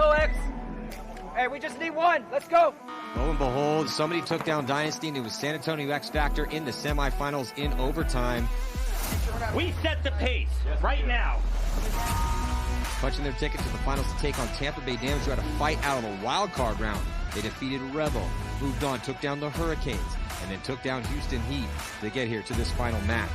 go, X. Hey, we just need one. Let's go. Lo and behold, somebody took down Dynasty, and it was San Antonio X Factor in the semifinals in overtime. We set the pace right now. Punching their ticket to the finals to take on Tampa Bay Damage, who had a fight out of the wild card round. They defeated Rebel, moved on, took down the Hurricanes, and then took down Houston Heat to get here to this final match.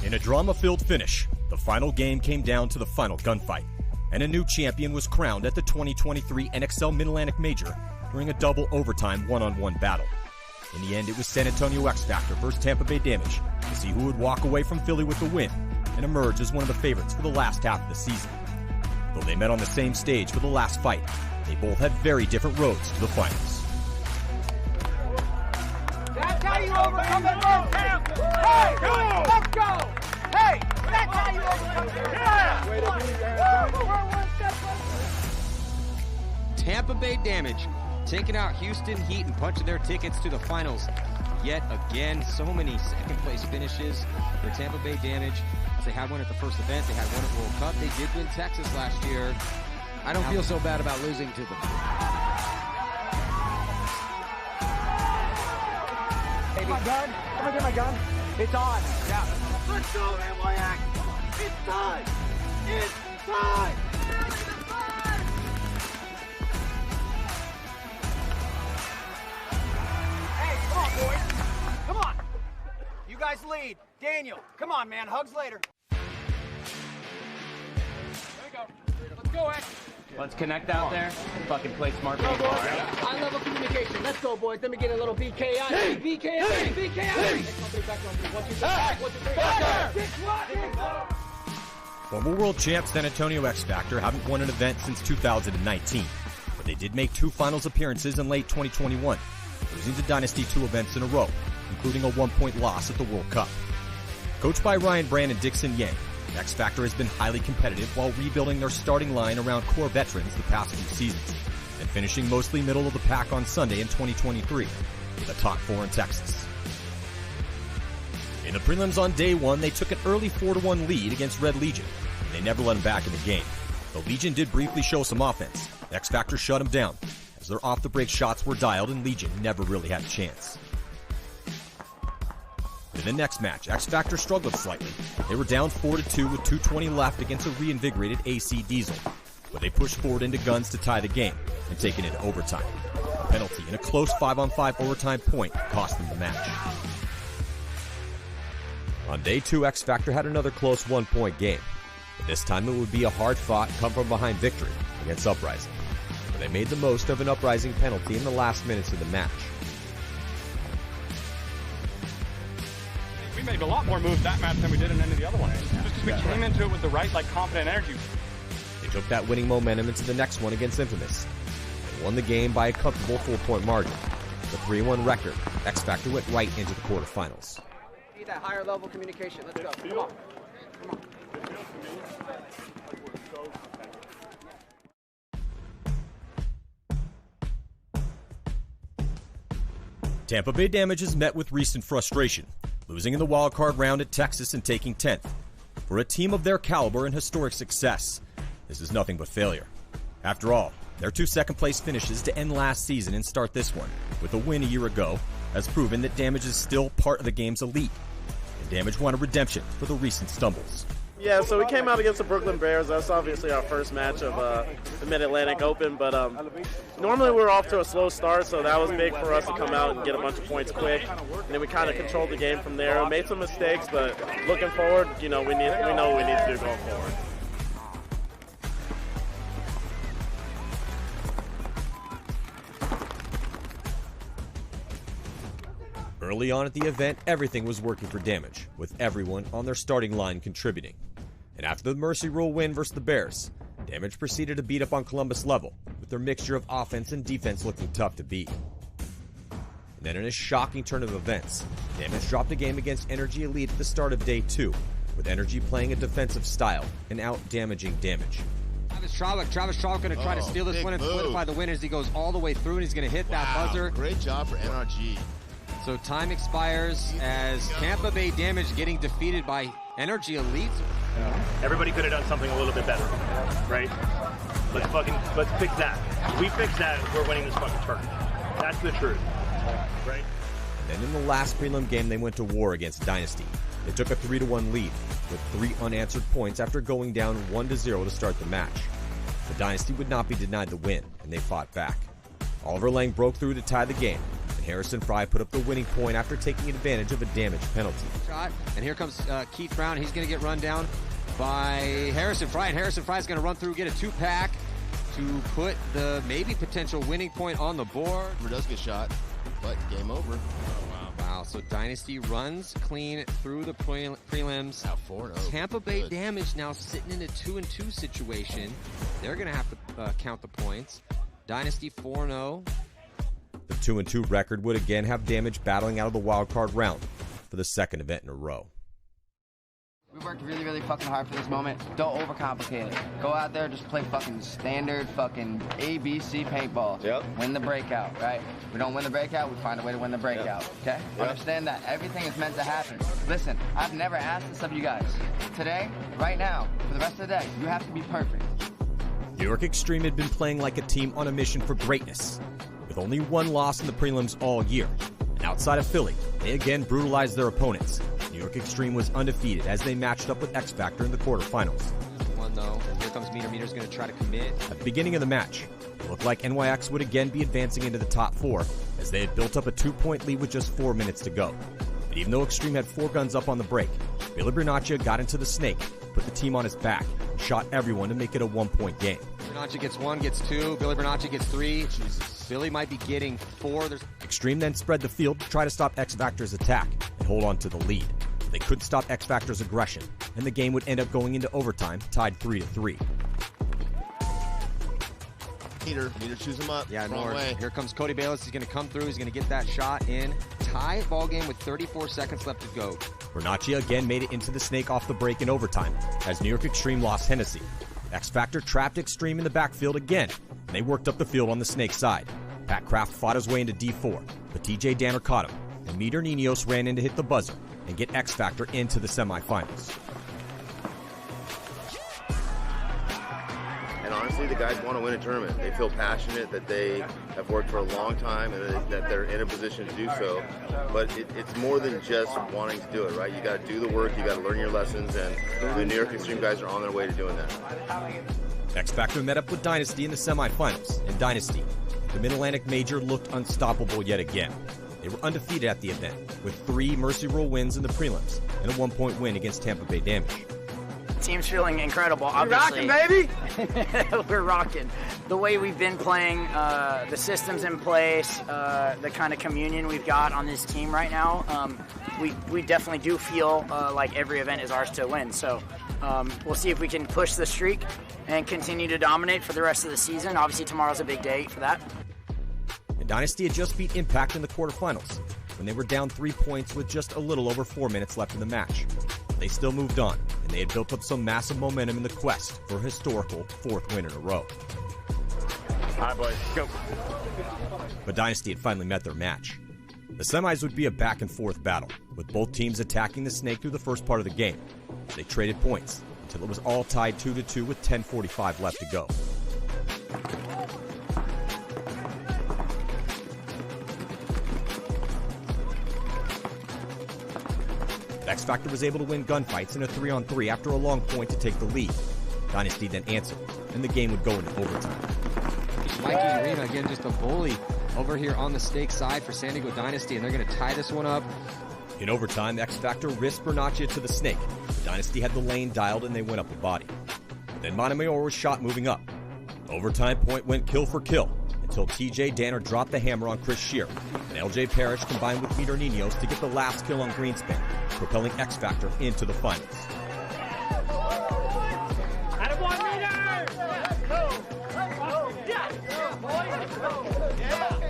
In a drama-filled finish, the final game came down to the final gunfight, and a new champion was crowned at the 2023 NXL Mid-Atlantic Major during a double overtime one-on-one battle. In the end, it was San Antonio X Factor versus Tampa Bay Damage to see who would walk away from Philly with the win and emerge as one of the favorites for the last half of the season. Though they met on the same stage for the last fight, they both had very different roads to the finals. That's how you overcome adversity. Hey, go! Let's go! Hey, that's how you overcome adversity. Tampa Bay Damage taking out Houston Heat and punching their tickets to the finals. Yet again, so many second place finishes for Tampa Bay Damage. They had one at the first event, they had one at World Cup, they did win Texas last year. I don't feel so bad about losing to them. Hey, my gun, come and get my gun. It's on. Yeah. Let's go, NYX. It's time. It's time. Hey, come on, boys. Come on. You guys lead. Daniel, come on, man. Hugs later. There we go. Let's go, X. Let's connect out there and fucking play smart baseball. High level communication. Let's go, boys. Let me get a little BKI. BKI. BKI. Former world champs San Antonio X Factor haven't won an event since 2019, but they did make 2 finals appearances in late 2021, losing to Dynasty 2 events in a row, including a 1-point loss at the World Cup. Coached by Ryan Brand and Dixon Yang, X Factor has been highly competitive while rebuilding their starting line around core veterans the past few seasons, and finishing mostly middle of the pack on Sunday in 2023 with a top 4 in Texas. In the prelims on day 1, they took an early 4-1 lead against Red Legion, and they never let them back in the game. The Legion did briefly show some offense. X Factor shut them down, as their off-the-break shots were dialed and Legion never really had a chance. In the next match, X Factor struggled slightly. They were down 4-2 with 2:20 left against a reinvigorated AC Diesel, but they pushed forward into guns to tie the game and take it into overtime. A penalty in a close 5-on-5 overtime point cost them the match. On day 2, X Factor had another close 1-point game, but this time it would be a hard-fought, come-from-behind victory against Uprising, where they made the most of an Uprising penalty in the last minutes of the match. We made a lot more moves that match than we did in any of the other ones. Just because we came into it with the right, confident energy. They took that winning momentum into the next one against Infamous and won the game by a comfortable 4-point margin. The 3-1 record, X Factor went right into the quarterfinals. Need that higher level communication. Let's go. Come on. Come on. Tampa Bay Damage has met with recent frustration, losing in the wildcard round at Texas and taking 10th. For a team of their caliber and historic success, this is nothing but failure. After all, their 2 second-place finishes to end last season and start this one with a win a year ago has proven that Damage is still part of the game's elite, and Damage wanted redemption for the recent stumbles. Yeah, so we came out against the Brooklyn Bears. That's obviously our first match of the Mid-Atlantic Open, but normally we're off to a slow start, so that was big for us to come out and get a bunch of points quick. And then we kind of controlled the game from there. Made some mistakes, but looking forward, we know what we need to do going forward. Early on at the event, everything was working for Damage, with everyone on their starting line contributing. And after the Mercy Rule win versus the Bears, Damage proceeded to beat up on Columbus level, with their mixture of offense and defense looking tough to beat. And then in a shocking turn of events, Damage dropped a game against Energy Elite at the start of day 2, with Energy playing a defensive style and out-damaging Damage. I was Travis Travis going to try to steal this one and solidify the win as he goes all the way through, and he's going to hit that buzzer. Great job for NRG. So time expires as Tampa Bay Damage getting defeated by Energy Elite. Everybody could have done something a little bit better, right? Let's fix that. If we fix that, we're winning this fucking tournament. That's the truth, right? Then in the last prelim game, they went to war against Dynasty. They took a 3-1 lead with 3 unanswered points after going down 1-0 to start the match. The Dynasty would not be denied the win, and they fought back. Oliver Lang broke through to tie the game, and Harrison Fry put up the winning point after taking advantage of a damage penalty. Shot, and here comes Keith Brown. He's going to get run down by Harrison Fry, and Harrison Fry is going to run through, get a 2-pack to put the maybe potential winning point on the board. Does get shot, but game over. Wow, so Dynasty runs clean through the prelims. Now 4-0. Tampa Bay Damage now sitting in a 2-2 situation. They're going to have to count the points. Dynasty 4-0. The 2-2 record would again have Damage battling out of the wild card round for the second event in a row. We worked really, really fucking hard for this moment. Don't overcomplicate it. Go out there, just play fucking standard fucking ABC paintball. Yep. Win the breakout, right? We don't win the breakout, we find a way to win the breakout, okay? Yep. Understand that. Everything is meant to happen. Listen, I've never asked this of you guys. Today, right now, for the rest of the day, you have to be perfect. New York Extreme had been playing like a team on a mission for greatness, with only 1 loss in the prelims all year. And outside of Philly, they again brutalized their opponents. New York Extreme was undefeated as they matched up with X Factor in the quarterfinals. One though, and here comes Meter's going to try to commit. At the beginning of the match, it looked like NYX would again be advancing into the top 4 as they had built up a 2-point lead with just 4 minutes to go. But even though Extreme had 4 guns up on the break, Billy Bernaccia got into the snake, put the team on his back, and shot everyone to make it a 1-point game. Bernaccia gets 1, gets 2. Billy Bernaccia gets 3. Jesus. Billy might be getting 4. Extreme then spread the field to try to stop X Factor's attack and hold on to the lead. They couldn't stop X Factor's aggression, and the game would end up going into overtime, tied 3-3. Meter chews him up. Yeah, wrong way. Here comes Cody Bayless. He's going to come through. He's going to get that shot in. Tie ball game with 34 seconds left to go. Bernaccia again made it into the snake off the break in overtime as New York Extreme lost Hennessy. X Factor trapped Extreme in the backfield again, and they worked up the field on the snake side. Pat Kraft fought his way into D4, but TJ Danner caught him, and Meter Niños ran in to hit the buzzer and get X Factor into the semifinals. And honestly, the guys want to win a tournament. They feel passionate that they have worked for a long time and that they're in a position to do so. But it's more than just wanting to do it, right? You got to do the work, you got to learn your lessons, and the New York Extreme guys are on their way to doing that. X Factor met up with Dynasty in the semifinals, and Dynasty, the Mid-Atlantic Major, looked unstoppable yet again. They were undefeated at the event, with 3 Mercy Rule wins in the prelims and a 1-point win against Tampa Bay Damage. Team's feeling incredible, obviously. We're rocking, baby! We're rocking. The way we've been playing, the systems in place, the kind of communion we've got on this team right now, we definitely do feel like every event is ours to win. So we'll see if we can push the streak and continue to dominate for the rest of the season. Obviously, tomorrow's a big day for that. And Dynasty had just beat Impact in the quarterfinals when they were down 3 points with just a little over 4 minutes left in the match. They still moved on, and they had built up some massive momentum in the quest for a historical 4th win in a row. All right, boys, go. But Dynasty had finally met their match. The semis would be a back-and-forth battle, with both teams attacking the snake through the first part of the game. They traded points until it was all tied 2-2 with 10:45 left to go. X Factor was able to win gunfights in a 3-on-3 after a long point to take the lead. Dynasty then answered, and the game would go into overtime. Mikey Arena, again, just a bully over here on the stake side for San Diego Dynasty, and they're going to tie this one up. In overtime, X Factor risked Bernaccia to the snake. The Dynasty had the lane dialed, and they went up the body. Then Montemayor was shot moving up. Overtime point went kill for kill until TJ Danner dropped the hammer on Chris Shear, and LJ Parrish combined with Meter Niños to get the last kill on Greenspan, propelling X Factor into the finals.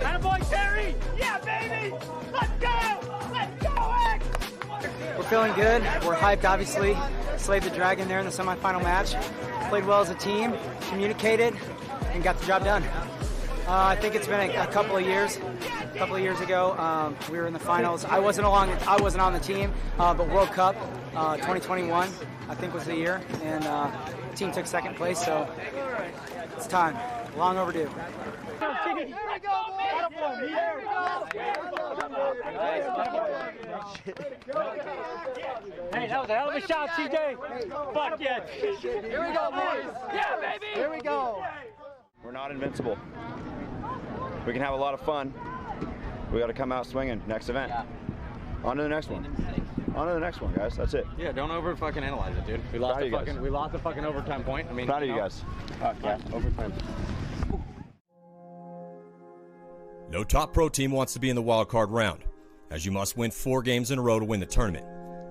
Attaboy, Terry! Yeah, baby! Let's go! Let's go, X! We're feeling good. We're hyped, obviously. Slayed the dragon there in the semifinal match. played well as a team, communicated, and got the job done. I think it's been a couple of years. A couple of years ago, we were in the finals. I wasn't on the team, but World Cup 2021, I think, was the year, and the team took second place. So it's time. Long overdue. Hey, that was a hell of a shot, CJ. Fuck yeah. Here we go, boys. Yeah, baby. Here we go. We're not invincible. We can have a lot of fun. We got to come out swinging next event. Yeah. On to the next one. On to the next one, guys. That's it. Yeah, don't over fucking analyze it, dude. We lost the fucking overtime point. I mean, proud of you guys. Yeah, overtime. No top pro team wants to be in the wild card round, as you must win 4 games in a row to win the tournament.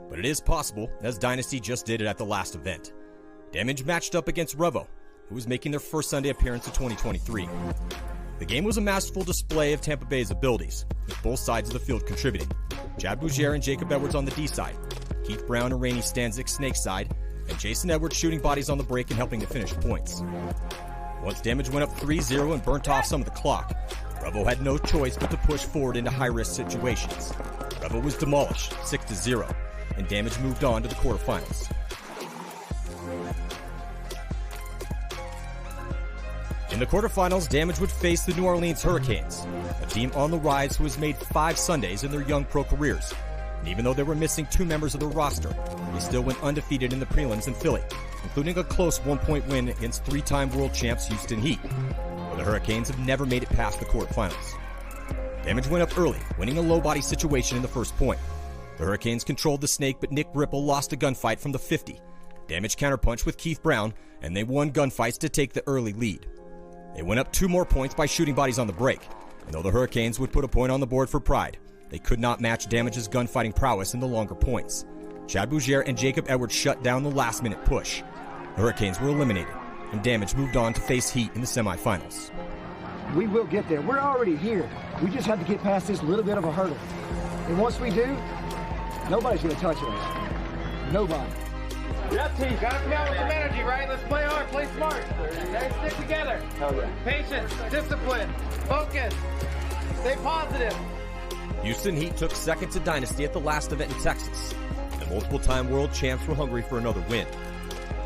But it is possible, as Dynasty just did it at the last event. Damage matched up against Revo, who was making their first Sunday appearance of 2023. The game was a masterful display of Tampa Bay's abilities, with both sides of the field contributing. Chad Bougier and Jacob Edwards on the D side, Keith Brown and Rainey Stanzik Snake side, and Jason Edwards shooting bodies on the break and helping to finish points. Once Damage went up 3-0 and burnt off some of the clock, Revo had no choice but to push forward into high-risk situations. Revo was demolished 6-0, and Damage moved on to the quarterfinals. In the quarterfinals, Damage would face the New Orleans Hurricanes, a team on the rise who has made 5 Sundays in their young pro careers. And even though they were missing 2 members of their roster, they still went undefeated in the prelims in Philly, including a close 1-point win against 3-time world champs Houston Heat. But the Hurricanes have never made it past the quarterfinals. Damage went up early, winning a low body situation in the first point. The Hurricanes controlled the snake, but Nick Ripple lost a gunfight from the 50. Damage counterpunched with Keith Brown, and they won gunfights to take the early lead. They went up 2 more points by shooting bodies on the break, and though the Hurricanes would put a point on the board for pride, they could not match Damage's gunfighting prowess in the longer points. Chad Bougier and Jacob Edwards shut down the last-minute push. The Hurricanes were eliminated, and Damage moved on to face Heat in the semifinals. We will get there. We're already here. We just have to get past this little bit of a hurdle. And once we do, nobody's going to touch us. Nobody. Yep, team. Gotta come out with some energy, right? Let's play hard, play smart. Let's stick together. Hell yeah. Patience, discipline, focus, stay positive. Houston Heat took second to Dynasty at the last event in Texas. The multiple-time world champs were hungry for another win.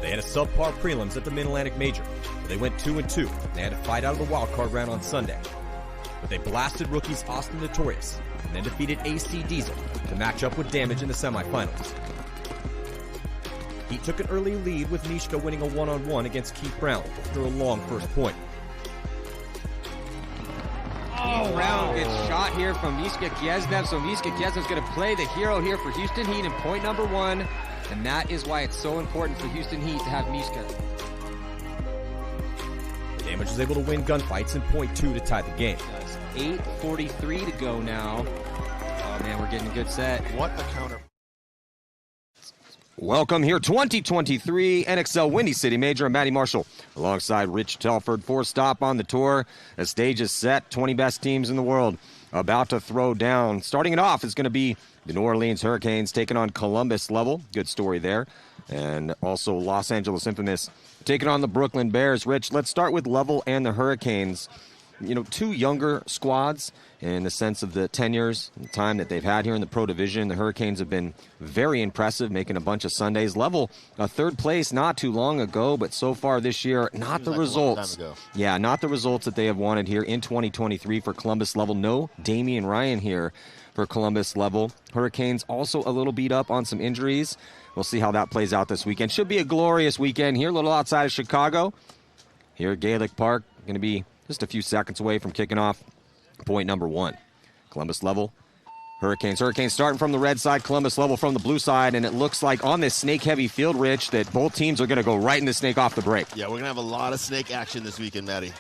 They had a subpar prelims at the Mid-Atlantic Major, where they went 2-2. They had to fight out of the wildcard round on Sunday. But they blasted rookies Austin Notorious and then defeated AC Diesel to match up with Damage in the semifinals. Heat took an early lead with Mishka winning a 1-on-1 against Keith Brown after a long first point. Brown gets shot here from Mishka Kiesnev, so Mishka Kiesnev's going to play the hero here for Houston Heat in point number 1, and that is why it's so important for Houston Heat to have Mishka. Damage was able to win gunfights in point 2 to tie the game. 8:43 to go now. Oh man, we're getting a good set. What a counter. Welcome here, 2023 NXL Windy City Major. I'm Matty Marshall alongside Rich Telford. 4th stop on the tour. The stage is set. 20 best teams in the world about to throw down. Starting it off is going to be the New Orleans Hurricanes taking on Columbus Level. Good story there. And also Los Angeles Infamous taking on the Brooklyn Bears. Rich, let's start with Level and the Hurricanes. You know, 2 younger squads in the sense of the tenures and the time that they've had here in the Pro Division. The Hurricanes have been very impressive, making a bunch of Sundays. Level, a 3rd place not too long ago, but so far this year, not the results. Yeah, not the results that they have wanted here in 2023 for Columbus Level. No Damian Ryan here for Columbus Level. Hurricanes also a little beat up on some injuries. We'll see how that plays out this weekend. Should be a glorious weekend here, a little outside of Chicago. Here at Gaelic Park, going to be just a few seconds away from kicking off point number 1. Columbus Level, Hurricanes. Hurricanes starting from the red side, Columbus Level from the blue side, and it looks like on this snake-heavy field, Rich, that both teams are going to go right in the snake off the break. Yeah, we're going to have a lot of snake action this weekend, Matty.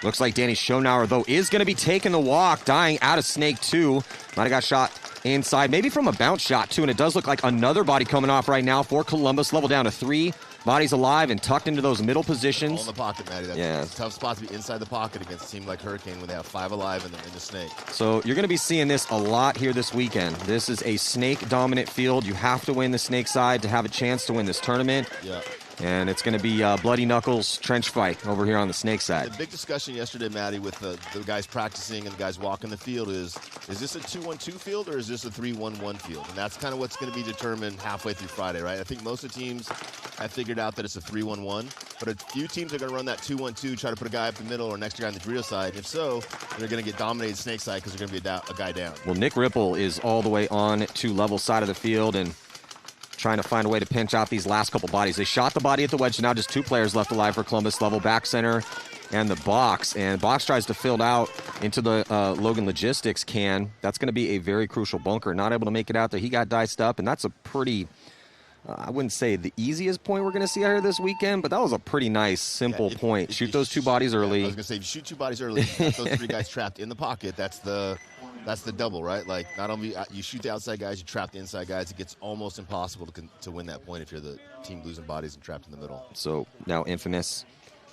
Looks like Danny Schonauer, though, is going to be taking the walk, dying out of snake 2. Might have got shot inside, maybe from a bounce shot, too, and it does look like another body coming off right now for Columbus Level, down to 3. Bodies alive and tucked into those middle positions. All in the pocket, Matty. That's a tough spot to be inside the pocket against a team like Hurricane when they have 5 alive in the snake. So you're going to be seeing this a lot here this weekend. This is a snake-dominant field. You have to win the snake side to have a chance to win this tournament. Yeah. And it's going to be bloody knuckles trench fight over here on the snake side. The big discussion yesterday, Matty, with the guys practicing and the guys walking the field is this a 2-1-2 field or is this a 3-1-1 field? And that's kind of what's going to be determined halfway through Friday, right? I think most of the teams have figured out that it's a 3-1-1, but a few teams are going to run that 2-1-2, try to put a guy up the middle or an extra guy on the Dorito side. And if so, they're going to get dominated snake side because they're going to be a guy down. Well, Nick Ripple is all the way on to level side of the field and trying to find a way to pinch out these last couple bodies. They shot the body at the wedge, so now just 2 players left alive for Columbus. Level back center and the box. And box tries to fill out into the Logan Logistics can. That's going to be a very crucial bunker. Not able to make it out there. He got diced up, and that's a pretty, I wouldn't say the easiest point we're going to see out here this weekend, but that was a pretty nice, simple point. Shoot those 2 bodies early. I was going to say, if you shoot 2 bodies early, you have those 3 guys trapped in the pocket. That's the double, right? Like, not only you shoot the outside guys, you trap the inside guys. It gets almost impossible to win that point if you're the team losing bodies and trapped in the middle. So now Infamous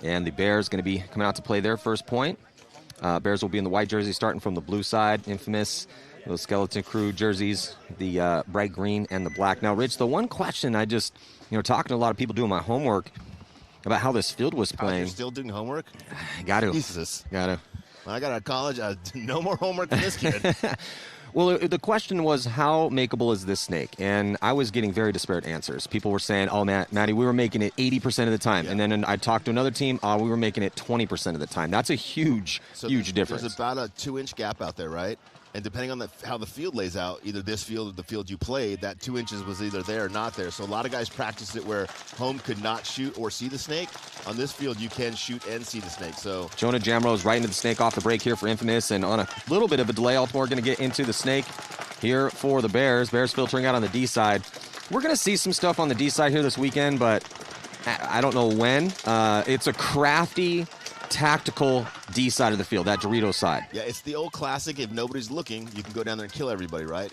and the Bears going to be coming out to play their first point. Bears will be in the white jersey starting from the blue side. Infamous, those Skeleton Crew jerseys, the bright green and the black. Now, Rich, the one question I just, talking to a lot of people doing my homework about how this field was playing. You're still doing homework? Got to. Jesus. Got to. When I got out of college, no more homework than this kid. Well, the question was, how makeable is this snake? And I was getting very disparate answers. People were saying, oh, Matty, we were making it 80% of the time. Yeah. And then I talked to another team, we were making it 20% of the time. That's a huge difference. There's about a 2-inch gap out there, right? And depending on how the field lays out, either this field or the field you played, that 2 inches was either there or not there. So a lot of guys practiced it where home could not shoot or see the snake. On this field, you can shoot and see the snake. So Jonah Jamrose right into the snake off the break here for Infamous, and on a little bit of a delay, Altamore going to get into the snake here for the Bears. Bears filtering out on the D side. We're going to see some stuff on the D side here this weekend, but I don't know when. It's a crafty, tactical D side of the field, that Dorito side. Yeah, it's the old classic. If nobody's looking, you can go down there and kill everybody, right?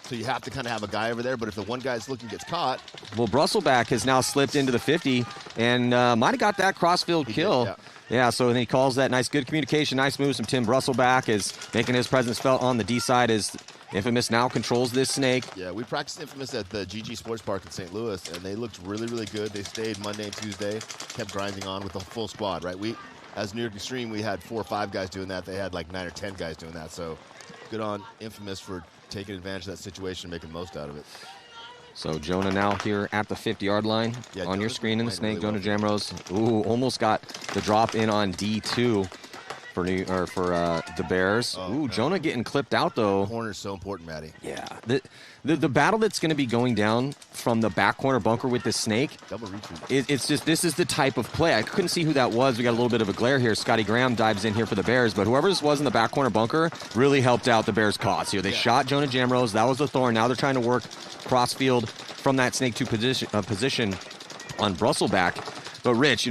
So you have to kind of have a guy over there, but if the one guy's looking gets caught. Well, Brusselback has now slipped into the 50 and might have got that crossfield kill. Did, yeah, so then he calls that nice, good communication, nice moves from Tim Brusselback, is making his presence felt on the D side as Infamous now controls this snake. Yeah, we practiced Infamous at the GG Sports Park in St. Louis, and they looked really, really good. They stayed Monday and Tuesday, kept grinding on with the full squad, right? As New York Extreme, we had 4 or 5 guys doing that. They had like 9 or 10 guys doing that. So good on Infamous for taking advantage of that situation and making the most out of it. So Jonah now here at the 50-yard line. Yeah, on your screen in the snake, really Jonah Jamrose. Ooh, almost got the drop in on D2 for the Bears. Oh, ooh, man. Jonah getting clipped out though. Corner's so important, Matty. Yeah, the battle that's going to be going down from the back corner bunker with this snake. Double retreat. It's just, this is the type of play. I couldn't see who that was. We got a little bit of a glare here. Scotty Graham dives in here for the Bears, but whoever this was in the back corner bunker really helped out the Bears' cause here. They shot Jonah Jamrose. That was the thorn. Now they're trying to work cross-field from that snake 2 position on Brusselback. But Rich,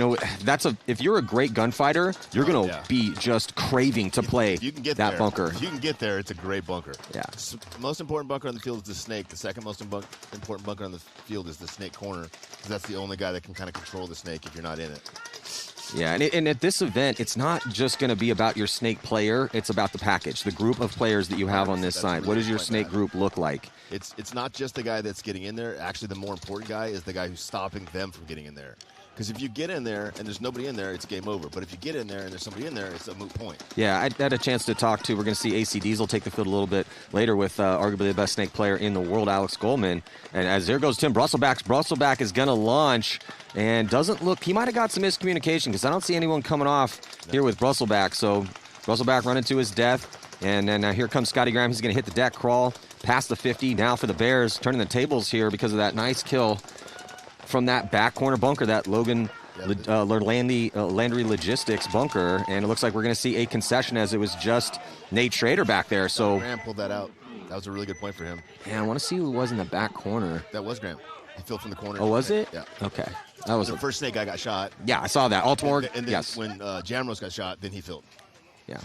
if you're a great gunfighter, you're going to be just craving to play you can get that there. bunker. If you can get there, it's a great bunker. Yeah. The most important bunker on the field is the snake. The second most important bunker on the field is the snake corner, because that's the only guy that can kind of control the snake if you're not in it. Yeah, and at this event, it's not just going to be about your snake player. It's about the package, the group of players that you have on this side. What does your snake group look like? It's not just the guy that's getting in there. Actually, the more important guy is the guy who's stopping them from getting in there. Because if you get in there and there's nobody in there, it's game over. But if you get in there and there's somebody in there, it's a moot point. Yeah, I had a chance to talk to, we're going to see AC Diesel take the field a little bit later with arguably the best snake player in the world, Alex Goldman. And as there goes Tim Brusselback. Brusselback is going to launch and doesn't look, he might have got some miscommunication because I don't see anyone coming off here with Brusselback. So Brusselback running to his death. And then here comes Scotty Graham. He's going to hit the deck, crawl past the 50. Now for the Bears, turning the tables here because of that nice kill from that back corner bunker, that Logan Landry Logistics bunker, and it looks like we're going to see a concession as it was just Nate Schrader back there. So Graham pulled that out. That was a really good point for him. Yeah, I want to see who was in the back corner. That was Graham. He filled from the corner. Oh, was it? Yeah. Okay. That was the first snake guy got shot. Yeah, I saw that. Altamore, and then yes. When Jamrose got shot, then he filled. Yeah.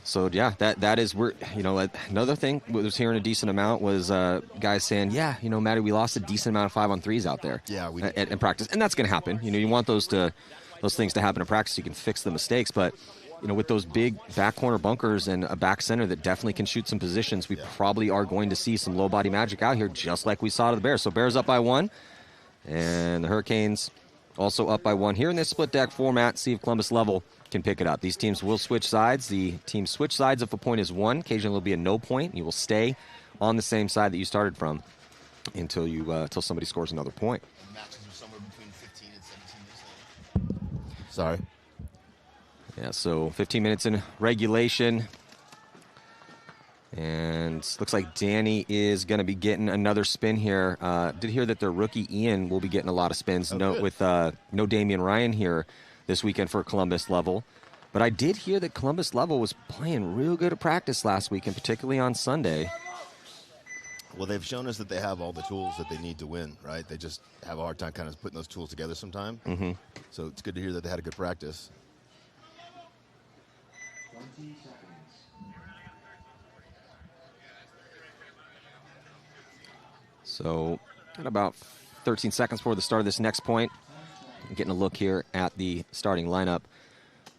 So yeah, that is another thing we was hearing a decent amount was guys saying, Matty, we lost a decent amount of 5-on-3s out there. Yeah, we in practice, and that's going to happen. You want those things to happen in practice. So you can fix the mistakes, but with those big back corner bunkers and a back center that definitely can shoot some positions, we probably are going to see some low body magic out here, just like we saw to the Bears. So Bears up by 1. And the Hurricanes also up by 1 here in this split deck format. See if Columbus Level can pick it up. These teams will switch sides. The teams switch sides if a point is won. Occasionally there'll be a no point. You will stay on the same side that you started from until somebody scores another point. Matches are somewhere between 15 and 17 minutes. Sorry. Yeah, so 15 minutes in regulation. And looks like Danny is going to be getting another spin here. Did hear that their rookie Ian will be getting a lot of spins. With no Damian Ryan here this weekend for Columbus Level. But I did hear that Columbus Level was playing real good at practice last week, and particularly on Sunday. Well, they've shown us that they have all the tools that they need to win, right? They just have a hard time kind of putting those tools together sometime. Mm-hmm. So it's good to hear that they had a good practice. 20 seconds. So at about 13 seconds before the start of this next point, I'm getting a look here at the starting lineup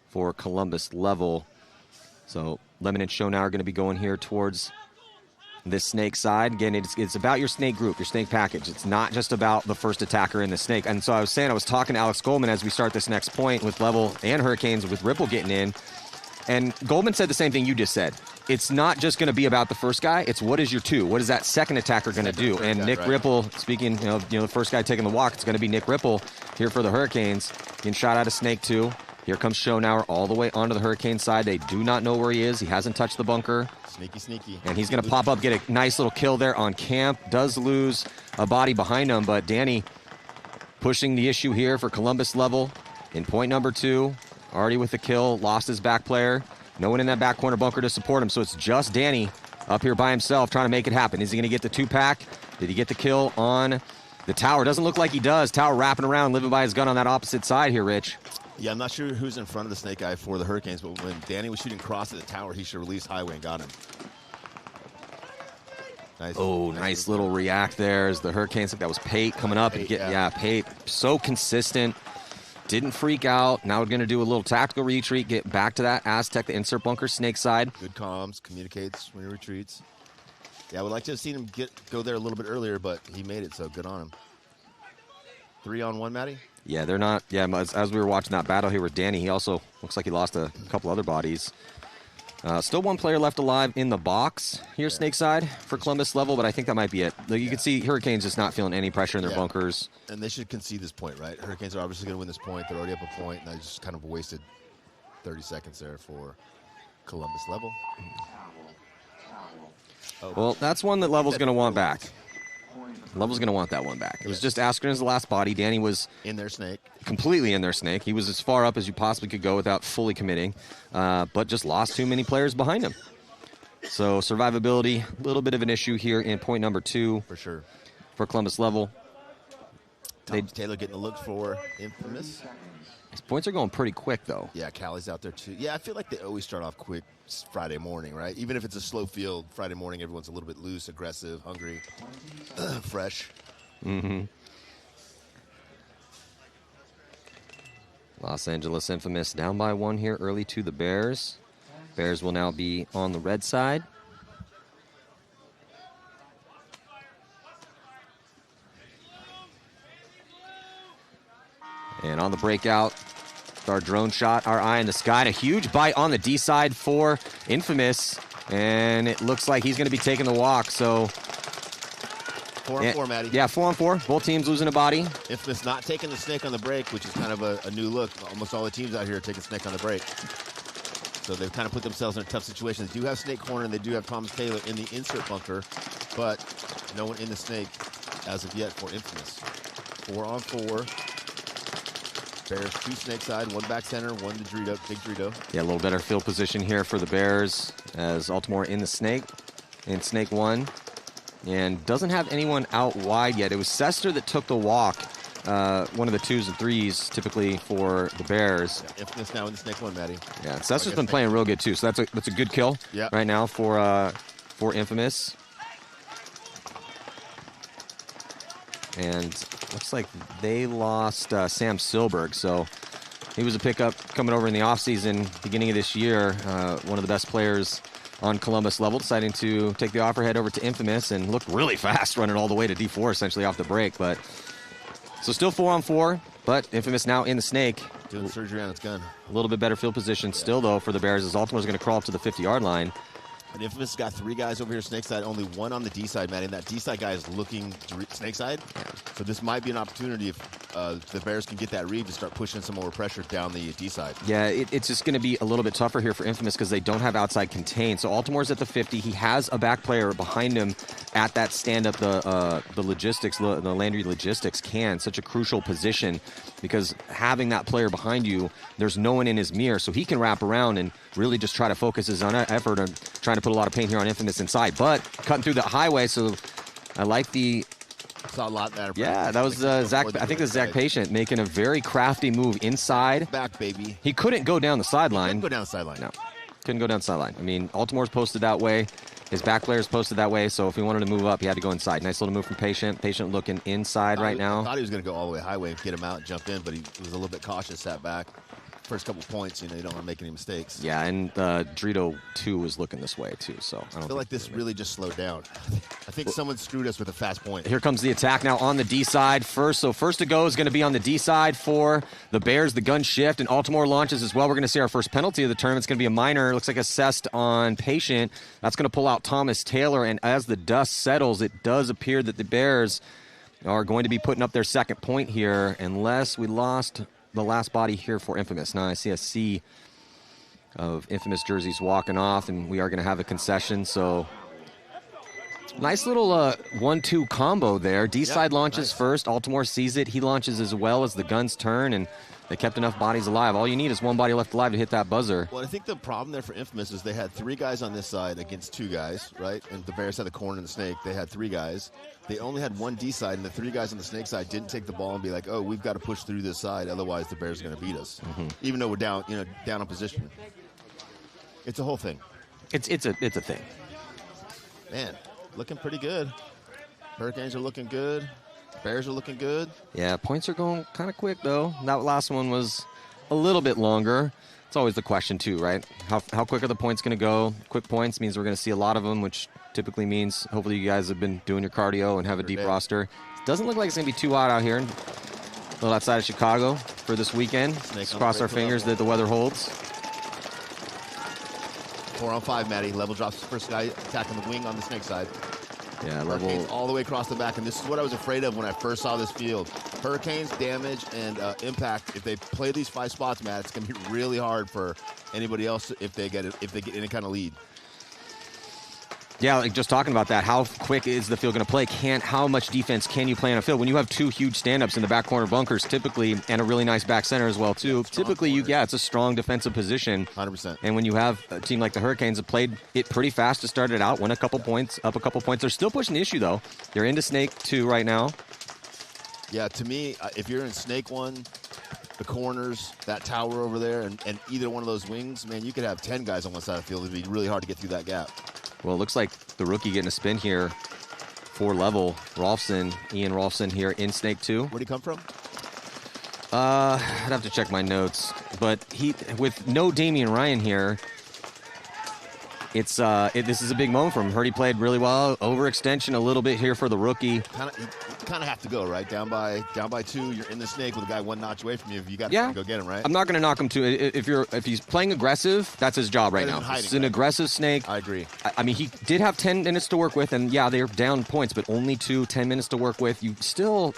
for Columbus Level. So Lemon and Show now are going to be going here towards this snake side. Again, it's about your snake group, your snake package. It's not just about the first attacker in the snake. And so I was talking to Alex Goldman as we start this next point with Level and Hurricanes with Ripple getting in. And Goldman said the same thing you just said. It's not just going to be about the first guy. It's what is your 2? What is that second attacker going to do? And Nick Ripple, speaking, the first guy taking the walk, it's going to be Nick Ripple here for the Hurricanes. Getting shot out of Snake 2. Here comes Schonauer all the way onto the Hurricane side. They do not know where he is. He hasn't touched the bunker. Sneaky. And he's going to pop up, get a nice little kill there on Camp. Does lose a body behind him, but Danny pushing the issue here for Columbus Level in point number 2. Already with the kill, lost his back player. No one in that back corner bunker to support him, so it's just Danny up here by himself trying to make it happen. Is he going to get the 2-pack? Did he get the kill on the tower? Doesn't look like he does. Tower wrapping around, living by his gun on that opposite side here, Rich. Yeah, I'm not sure who's in front of the snake guy for the Hurricanes, but when Danny was shooting cross at the tower, he should release highway and got him. Nice. Oh, nice little react there as the Hurricanes. That was Pate coming up. Pate, so consistent. Didn't freak out. Now we're going to do a little tactical retreat, get back to that Aztec, the insert bunker, snake side. Good comms, communicates when he retreats. Yeah, I would like to have seen him go there a little bit earlier, but he made it, so good on him. 3-on-1, Matty? Yeah, they're not. Yeah, as we were watching that battle here with Danny, he also looks like he lost a couple other bodies. Still one player left alive in the box here, snake side, for Columbus Level, but I think that might be it. You can see Hurricanes just not feeling any pressure in their bunkers. And they should concede this point, right? Hurricanes are obviously going to win this point. They're already up a point, and they just kind of wasted 30 seconds there for Columbus Level. Well, that's one that Level's going to want back. Level's going to want that one back. It was just Askren as the last body. Danny was in their snake. Completely in their snake. He was as far up as you possibly could go without fully committing, but just lost too many players behind him. So survivability, a little bit of an issue here in point number 2. For sure. For Columbus Level. Taylor getting a look for Infamous. His points are going pretty quick, though. Yeah, Callie's out there, too. Yeah, I feel like they always start off quick Friday morning, right? Even if it's a slow field, Friday morning, everyone's a little bit loose, aggressive, hungry, fresh. Mm-hmm. Los Angeles Infamous down by 1 here early to the Bears. Bears will now be on the red side. And on the breakout, our drone shot, our eye in the sky, and a huge bite on the D side for Infamous. And it looks like he's going to be taking the walk, so... 4-on-4, Matty. Yeah, 4-on-4. Both teams losing a body. Infamous not taking the snake on the break, which is kind of a new look. Almost all the teams out here are taking snake on the break. So they've kind of put themselves in a tough situation. They do have Snake Corner, and they do have Thomas Taylor in the insert bunker, but no one in the snake as of yet for Infamous. 4-on-4. Bears 2 snake side, 1 back center, 1 to Dorito, big Dorito. Yeah, a little better field position here for the Bears as Altamore in the snake, in snake 1. And doesn't have anyone out wide yet. It was Sester that took the walk, one of the 2s and 3s typically for the Bears. Yeah, Infamous now in the snake 1, Matty. Yeah, Sester's been playing real good too, so that's a good kill right now for Infamous. And looks like they lost Sam Silberg, so he was a pickup coming over in the offseason, beginning of this year. One of the best players on Columbus Level, deciding to take the offer, head over to Infamous, and look really fast running all the way to D4 essentially off the break. But So still 4-on-4, but Infamous now in the snake. Doing surgery on its gun. A little bit better field position still, though, for the Bears, as Altamore's going to crawl up to the 50-yard line. And Infamous got 3 guys over here snake side, only 1 on the D side, Matt. And that D side guy is looking snake side. So this might be an opportunity if the Bears can get that read to start pushing some more pressure down the D side. Yeah, it's just going to be a little bit tougher here for Infamous because they don't have outside contain. So Altamore's at the 50. He has a back player behind him at that stand-up, the logistics, the Landry logistics can. Such a crucial position because having that player behind you, there's no one in his mirror, so he can wrap around and really just try to focus his own effort on trying to put a lot of pain here on Infamous inside. But cutting through the highway, so I like the... Saw a lot better. Yeah, that was Zach. I think this is Zach Patient making a very crafty move inside. Back, baby. He couldn't go down the sideline. Couldn't go down the sideline. No, couldn't go down the sideline. I mean, Altamore's posted that way. His back player's posted that way, so if he wanted to move up, he had to go inside. Nice little move from Patient. Patient looking inside right now. I thought he was going to go all the way highway and get him out and jump in, but he was a little bit cautious, sat back. First couple points, you don't want to make any mistakes. Yeah, and Dorito 2 was looking this way, too. So I feel like this really just slowed down. I think someone screwed us with a fast point. Here comes the attack now on the D side first. So first to go is going to be on the D side for the Bears. The gun shift, and Altamore launches as well. We're going to see our first penalty of the tournament. It's going to be a minor. It looks like assessed on Patient. That's going to pull out Thomas Taylor, and as the dust settles, it does appear that the Bears are going to be putting up their second point here unless we lost the last body here for Infamous. Now I see a sea of Infamous jerseys walking off, and we are going to have a concession. So nice little 1-2 combo there. D-side launches first. Altamore sees it. He launches as well as the guns turn, and they kept enough bodies alive. All you need is one body left alive to hit that buzzer. Well, I think the problem there for Infamous is they had 3 guys on this side against 2 guys, right? And the Bears had the corner and the snake. They had 3 guys. They only had 1 D side, and the 3 guys on the snake side didn't take the ball and be like, oh, we've got to push through this side, otherwise the Bears are going to beat us. Even though we're down, down in position. It's a whole thing. It's a thing. Man, looking pretty good. Hurricanes are looking good. Bears are looking good. Yeah, points are going kind of quick, though. That last one was a little bit longer. It's always the question, too, right? How quick are the points going to go? Quick points means we're going to see a lot of them, which typically means hopefully you guys have been doing your cardio and have a deep roster. It doesn't look like it's going to be too hot out here, a little outside of Chicago for this weekend. Let's cross our fingers that the weather holds. 4-on-5, Matty. Level drops first guy attack on the wing on the snake side. Yeah, Hurricanes all the way across the back, and this is what I was afraid of when I first saw this field. Hurricanes, damage, and impact. If they play these 5 spots, Matt, it's going to be really hard for anybody else if they get any kind of lead. Yeah, like just talking about that, how quick is the field going to play? How much defense can you play on a field? When you have 2 huge stand-ups in the back corner bunkers, typically, and a really nice back center as well, too, typically, it's a strong defensive position. 100%. And when you have a team like the Hurricanes that played it pretty fast to start it out, won a couple points, up a couple points. They're still pushing the issue, though. They're into Snake 2 right now. Yeah, to me, if you're in Snake 1, the corners, that tower over there, and either one of those wings, man, you could have 10 guys on one side of the field. It'd be really hard to get through that gap. Well, it looks like the rookie getting a spin here for level. Ian Rolfson here in Snake 2. Where'd he come from? I'd have to check my notes. But with no Damian Ryan here, this is a big moment for him. Heard he played really well. Overextension a little bit here for the rookie. Kind of have to go, right? Down by 2, you're in the snake with a guy 1 notch away from you. You got to go get him, right? I'm not going to knock him too. If he's playing aggressive, that's his job right now. It's an aggressive snake. I agree. I mean, he did have 10 minutes to work with, and yeah, they're down points, but only 10 minutes to work with.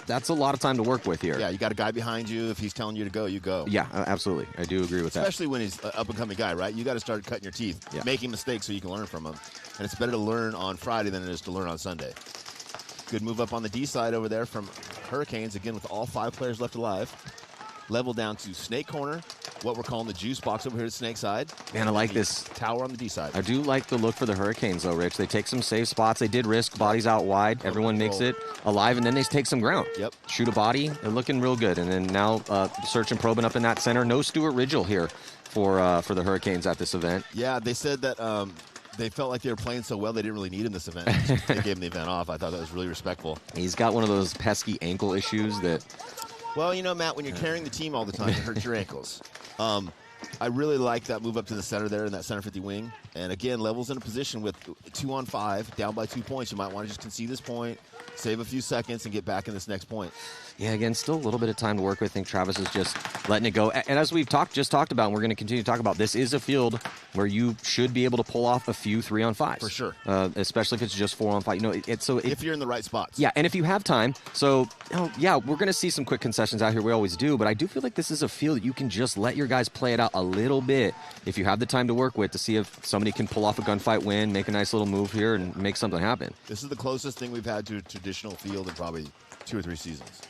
That's a lot of time to work with here. Yeah, you got a guy behind you. If he's telling you to go, you go. Yeah, absolutely. I do agree with that. Especially when he's an up-and-coming guy, right? You got to start cutting your teeth, making mistakes so you can learn from them. And it's better to learn on Friday than it is to learn on Sunday. Good move up on the D side over there from Hurricanes, again with all 5 players left alive. Level down to Snake Corner, what we're calling the juice box over here at Snake side. Man, I like this. Tower on the D side. I do like the look for the Hurricanes, though, Rich. They take some safe spots. They did risk bodies out wide. Everyone makes it alive, and then they take some ground. Yep. Shoot a body. They're looking real good. And then now search and probing up in that center. No Stuart Ridgel here for the Hurricanes at this event. Yeah, they said that they felt like they were playing so well they didn't really need him this event. They gave him the event off. I thought that was really respectful. He's got one of those pesky ankle issues that... Well, Matt, when you're carrying the team all the time, it hurts your ankles. I really like that move up to the center there in that center 50 wing. And again, Level's in a position with 2-on-5, down by 2 points. You might want to just concede this point, save a few seconds, and get back in this next point. Yeah, again, still a little bit of time to work with. I think Travis is just letting it go. And as we've just talked about, and we're going to continue to talk about, this is a field where you should be able to pull off a few 3-on-5s. For sure. Especially if it's just 4-on-5. You know, if you're in the right spots. Yeah, and if you have time. So, yeah, we're going to see some quick concessions out here. We always do. But I do feel like this is a field that you can just let your guys play it out a little bit if you have the time to work with, to see if somebody can pull off a gunfight win, make a nice little move here, and make something happen. This is the closest thing we've had to a traditional field in probably 2 or 3 seasons.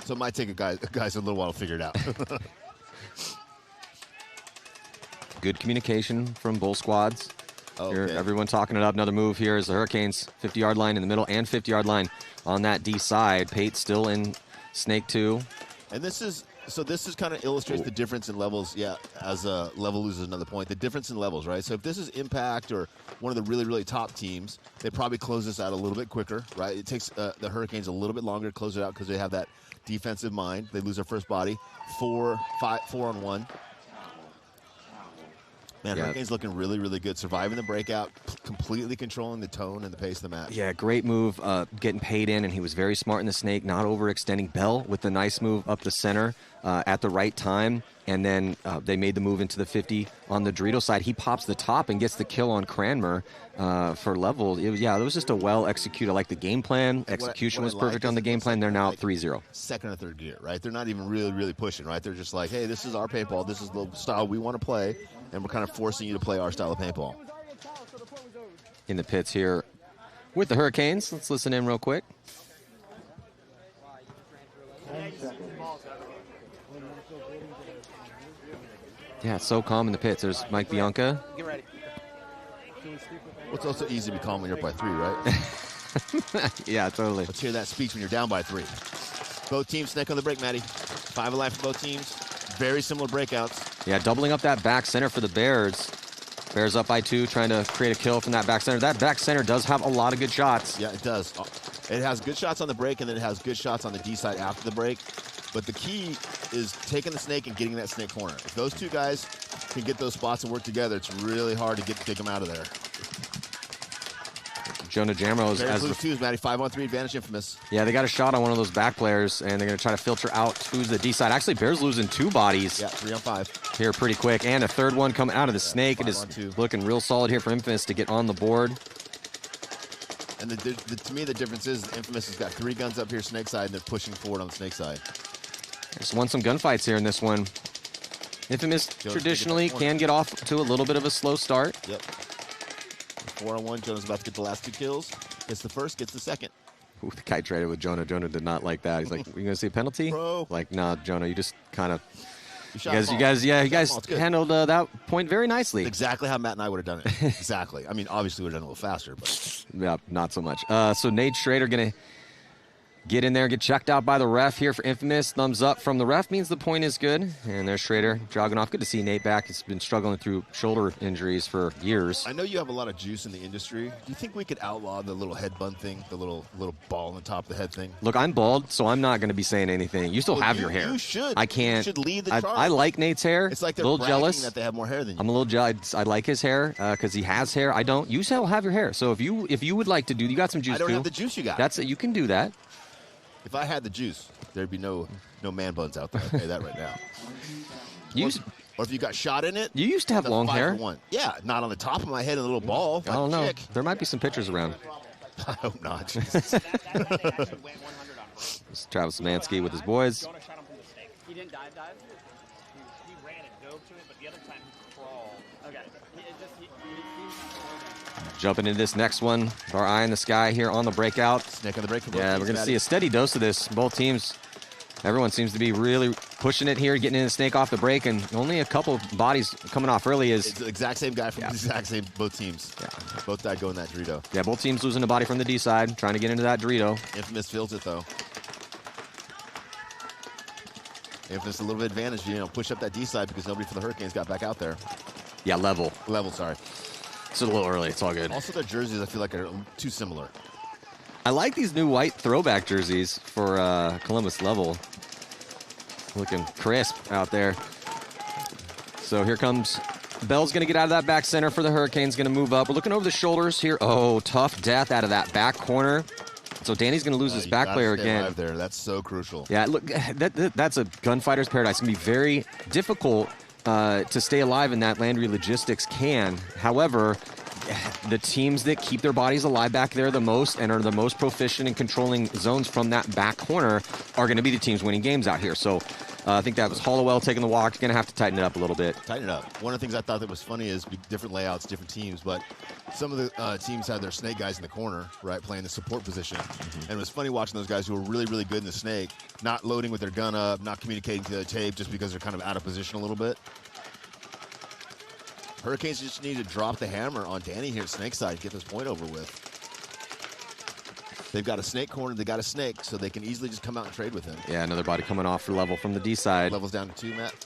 So it might take guys a little while to figure it out. Good communication from both squads. Okay. Here, everyone talking it up. Another move here is the Hurricanes 50-yard line in the middle and 50-yard line on that D side. Pate still in Snake 2. And this kind of illustrates the difference in levels. Yeah, as level loses another point. The difference in levels, right? So if this is Impact or one of the really, really top teams, they probably close this out a little bit quicker, right? It takes the Hurricanes a little bit longer to close it out because they have that defensive mind. They lose their first body. 4-on-1. Man, Yeah. Hurricanes looking really, really good. Surviving the breakout, completely controlling the tone and the pace of the match. Yeah, great move getting paid in, and he was very smart in the Snake, not overextending. Bell with the nice move up the center at the right time, and then they made the move into the 50 on the Dorito side. He pops the top and gets the kill on Cranmer for level. It was just a well-executed, like the game plan. Execution was perfect on the game plan. They're now 3-0. Second or third gear, right? They're not even really, really pushing, right? They're just like, hey, this is our paintball. This is the style we want to play, and we're kind of forcing you to play our style of paintball. In the pits here with the Hurricanes. Let's listen in real quick. Yeah, it's so calm in the pits. There's Mike Bianca. Get ready. Well, it's also easy to be calm when you're up by 3, right? Yeah, totally. Let's hear that speech when you're down by 3. Both teams snake on the break, Maddie. 5 alive for both teams. Very similar breakouts. Yeah, doubling up that back center for the Bears. Bears up by 2, trying to create a kill from that back center. That back center does have a lot of good shots. Yeah, it does. It has good shots on the break, and then it has good shots on the D side after the break. But the key is taking the snake and getting that snake corner. If those two guys can get those spots and work together, it's really hard to dig them out of there. Jonah Jamro's as the twos, Matty. 5-on-3 advantage, Infamous. Yeah, they got a shot on one of those back players, and they're going to try to filter out who's the D side. Actually, Bears losing 2 bodies. Yeah, 3-on-5 here pretty quick, and a third one coming out of the snake. It is looking real solid here for Infamous to get on the board. And to me, the difference is Infamous has got 3 guns up here, snake side, and they're pushing forward on the snake side. Just won some gunfights here in this one. Infamous traditionally can get off to a little bit of a slow start. Yep. 4-on-1. Jonah's about to get the last 2 kills. Gets the first, gets the second. Ooh, the guy traded with Jonah. Jonah did not like that. He's like, "You gonna see a penalty?" Bro. Like, nah, Jonah, you just kind of. You guys handled that point very nicely. Exactly how Matt and I would have done it. Exactly. I mean, obviously we would have done it a little faster, but yeah, not so much. So Nate Schrader gonna get in there, get checked out by the ref here for Infamous. Thumbs up from the ref means the point is good. And there's Schrader jogging off. Good to see Nate back. He's been struggling through shoulder injuries for years. I know you have a lot of juice in the industry. Do you think we could outlaw the little head bun thing, the little ball on the top of the head thing? Look, I'm bald, so I'm not going to be saying anything. You still have your hair. You should. I can't. You should lead the charge. I like Nate's hair. It's like they're a little bragging jealous that they have more hair than you. I'm a little jealous. I like his hair because he has hair. I don't. You still have your hair. So if you would like to do, you got some juice too. I don't have the juice you got. You can do that. If I had the juice, there'd be no man buns out there. I'll tell you that right now. Or if you got shot in it. You used to have long hair. 5-for-1. Yeah, not on the top of my head, a little ball. I don't know. There might be some pictures around. I hope not. This is Travis Szymanski with his boys. He didn't dive. He ran and dove to it, but the other time he crawled. Okay. Jumping into this next one with our eye in the sky here on the breakout. Snake on the break for both Yeah, teams, we're going to Maddie. see a steady dose of this. Both teams, everyone seems to be really pushing it here, getting in the snake off the break, and only a couple bodies coming off early is... It's the exact same guy from the exact same, both teams. Yeah. Both died going that Dorito. Yeah, both teams losing a body from the D side, trying to get into that Dorito. Infamous feels it, though. Infamous a little bit advantage, push up that D side because nobody for the Hurricanes got back out there. Yeah, level. Level, sorry. It's a little early. It's all good. Also, their jerseys, I feel like, are too similar. I like these new white throwback jerseys for Columbus level. Looking crisp out there. So here comes Bell's going to get out of that back center for the Hurricanes. Going to move up. We're looking over the shoulders here. Oh, tough death out of that back corner. So Danny's going to lose his back gotta player stay again. alive there. That's so crucial. Yeah, look, that's a gunfighter's paradise. It's going to be very difficult to stay alive in that Landry Logistics can. However, the teams that keep their bodies alive back there the most and are the most proficient in controlling zones from that back corner are going to be the teams winning games out here. So I think that was Hollowell taking the walk. Going to have to tighten it up a little bit. Tighten it up. One of the things I thought that was funny is different layouts, different teams, but some of the teams had their snake guys in the corner, right, playing the support position. And it was funny watching those guys who were really, really good in the snake, not loading with their gun up, not communicating to the tape just because they're kind of out of position a little bit. Hurricanes just need to drop the hammer on Danny here at snake side, get this point over with. They've got a snake corner, they got a snake, so they can easily just come out and trade with him. Yeah, another body coming off for Level from the D side. Level's down to 2, Matt.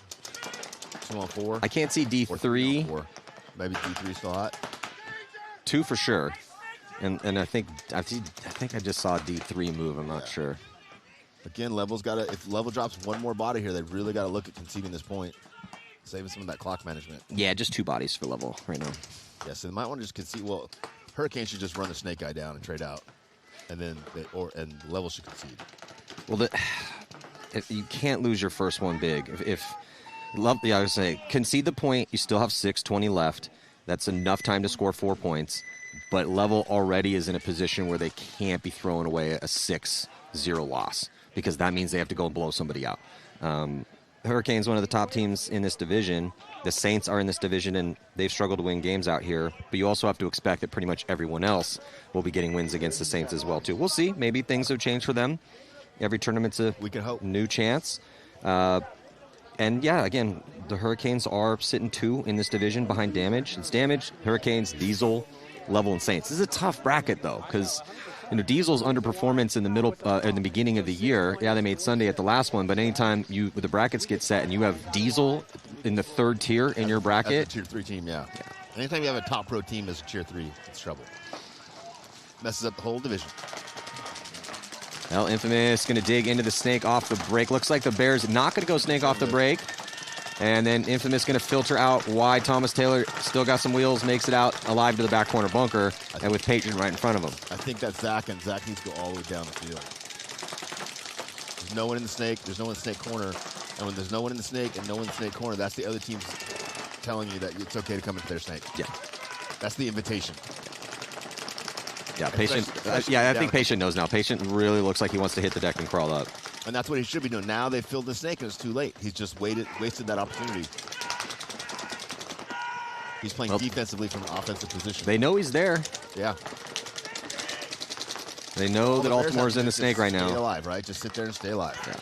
2 on 4. I can't see D3. Maybe D3 still hot. 2 for sure. And I think I just saw D3 move, I'm not sure. Again, Level's got to, if Level drops one more body here, they've really got to look at conceding this point. Saving some of that clock management. Yeah, just 2 bodies for Level right now. Yeah, so they might want to just concede. Well, Hurricane should just run the snake guy down and trade out. And then Level should concede. Well, if you can't lose your first one big. I would say concede the point. You still have 6:20 left. That's enough time to score 4 points. But Level already is in a position where they can't be throwing away a 6-0 loss because that means they have to go and blow somebody out. Hurricanes, one of the top teams in this division. The Saints are in this division, and they've struggled to win games out here. But you also have to expect that pretty much everyone else will be getting wins against the Saints as well, too. We'll see. Maybe things have changed for them. Every tournament's a new chance. And, yeah, again, the Hurricanes are sitting 2 in this division behind Damage. It's Damage, Hurricanes, Diesel, Level, and Saints. This is a tough bracket, though, because Diesel's underperformance in the middle, in the beginning of the year. Yeah, they made Sunday at the last one, but anytime the brackets get set and you have Diesel in the 3rd tier in your bracket, that's a tier 3 team, yeah. Anytime you have a top pro team as a tier 3, it's trouble. Messes up the whole division. Well, Infamous going to dig into the snake off the break. Looks like the Bears not going to go snake off the break. And then Infamous going to filter out wide. Thomas Taylor still got some wheels, makes it out alive to the back corner bunker, and with Patron right in front of him. I think that's Zach, and Zach needs to go all the way down the field. There's no one in the snake. There's no one in the snake corner. And when there's no one in the snake and no one in the snake corner, that's the other team's telling you that it's okay to come into their snake. Yeah. That's the invitation. Yeah, Patient. I think Patient knows now. Patient really looks like he wants to hit the deck and crawl up. And that's what he should be doing. Now they filled the snake and it's too late. He's just wasted that opportunity. He's playing defensively from an offensive position. They know he's there. Yeah. They know that Altimore's in the snake right now. Stay alive, right? Just sit there and stay alive. Yeah.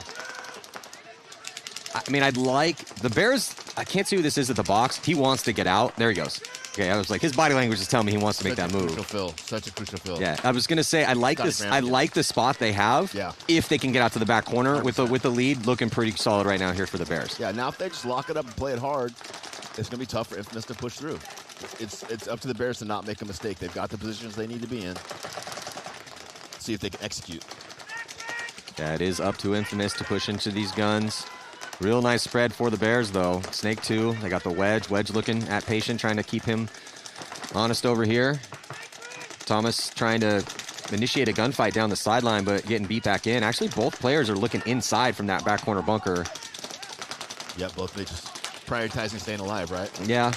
I mean, I'd like the Bears. I can't see who this is at the box. He wants to get out. There he goes. Okay, I was like, his body language is telling me he wants to make that move. Such a crucial fill. Yeah, I was gonna say I like this. I like the spot they have. Yeah. If they can get out to the back corner 100%. with the lead, looking pretty solid right now here for the Bears. Yeah. Now if they just lock it up and play it hard, it's gonna be tough for Infamous to push through. It's up to the Bears to not make a mistake. They've got the positions they need to be in. See if they can execute. That is up to Infamous to push into these guns. Real nice spread for the Bears, though. Snake 2. They got the Wedge. Wedge looking at Patient, trying to keep him honest over here. Thomas trying to initiate a gunfight down the sideline, but getting beat back in. Actually, both players are looking inside from that back corner bunker. Yeah, both they just prioritizing staying alive, right? Yeah.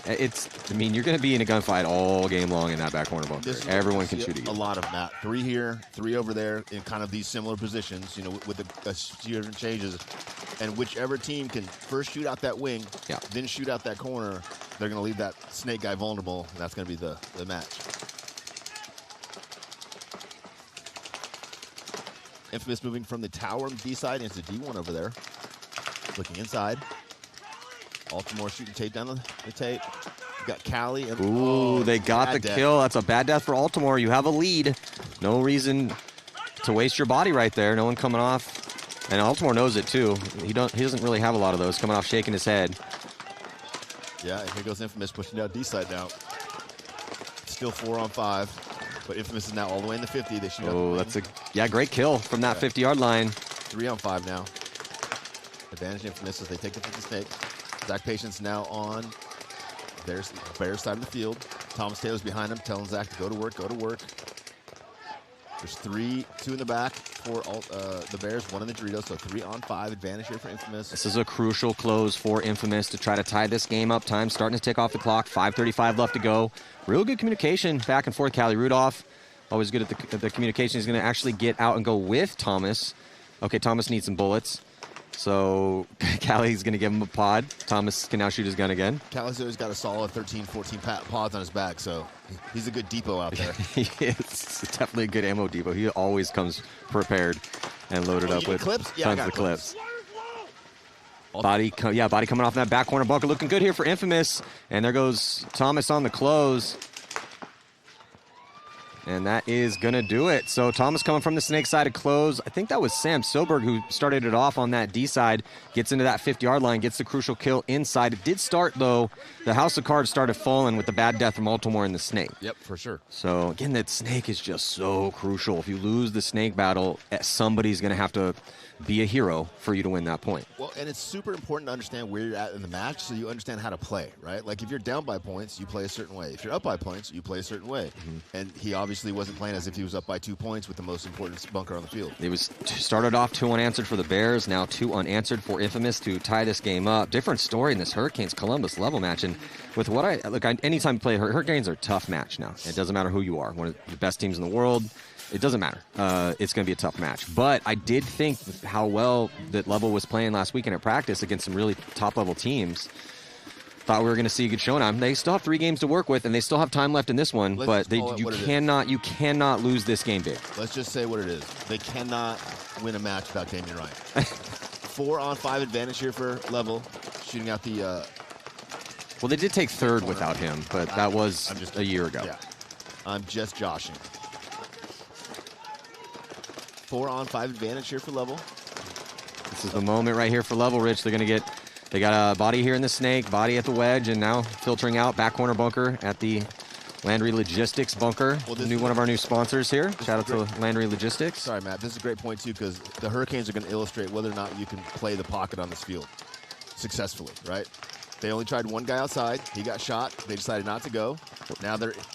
I mean, you're going to be in a gunfight all game long in that back corner bunker. Everyone can shoot at you. A lot of Matt. 3 here, 3 over there in kind of these similar positions, with a few different changes. And whichever team can first shoot out that wing, then shoot out that corner, they're going to leave that snake guy vulnerable, and that's going to be the match. Infamous moving from the tower on the D side into D1 over there. Looking inside. Altimore shooting tape down the tape. You got Callie. And, ooh, they got the kill. That's a bad death for Altimore. You have a lead. No reason to waste your body right there. No one coming off. And Altimore knows it, too. He doesn't really have a lot of those. Coming off shaking his head. Yeah, and here goes Infamous pushing down D side now. Still 4 on 5. But Infamous is now all the way in the 50. They shoot out that's a great kill from that 50-yard line. 3 on 5 now. Advantage Infamous as they take the 50 snake. Zach Patience now on their Bears side of the field. Thomas Taylor's behind him, telling Zach to go to work, go to work. There's 2 in the back for the Bears, 1 in the Doritos, so 3-on-5 advantage here for Infamous. This is a crucial close for Infamous to try to tie this game up. Time starting to tick off the clock. 5:35 left to go. Real good communication back and forth. Callie Rudolph, always good at the communication. He's going to actually get out and go with Thomas. Okay, Thomas needs some bullets. So Callie's going to give him a pod. Thomas can now shoot his gun again. Callie's always got a solid 13, 14 pods on his back, so he's a good depot out there. He is definitely a good ammo depot. He always comes prepared and loaded up with clips? Yeah, tons of clips. Body coming off in that back corner bunker. Looking good here for Infamous. And there goes Thomas on the close. And that is going to do it. So Thomas coming from the snake side to close. I think that was Sam Silberg who started it off on that D side. Gets into that 50-yard line, gets the crucial kill inside. It did start, though. The House of Cards started falling with the bad death from Baltimore and the snake. Yep, for sure. So, again, that snake is just so crucial. If you lose the snake battle, somebody's going to have to be a hero for you to win that point. Well, and it's super important to understand where you're at in the match so you understand how to play, right? Like, if you're down by points, you play a certain way. If you're up by points, you play a certain way. And he obviously wasn't playing as if he was up by 2 points with the most important bunker on the field. It was started off 2 unanswered for the Bears, now 2 unanswered for Infamous to tie this game up. Different story in this Hurricanes-Columbus level match. And with what anytime you play Hurricanes are a tough match now. It doesn't matter who you are. One of the best teams in the world. It doesn't matter. It's going to be a tough match. But I did think how well that Level was playing last weekend at practice against some really top-level teams. Thought we were going to see a good showdown. They still have 3 games to work with, and they still have time left in this one. You cannot lose this game big. Let's just say what it is. They cannot win a match without Damian Ryan. 4-on-5 advantage here for Level, shooting out the... well, they did take 3rd without him, but that was just a year ago. Yeah. I'm just joshing. 4-on-5 advantage here for Level. This is the moment right here for Level, Rich. They got a body here in the snake, body at the wedge, and now filtering out back corner bunker at the Landry Logistics bunker. Well, one of our new sponsors here. Shout out to Landry Logistics. Sorry, Matt. This is a great point, too, because the Hurricanes are going to illustrate whether or not you can play the pocket on this field successfully, right? They only tried 1 guy outside. He got shot. They decided not to go.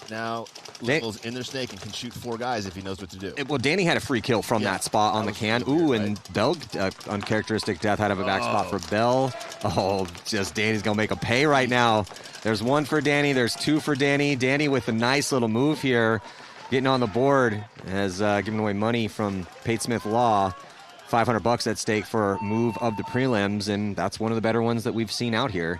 Now Level's in their snake and can shoot 4 guys if he knows what to do. Well, Danny had a free kill from that spot on the can. Ooh, and Bell, uncharacteristic death out of a back spot for Bell. Oh, just Danny's going to make a pay right now. There's 1 for Danny. There's 2 for Danny. Danny with a nice little move here. Getting on the board has given away money from Pate Smith Law. $500 at stake for move of the prelims, and that's one of the better ones that we've seen out here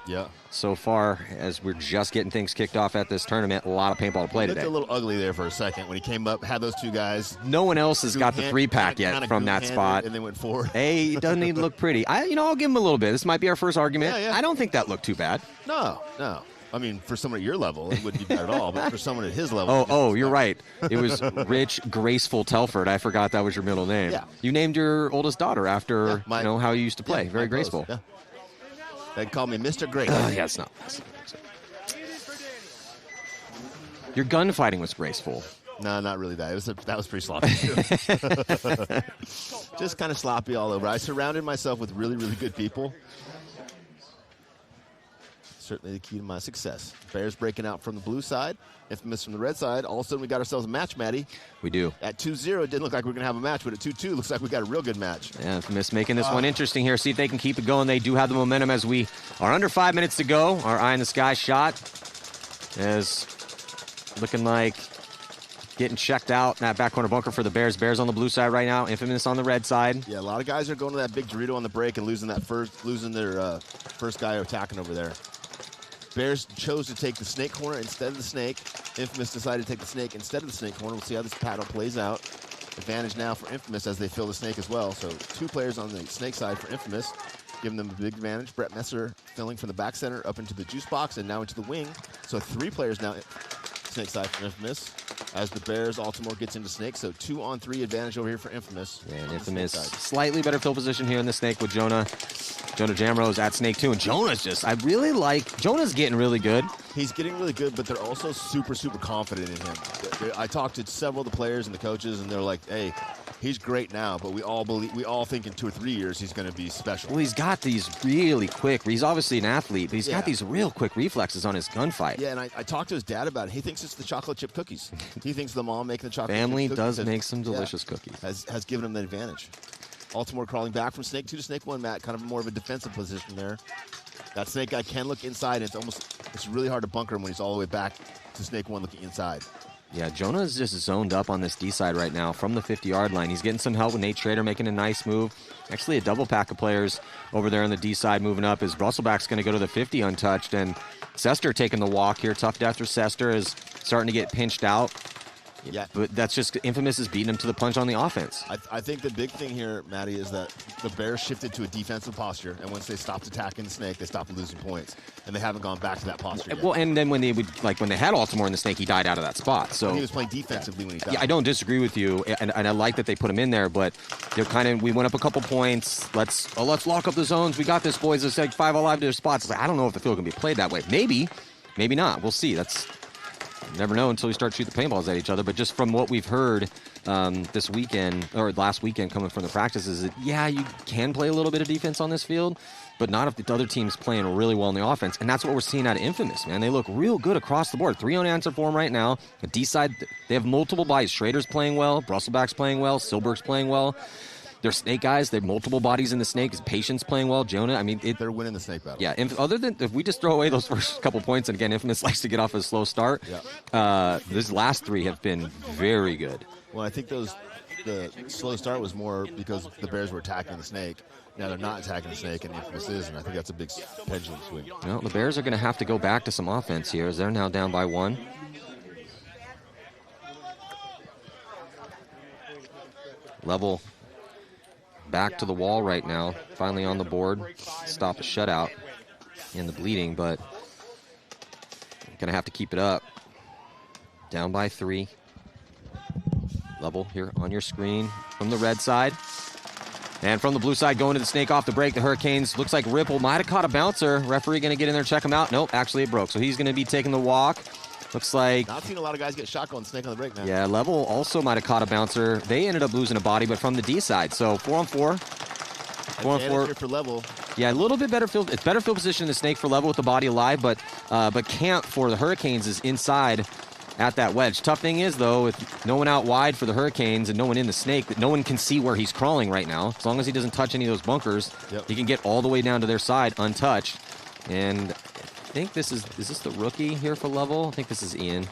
so far as we're just getting things kicked off at this tournament. A lot of paintball to play today. Looked a little ugly there for a second when he came up, had those 2 guys. No one else has got the 3-pack yet from that spot. And they went forward. Hey, it doesn't even look pretty. I'll give him a little bit. This might be our first argument. I don't think that looked too bad. No. I mean, for someone at your level, it wouldn't be bad at all. But for someone at his level, you're right. It was Rich Graceful Telford. I forgot that was your middle name. Yeah. You named your oldest daughter after how you used to play. Very graceful. Yeah. They call me Mr. Grace. It's not. Your gunfighting was graceful. No, not really that. That was pretty sloppy, too. Just kind of sloppy all over. I surrounded myself with really, really good people. Certainly the key to my success. Bears breaking out from the blue side. Infamous from the red side. All of a sudden, we got ourselves a match, Maddie. We do. At 2-0, it didn't look like we were going to have a match, but at 2-2, looks like we got a real good match. Yeah, Infamous making this one interesting here. See if they can keep it going. They do have the momentum as we are under 5 minutes to go. Our eye in the sky shot is looking like getting checked out. That back corner bunker for the Bears. Bears on the blue side right now. Infamous on the red side. Yeah, a lot of guys are going to that big Dorito on the break and losing their first guy attacking over there. Bears chose to take the snake corner instead of the snake. Infamous decided to take the snake instead of the snake corner. We'll see how this battle plays out. Advantage now for Infamous as they fill the snake as well. So 2 players on the snake side for Infamous, giving them a big advantage. Brett Messer filling from the back center up into the juice box and now into the wing. So 3 players now snake side for Infamous as the Bears Baltimore gets into snake. So 2-on-3 advantage over here for Infamous. Yeah, and Infamous slightly better field position here in the snake with Jonah. Jonah Jamrose at snake 2, and Jonah's Jonah's getting really good. He's getting really good, but they're also super, super confident in him. I talked to several of the players and the coaches, and they're like, hey, He's great now, but we all think in 2 or 3 years he's going to be special. Well, he's got these really quick. He's obviously an athlete, but he's got these real quick reflexes on his gunfight. Yeah, and I talked to his dad about it. He thinks it's the chocolate chip cookies. He thinks the mom making the chocolate Family chip cookies does make some delicious cookies. Has given him the advantage. Altimore crawling back from snake 2 to snake 1, Matt. Kind of more of a defensive position there. That snake guy can look inside. And it's really hard to bunker him when he's all the way back to snake 1 looking inside. Yeah, Jonah is just zoned up on this D side right now from the 50-yard line. He's getting some help with Nate Schrader making a nice move. Actually, a double pack of players over there on the D side moving up as Brusselback's going to go to the 50 untouched. And Sester taking the walk here. Tough death for Sester is starting to get pinched out. Yeah. But that's just Infamous is beating him to the punch on the offense. I think the big thing here, Matty, is that the Bears shifted to a defensive posture, and once they stopped attacking the snake, they stopped losing points, and they haven't gone back to that posture yet. Well, and then when they had Altimore in the snake, he died out of that spot. So he was playing defensively when he died. Yeah, I don't disagree with you, and I like that they put him in there, but they're we went up a couple points. Let's lock up the zones. We got this, boys. It's like 5 alive to their spots. I don't know if the field can be played that way. Maybe not. We'll see. You never know until we start shooting the paintballs at each other. But just from what we've heard this weekend, or last weekend coming from the practices, that, you can play a little bit of defense on this field, but not if the other team's playing really well in the offense. And that's what we're seeing out of Infamous, man. They look real good across the board. 3 unanswered for them right now. The D side, they have multiple bodies. Schrader's playing well. Brusselback's playing well. Silberg's playing well. They're snake guys. They have multiple bodies in the snake. Patience playing well. Jonah, they're winning the snake battle. Yeah, other than if we just throw away those first couple points, and again, Infamous likes to get off a slow start, these last 3 have been very good. Well, I think the slow start was more because the Bears were attacking the snake. Now they're not attacking the snake, and Infamous is, and I think that's a big pendulum swing. Well, the Bears are going to have to go back to some offense here as they're now down by 1. Level back to the wall right now, finally on the board. Stop a shutout in the bleeding, but going to have to keep it up. Down by 3. Level here on your screen from the red side. And from the blue side, going to the snake off the break. The Hurricanes, looks like Ripple might have caught a bouncer. Referee going to get in there, check him out. Nope, actually it broke. So he's going to be taking the walk. Looks like... Not seen a lot of guys get shotgun snake on the break now. Yeah, Level also might have caught a bouncer. They ended up losing a body, but from the D side. So 4 on 4. 4 on 4 for Level. Yeah, a little bit better field. It's better field position in the snake for Level with the body alive, but Camp for the Hurricanes is inside at that wedge. Tough thing is, though, with no one out wide for the Hurricanes and no one in the snake, that no one can see where he's crawling right now. As long as he doesn't touch any of those bunkers, he can get all the way down to their side untouched. And I think this is this the rookie here for Level? I think this is Ian.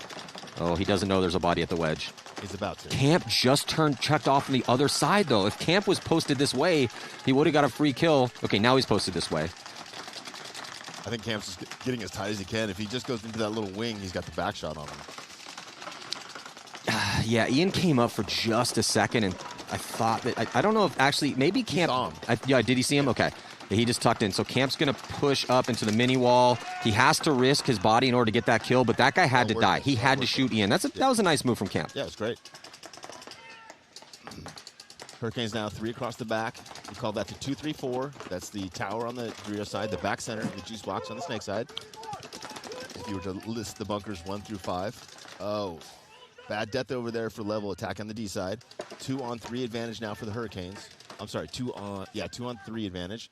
Oh, he doesn't know there's a body at the wedge. He's about to. Camp just checked off on the other side, though. If Camp was posted this way, he would have got a free kill. Okay, now he's posted this way. I think Camp's just getting as tight as he can. If he just goes into that little wing, he's got the back shot on him. Yeah, Ian came up for just a second, and I thought that... I don't know if actually... Maybe Camp... did he see him? Okay. Yeah, he just tucked in. So Camp's going to push up into the mini wall. He has to risk his body in order to get that kill, but that guy had to die. He had to shoot Ian. That was a nice move from Camp. Yeah, it was great. Hurricanes now 3 across the back. We call that the 2-3-4. That's the tower on the rear side, the back center, the juice box on the snake side. If you were to list the bunkers 1 through 5. Oh, bad death over there for Level, attack on the D side. 2 on 3 advantage now for the Hurricanes. I'm sorry, 2 on 3 advantage.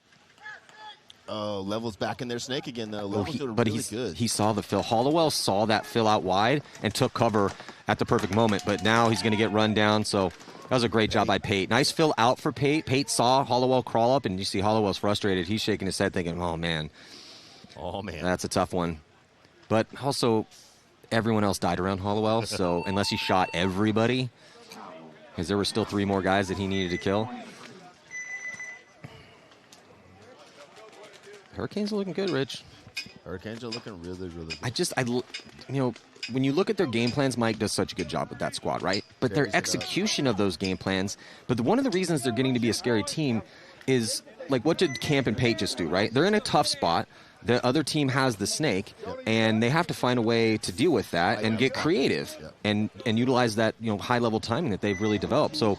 Oh, Level's back in their snake again, though. Level's doing really good. He saw the fill. Hollowell saw that fill out wide and took cover at the perfect moment, but now he's going to get run down, so that was a great job by Pate. Nice fill out for Pate. Pate saw Hollowell crawl up, and you see Hollowell's frustrated. He's shaking his head thinking, oh, man. That's a tough one. But also, everyone else died around Hollowell, so unless he shot everybody, because there were still 3 more guys that he needed to kill. Hurricanes are looking good, Rich. Hurricanes are looking really, really good. When you look at their game plans, Mike does such a good job with that squad, right? But their execution of those game plans, one of the reasons they're getting to be a scary team is, like, what did Camp and Pate just do, right? They're in a tough spot. The other team has the snake, and they have to find a way to deal with that and get creative and utilize that, high-level timing that they've really developed. So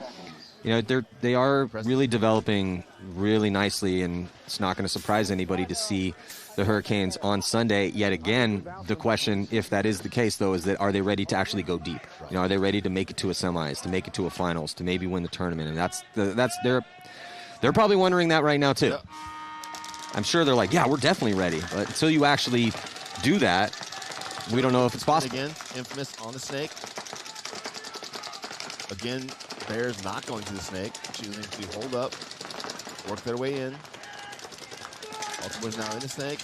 You know, they are really developing really nicely, and it's not going to surprise anybody to see the Hurricanes on Sunday. Yet again, the question, if that is the case, though, is that are they ready to actually go deep? You know, are they ready to make it to a semis, to make it to a finals, to maybe win the tournament? And they're probably wondering that right now too. Yeah. I'm sure they're like, yeah, we're definitely ready. But until you actually do that, we don't know if it's possible. Again, Infamous on the snake. Again, Bears not going to the snake, choosing to hold up, work their way in. Baltimore's now in the snake.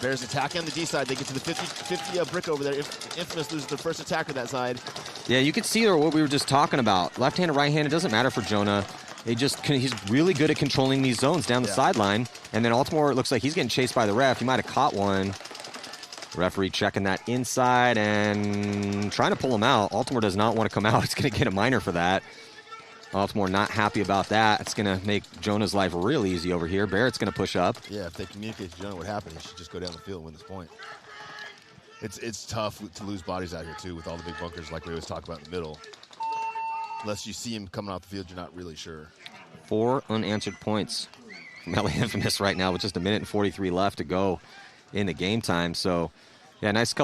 Bears attacking on the D side. They get to the 50 brick over there. Infamous loses their first attacker that side. Yeah, you can see what we were just talking about. Left-handed, right-handed, it doesn't matter for Jonah. He's really good at controlling these zones down the sideline. And then Baltimore, it looks like he's getting chased by the ref. He might have caught one. Referee checking that inside and trying to pull him out. Baltimore does not want to come out. It's going to get a minor for that. Baltimore not happy about that. It's going to make Jonah's life real easy over here. Barrett's going to push up. Yeah, if they communicate to Jonah what happened, he should just go down the field and win this point. It's tough to lose bodies out here, too, with all the big bunkers like we always talk about in the middle. Unless you see him coming off the field, you're not really sure. 4 unanswered points from LA Infamous right now with just 1 minute and 43 left to go in the game time. So, yeah, nice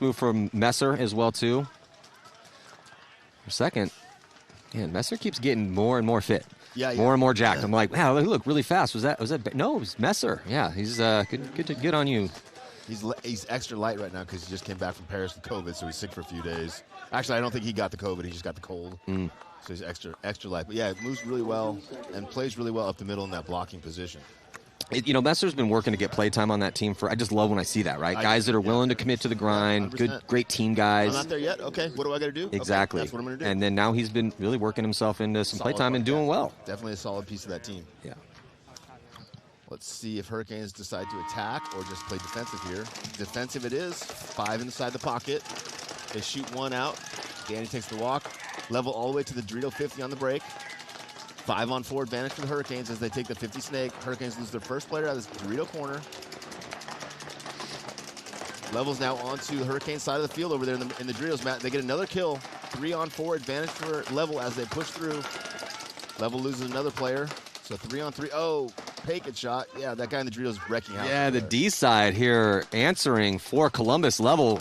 move from Messer as well, too. For second. Man, Messer keeps getting more and more fit. Yeah. More and more jacked. I'm like, wow, look really fast. Was that? No, it was Messer. Yeah, he's good on you. He's extra light right now because he just came back from Paris with COVID, so he's sick for a few days. Actually, I don't think he got the COVID. He just got the cold. So he's extra light. But yeah, it moves really well and plays really well up the middle in that blocking position. Messer's been working to get play time on that team I just love when I see that, right? Guys that are willing to commit to the grind, 100%. Great team guys. I'm not there yet. Okay, what do I got to do? Exactly. Okay, that's what I'm going to do. And then now he's been really working himself into some play time and doing well. Definitely a solid piece of that team. Yeah. Let's see if Hurricanes decide to attack or just play defensive here. Defensive it is. 5 inside the pocket. They shoot 1 out. Danny takes the walk. Level all the way to the Dorito 50 on the break. 5-on-4 advantage for the Hurricanes as they take the 50 snake. Hurricanes lose their first player out of this Dorito corner. Levels now onto the Hurricane side of the field over there in the Doritos mat. They get another kill. 3-on-4 advantage for Level as they push through. Level loses another player. So 3-on-3. Oh, Paket shot. Yeah, that guy in the Doritos wrecking house. Yeah, the D side here answering for Columbus. Level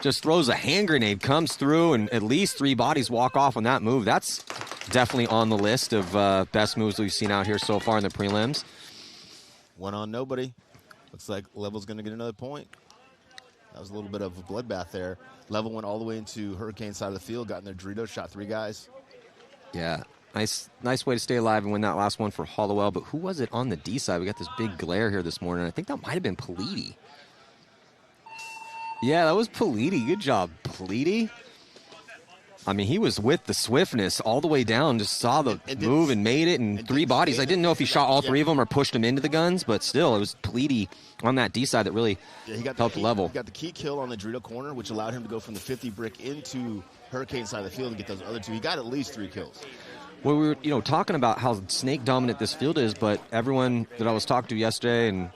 just throws a hand grenade, comes through, and at least 3 bodies walk off on that move. That's definitely on the list of best moves we've seen out here so far in the prelims. 1 on nobody. Looks like Level's going to get another point. That was a little bit of a bloodbath there. Level went all the way into Hurricane side of the field, got in their Doritos, shot 3 guys. Yeah, nice way to stay alive and win that last one for Hollowell. But who was it on the D side? We got this big glare here this morning. I think that might have been Politi. Yeah, that was Politi. Good job, Politi. I mean, he was with the swiftness all the way down, just saw the move and made it, and 3 bodies. I didn't know if he shot all 3 of them or pushed them into the guns, but still, it was Politi on that D side that really helped Level. He got the key kill on the Dorito corner, which allowed him to go from the 50 brick into Hurricane side of the field and get those other 2. He got at least 3 kills. Well, we were talking about how snake dominant this field is, but everyone that I was talking to yesterday and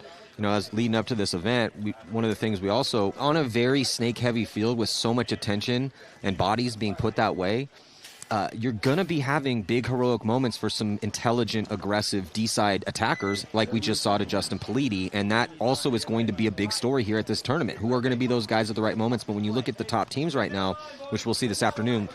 as leading up to this event, one of the things we also, on a very snake-heavy field with so much attention and bodies being put that way, you're going to be having big heroic moments for some intelligent, aggressive D-side attackers like we just saw to Justin Politi, and that also is going to be a big story here at this tournament. Who are going to be those guys at the right moments? But when you look at the top teams right now, which we'll see this afternoon,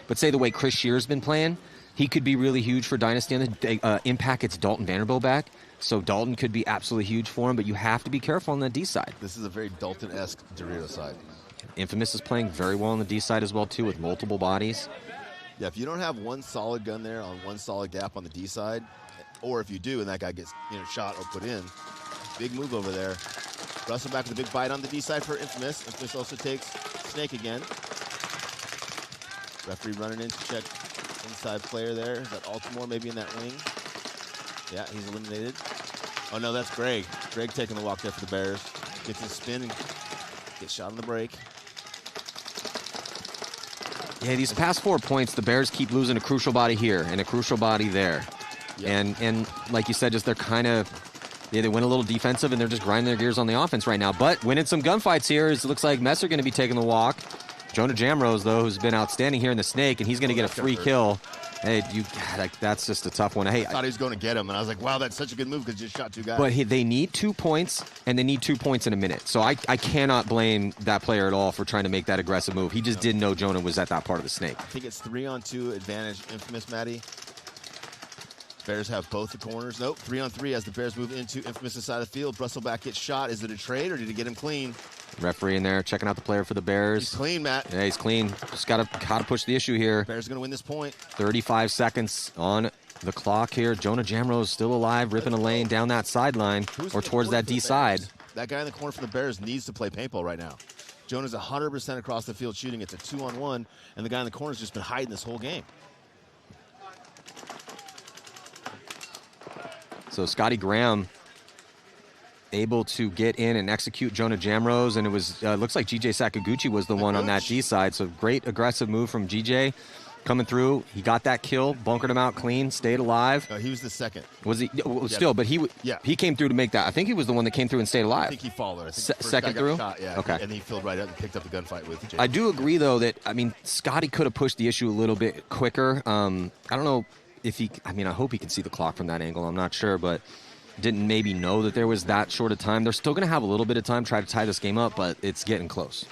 but say the way Chris Shear's been playing, he could be really huge for Dynasty. And the impact gets Dalton Vanderbilt back. So Dalton could be absolutely huge for him, but you have to be careful on the D side. This is a very Dalton-esque Dorito side. Infamous is playing very well on the D side as well, too, with multiple bodies. Yeah, if you don't have one solid gun there on one solid gap on the D side, or if you do and that guy gets shot or put in, big move over there. Russell back with a big bite on the D side for Infamous. Infamous also takes Snake again. Referee running in to check inside player there. Is that Altimore maybe in that wing? Yeah, he's eliminated. Oh, no, that's Greg. Greg taking the walk there for the Bears. Gets in spin and gets shot on the break. Yeah, these past 4 points, the Bears keep losing a crucial body here and a crucial body there. Yep. And like you said, just they're kind of, they went a little defensive and they're just grinding their gears on the offense right now. But winning some gunfights here, it looks like Messer going to be taking the walk. Jonah Jamrose, though, who's been outstanding here in the Snake, and he's going to get a free kill. Hey, that's just a tough one. Hey, I thought he was going to get him, and I was like, wow, that's such a good move because he just shot 2 guys. But they need 2 points, and they need 2 points in a minute. So I cannot blame that player at all for trying to make that aggressive move. He just didn't know Jonah was at that part of the snake. I think it's 3-on-2 advantage, Infamous, Matty. Bears have both the corners. Nope, 3-on-3 as the Bears move into Infamous' side of the field. Brusselback gets shot. Is it a trade, or did he get him clean? Referee in there checking out the player for the Bears. He's clean, Matt. Yeah, he's clean. Just got to push the issue here. Bears going to win this point. 35 seconds on the clock here. Jonah Jamrose still alive, ripping a lane down that sideline or towards that D side. That guy in the corner for the Bears needs to play paintball right now. Jonah's 100% across the field shooting. It's a 2-on-1, and the guy in the corner's just been hiding this whole game. So Scotty Graham able to get in and execute Jonah Jamrose, and it was looks like GJ Sakaguchi was the one on that D side. So great aggressive move from GJ coming through. He got that kill, bunkered him out clean, stayed alive. He was the second. Was he? Still, but he came through to make that. I think he was the one that came through and stayed alive. I think he followed. I think second through? Shot, yeah. Okay. And he filled right up and picked up the gunfight with GJ. I do agree, though, that, Scotty could have pushed the issue a little bit quicker. I don't know if he, I hope he can see the clock from that angle. I'm not sure, but didn't maybe know that there was that short of time. They're still going to have a little bit of time, try to tie this game up, but it's getting close.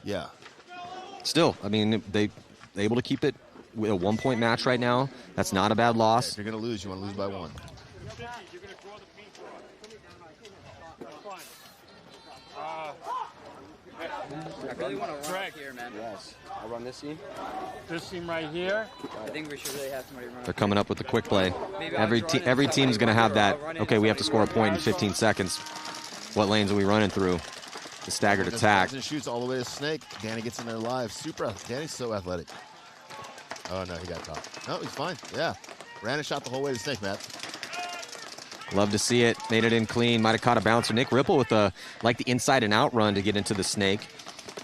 Yeah. Still, they able to keep it with a 1-point match right now. That's not a bad loss. If you're going to lose, you want to lose by 1. I really want to run here, man. Yes. I'll run this seam. This seam right here. I think we should really have somebody run. They're coming up with the quick play. Every team's going to have that. Okay, we have to score a point in 15 seconds. What lanes are we running through? The staggered attack. And shoots all the way to Snake. Danny gets in there live. Danny's so athletic. Oh, no, he got caught. No, he's fine. Yeah. Ran and shot the whole way to Snake, Matt. Love to see it. Made it in clean. Might have caught a bouncer. Nick Ripple with the inside and out run to get into the Snake.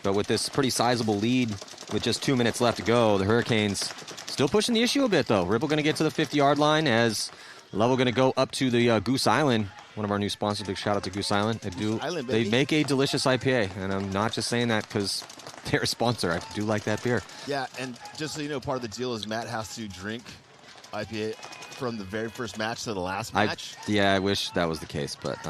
But with this pretty sizable lead with just 2 minutes left to go, the Hurricanes still pushing the issue a bit, though. Ripple going to get to the 50-yard line as Level going to go up to the Goose Island, one of our new sponsors. Big shout out to Goose Island. They make a delicious IPA, and I'm not just saying that because they're a sponsor. I do like that beer. Yeah, and just so you know, part of the deal is Matt has to drink IPA from the very first match to the last match. I wish that was the case, but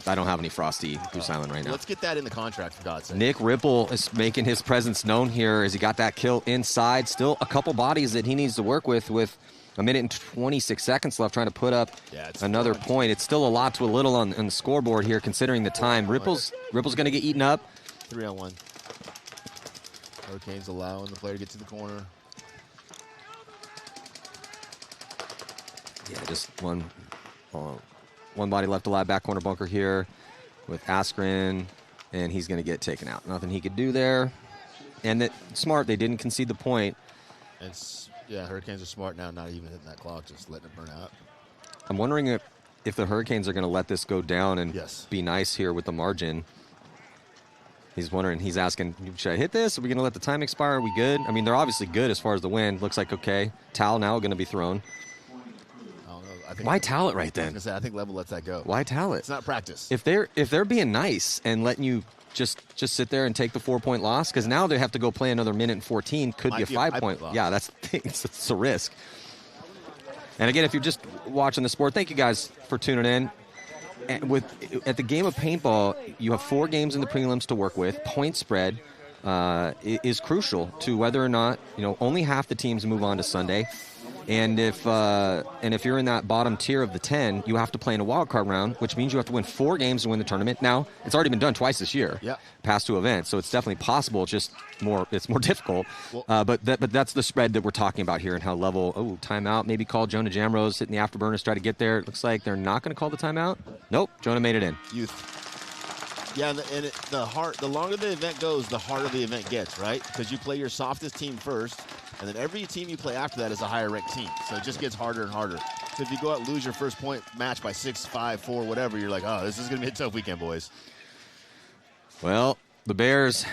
I don't have any Frosty Goose Island right now. Let's get that in the contract, for God's sake. Nick Ripple is making his presence known here as he got that kill inside. Still a couple bodies that he needs to work with 1 minute and 26 seconds left, trying to put up another point. It's still a lot to a little on the scoreboard here, considering the time. Ripple's going to get eaten up. 3-on-1. Hurricanes allowing the player to get to the corner. Yeah, just one body left alive, back corner bunker here with Askren, and he's going to get taken out. Nothing he could do there. And smart, they didn't concede the point. Yeah, Hurricanes are smart now, not even hitting that clock, just letting it burn out. I'm wondering if the Hurricanes are going to let this go down and be nice here with the margin. He's asking, should I hit this? Are we going to let the time expire? Are we good? I mean, they're obviously good as far as the win. Looks like okay. Towel now going to be thrown. Why towel it right then? I think Level lets that go. Why towel it? It's not practice. If they're being nice and letting you just sit there and take the 4-point loss, because now they have to go play another minute and 14, could be a 5-point loss. Yeah, that's the thing. It's a risk. And again, if you're just watching the sport, thank you guys for tuning in. And at the game of paintball, you have 4 games in the prelims to work with. Point spread is crucial to whether or not only half the teams move on to Sunday. And if you're in that bottom tier of the 10, you have to play in a wild card round, which means you have to win 4 games to win the tournament. Now, it's already been done twice this year, past 2 events, so it's definitely possible. It's just it's more difficult. But that's the spread that we're talking about here, and how Level. Oh, timeout maybe called. Jonah Jamrose hitting the afterburners, try to get there. It looks like they're not going to call the timeout. Nope, Jonah made it in. Youth. Yeah, the longer the event goes, the harder the event gets, right? Because you play your softest team first, and then every team you play after that is a higher-ranked team. So it just gets harder and harder. So if you go out and lose your first point match by 6, 5, 4, whatever, you're like, oh, this is going to be a tough weekend, boys. Well, the Bears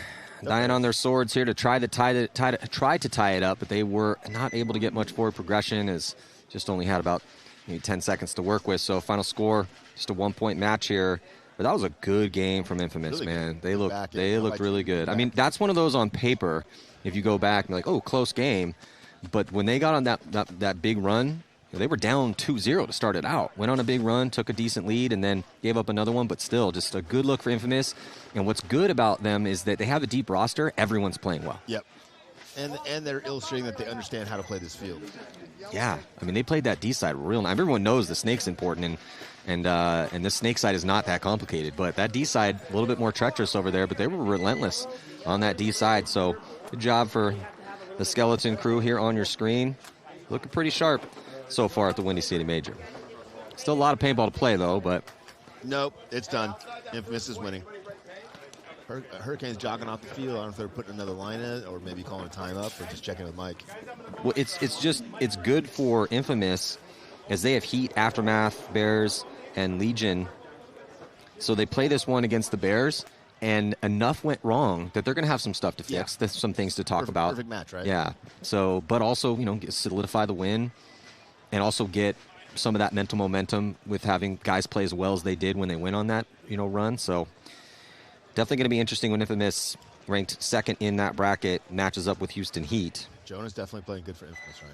dying on their swords here to try to tie it up, but they were not able to get much forward progression, as just only had about 10 seconds to work with. So final score, just a 1-point match here. But that was a good game from Infamous, really man. They looked really good. I mean, that's one of those on paper, if you go back and be like, oh, close game. But when they got on that big run, they were down 2-0 to start it out. Went on a big run, took a decent lead, and then gave up another one. But still, just a good look for Infamous. And what's good about them is that they have a deep roster. Everyone's playing well. Yep. And they're illustrating that they understand how to play this field. Yeah, I mean, they played that D side real nice. Everyone knows the snake's important, and the snake side is not that complicated. But that D side, a little bit more treacherous over there, but they were relentless on that D side. So good job for the skeleton crew here on your screen. Looking pretty sharp so far at the Windy City Major. Still a lot of paintball to play, though, but... Nope, it's done. Infamous is winning. Hurricanes jogging off the field. I don't know if they're putting another line in or maybe calling a time up or just checking with Mike. Well, it's good for Infamous as they have Heat, Aftermath, Bears, and Legion. So they play this one against the Bears, and enough went wrong that they're going to have some stuff to fix. There's some things to talk about. Perfect match, right? Yeah. So, but also, solidify the win and also get some of that mental momentum with having guys play as well as they did when they went on that, run. So definitely going to be interesting when Infamous, ranked second in that bracket, matches up with Houston Heat. Jonah's definitely playing good for Infamous right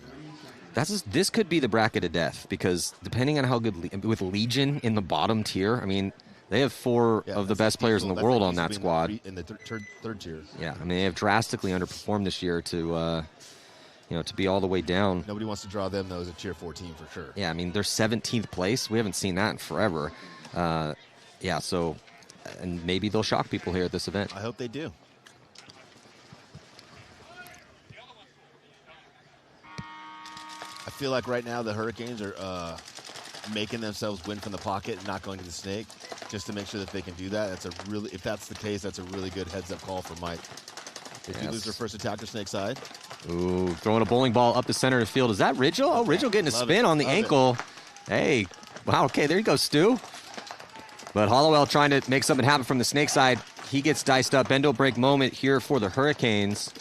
now. This could be the bracket of death because depending on how good with Legion in the bottom tier, I mean, they have four of the best players in the world on that squad. In the third tier. Yeah, I mean, they have drastically underperformed this year to be all the way down. Nobody wants to draw them, though, as a tier 4 team for sure. Yeah, I mean, they're 17th place. We haven't seen that in forever. So, and maybe they'll shock people here at this event. I hope they do. I feel like right now the Hurricanes are making themselves win from the pocket and not going to the snake, just to make sure that they can do that. If that's the case, that's a really good heads-up call for Mike. If you lose their first attacker, snake side. Ooh, throwing a bowling ball up the center of the field. Is that Ridgel? Oh, Ridgel getting a spin on the ankle. Hey, wow, okay, there you go, Stu. But Hollowell trying to make something happen from the snake side. He gets diced up. Bendo break moment here for the Hurricanes.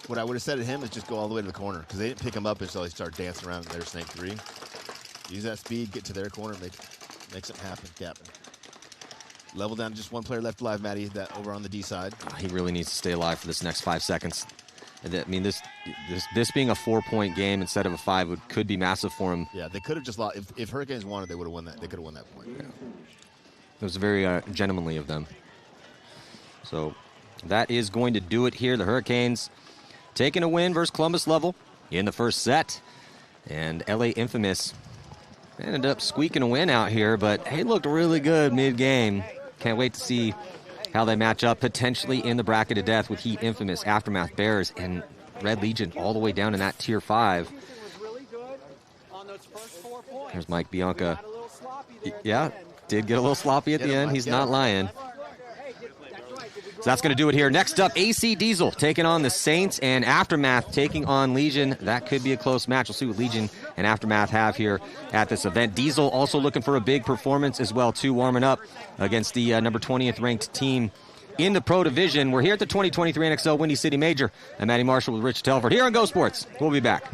What I would have said to him is just go all the way to the corner because they didn't pick him up until he started dancing around in their snake 3. Use that speed, get to their corner, make something happen, Captain. Level down to just one player left alive, Matty, that over on the D side. He really needs to stay alive for this next 5 seconds. I mean, this being a 4-point game instead of a 5 could be massive for him. Yeah, they could have just lost. If Hurricanes wanted, they would have won that. They could have won that point. Yeah. It was very gentlemanly of them. So that is going to do it here. The Hurricanes taking a win versus Columbus Level in the first set. And LA Infamous ended up squeaking a win out here, but he looked really good mid-game. Can't wait to see how they match up potentially in the bracket of death with Heat, Infamous, Aftermath, Bears, and Red Legion all the way down in that tier 5. There's Mike Bianca. Yeah, did get a little sloppy at the end. He's not lying. So that's going to do it here. Next up, AC Diesel taking on the Saints and Aftermath taking on Legion. That could be a close match. We'll see what Legion and Aftermath have here at this event. Diesel also looking for a big performance as well, too, warming up against the number 20th ranked team in the Pro Division. We're here at the 2023 NXL Windy City Major. I'm Matty Marshall with Rich Telford here on Go Sports. We'll be back.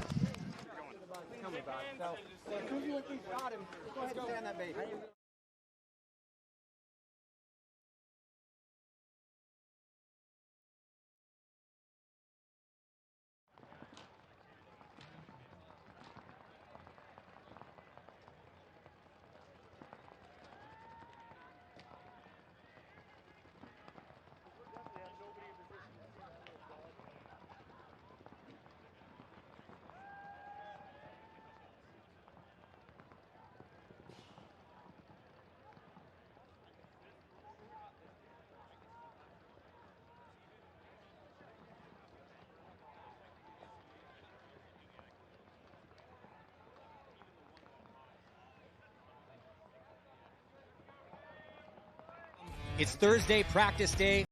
It's Thursday, practice day.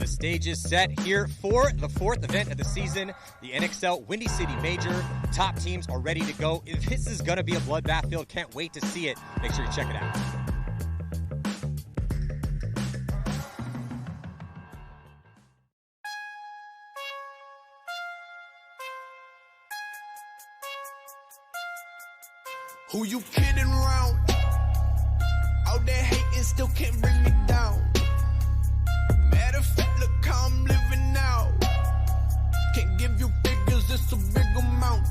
The stage is set here for the 4th event of the season, the NXL Windy City Major. Top teams are ready to go. This is going to be a bloodbath field. Can't wait to see it. Make sure you check it out. Who you kidding around? Out there hating still can't bring me down. Matter of fact, look how I'm living now. Can't give you figures, it's a big amount.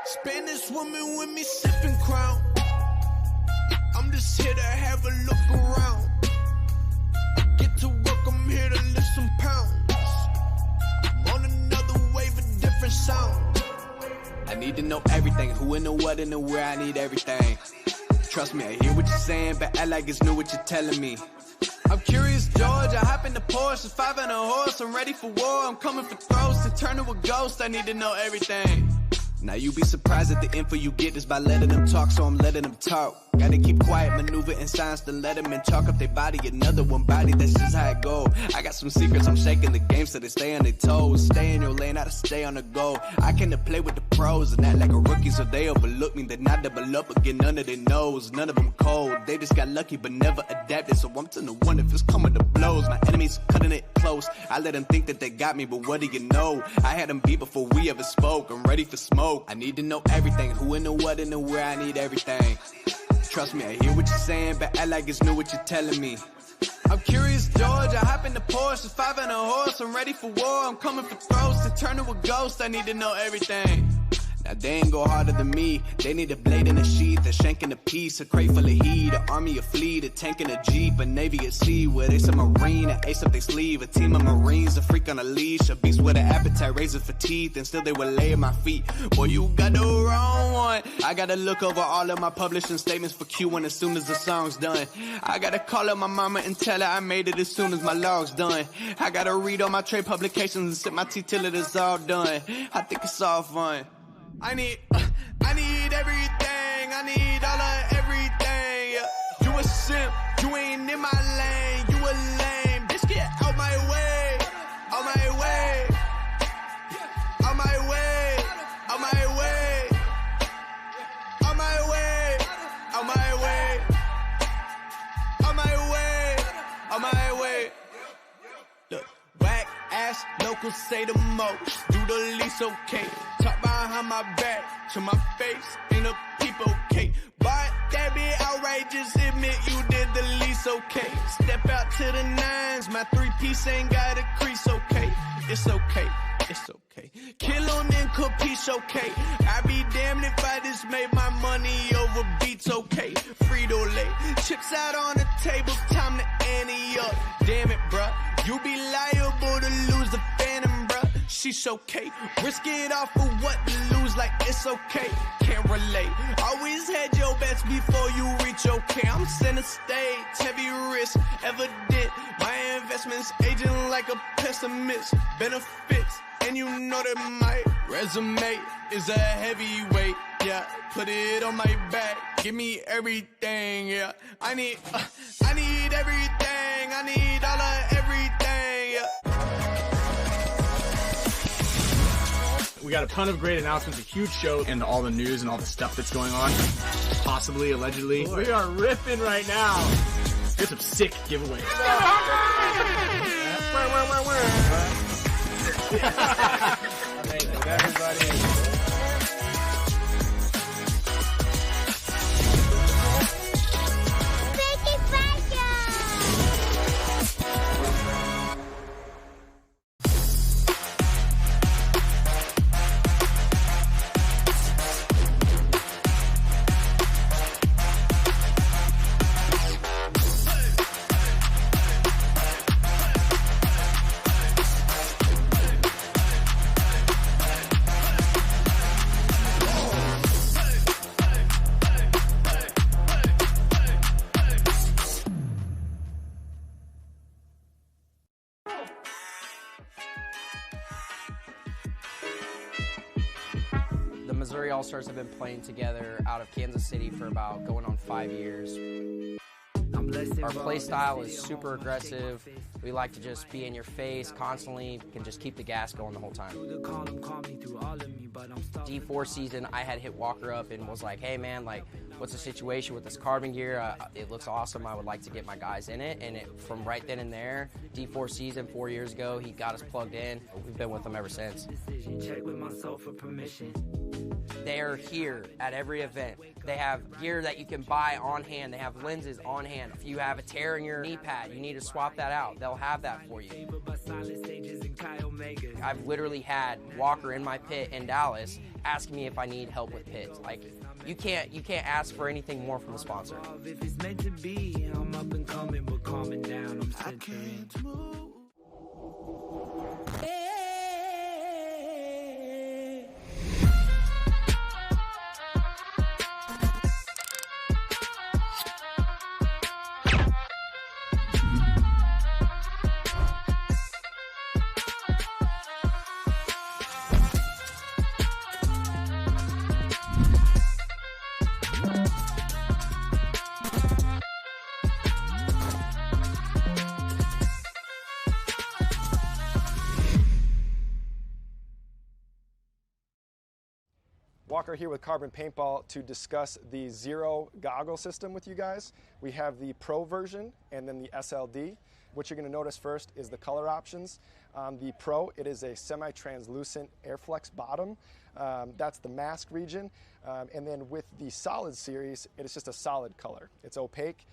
Spanish woman with me sipping crown. I'm just here to have a look around. Get to work, I'm here to lift some pounds. I'm on another wave, a different sound. I need to know everything, who and the what and the where, I need everything. Trust me, I hear what you're saying, but act like it's new what you're telling me. I'm curious, George, I hop in the Porsche, 5 and a horse, I'm ready for war, I'm coming for throats, to turn to a ghost, I need to know everything. Now you be surprised at the info you get is by letting them talk, so I'm letting them talk. Gotta keep quiet, maneuver in silence to let them in, chalk up their body, another one body, that's just how it go. I got some secrets, I'm shaking the game so they stay on their toes. Stay in your lane, how to stay on the go. I can play with the pros and act like a rookie, so they overlook me. They not double up again, none of their nose, none of them cold. They just got lucky but never adapted, so I'm to the one if it's coming to blows. My enemies cutting it close, I let them think that they got me, but what do you know? I had them beat before we ever spoke, I'm ready for smoke. I need to know everything, who and the what and the where, I need everything. Trust me, I hear what you're saying, but act like it's new what you're telling me. I'm curious, George, I hop in the Porsche, 5 and a horse, I'm ready for war, I'm coming for throats, to turn to a ghost, I need to know everything. Now they ain't go harder than me, they need a blade in a sheath, a shank in a piece, a crate full of heat, an army, a fleet, a tank in a jeep, a navy at sea, with ace a marine, an ace up their sleeve, a team of marines, a freak on a leash, a beast with an appetite, razor for teeth, and still they will lay at my feet. Boy, you got the wrong one. I gotta look over all of my publishing statements for Q1 as soon as the song's done. I gotta call up my mama and tell her I made it as soon as my log's done. I gotta read all my trade publications and sip my tea till it is all done. I think it's all fun. I need everything, I need all of everything, yeah. You a simp, you ain't in my lane, you a lame, bitch get out my way, out my way, out my way, out my way, out my way, out my way, out my way, out my way. Look, whack ass locals say the most, do the least okay. Talk behind my back, to my face, ain't a peep okay. But that be outrageous, admit you did the least okay. Step out to the nines, my 3-piece ain't got a crease okay. It's okay, it's okay. Kill on then capiche okay. I be damned if I just made my money over beats okay. Frito-Lay, chips out on the table, time to ante up. Damn it, bruh, you be liable to lose the phantom, bruh. She's okay, risk it all for what to lose, like it's okay. Can't relate, always had your bets before you reach okay. I'm center stage, heavy risk, evident. My investments aging like a pessimist. Benefits, and you know that my resume is a heavyweight. Yeah, put it on my back, give me everything. Yeah, I need everything, I need all of everything. Yeah. We got a ton of great announcements, a huge show, and all the news and all the stuff that's going on. Possibly, allegedly. We are ripping right now. Here's some sick giveaways. Amazing, everybody. Missouri All-Stars have been playing together out of Kansas City for about going on 5 years. I'm Our play style is super aggressive. We like to just be in your face constantly, can just keep the gas going the whole time. D4 season, I had hit Walker up and was like, hey man, like, what's the situation with this carbon gear? It looks awesome. I would like to get my guys in it. And from right then and there, D4 season 4 years ago, he got us plugged in. We've been with him ever since. They are here at every event. They have gear that you can buy on hand. They have lenses on hand. If you have a tear in your knee pad, you need to swap that out. They'll have that for you. I've literally had Walker in my pit in Dallas asking me if I need help with pits. Like, you can't ask for anything more from the sponsor. If it's meant to be, I'm up and coming, but calming down, I'm centering. Walker here with Carbon Paintball to discuss the Zero goggle system with you guys. We have the Pro version and then the SLD. What you're going to notice first is the color options. The Pro, it is a semi-translucent Airflex bottom. That's the mask region. And then with the Solid series, it is just a solid color. It's opaque.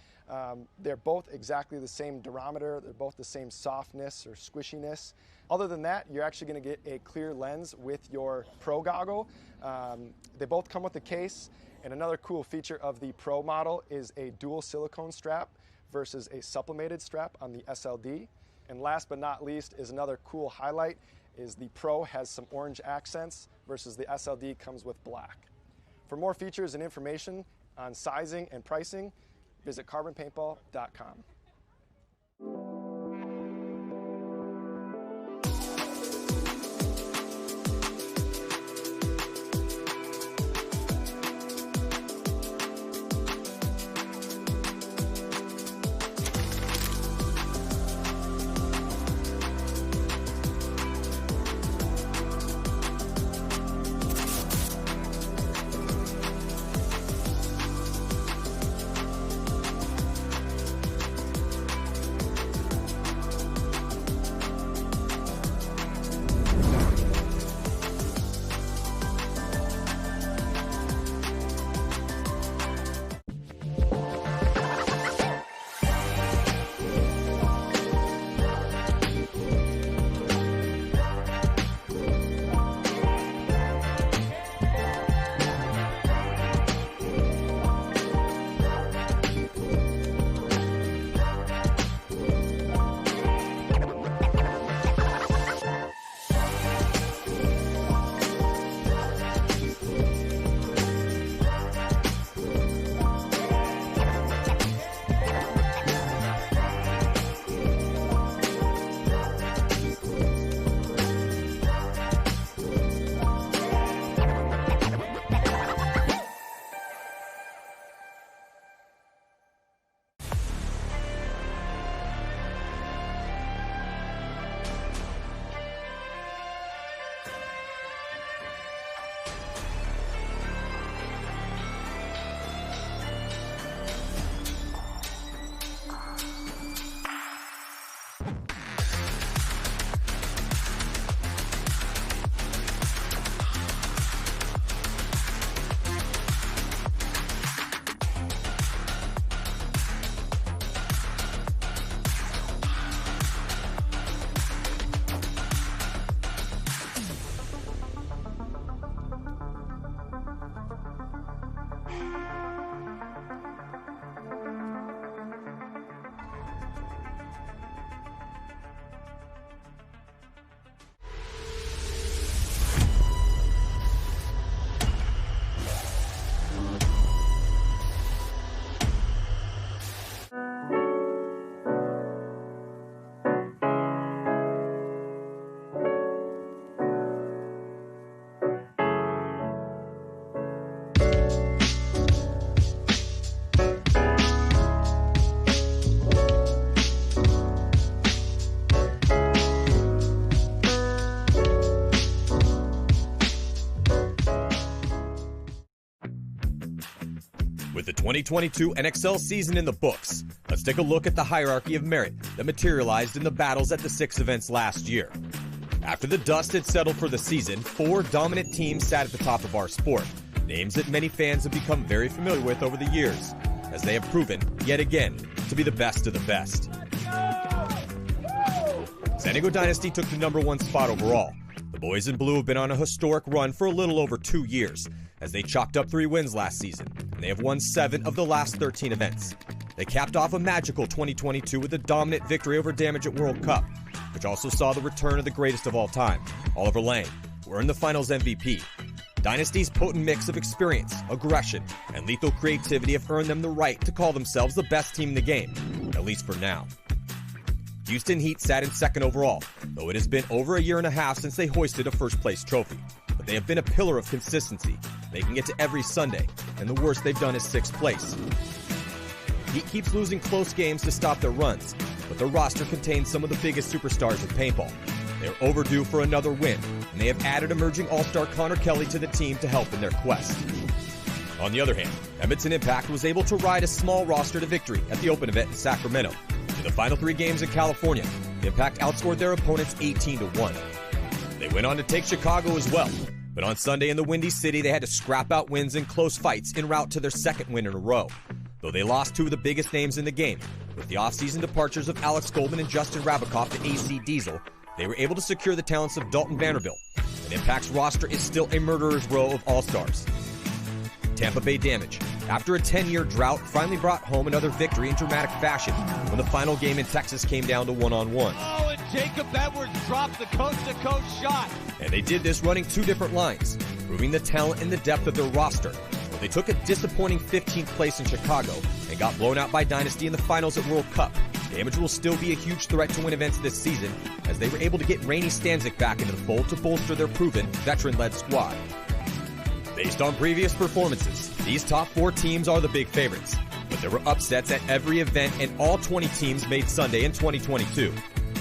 They're both exactly the same durometer. They're both the same softness or squishiness. Other than that, you're actually going to get a clear lens with your Pro goggle. They both come with a case. And another cool feature of the Pro model is a dual silicone strap versus a sublimated strap on the SLD. And last but not least is another cool highlight is the Pro has some orange accents versus the SLD comes with black. For more features and information on sizing and pricing, visit carbonpaintball.com. 2022 NXL season in the books. Let's take a look at the hierarchy of merit that materialized in the battles at the 6 events last year. After the dust had settled for the season, 4 dominant teams sat at the top of our sport. Names that many fans have become very familiar with over the years, as they have proven, yet again, to be the best of the best. San Diego Dynasty took the #1 spot overall. The boys in blue have been on a historic run for a little over 2 years, as they chalked up 3 wins last season, and they have won 7 of the last 13 events. They capped off a magical 2022 with a dominant victory over Damage at World Cup, which also saw the return of the greatest of all time, Oliver Lang, who earned the finals MVP. Dynasty's potent mix of experience, aggression, and lethal creativity have earned them the right to call themselves the best team in the game, at least for now. Houston Heat sat in 2nd overall, though it has been over a year and a half since they hoisted a first-place trophy. But they have been a pillar of consistency, making it to every Sunday, and the worst they've done is 6th place. Heat keeps losing close games to stop their runs, but their roster contains some of the biggest superstars of paintball. They are overdue for another win, and they have added emerging all-star Connor Kelly to the team to help in their quest. On the other hand, Edmonton Impact was able to ride a small roster to victory at the Open event in Sacramento. In the final 3 games in California, Impact outscored their opponents 18-1. They went on to take Chicago as well, but on Sunday in the Windy City, they had to scrap out wins in close fights en route to their 2nd win in a row. Though they lost 2 of the biggest names in the game, with the offseason departures of Alex Goldman and Justin Rabakoff to AC Diesel, they were able to secure the talents of Dalton Vanderbilt, and Impact's roster is still a murderer's row of all-stars. Tampa Bay Damage, after a 10-year drought, finally brought home another victory in dramatic fashion when the final game in Texas came down to 1-on-1. Oh, and Jacob Edwards dropped the coast-to-coast shot. And they did this running 2 different lines, proving the talent and the depth of their roster. They took a disappointing 15th place in Chicago and got blown out by Dynasty in the finals at World Cup. Damage will still be a huge threat to win events this season, as they were able to get Rainey Stanzik back into the fold to bolster their proven, veteran-led squad. Based on previous performances, these top 4 teams are the big favorites, but there were upsets at every event and all 20 teams made Sunday in 2022.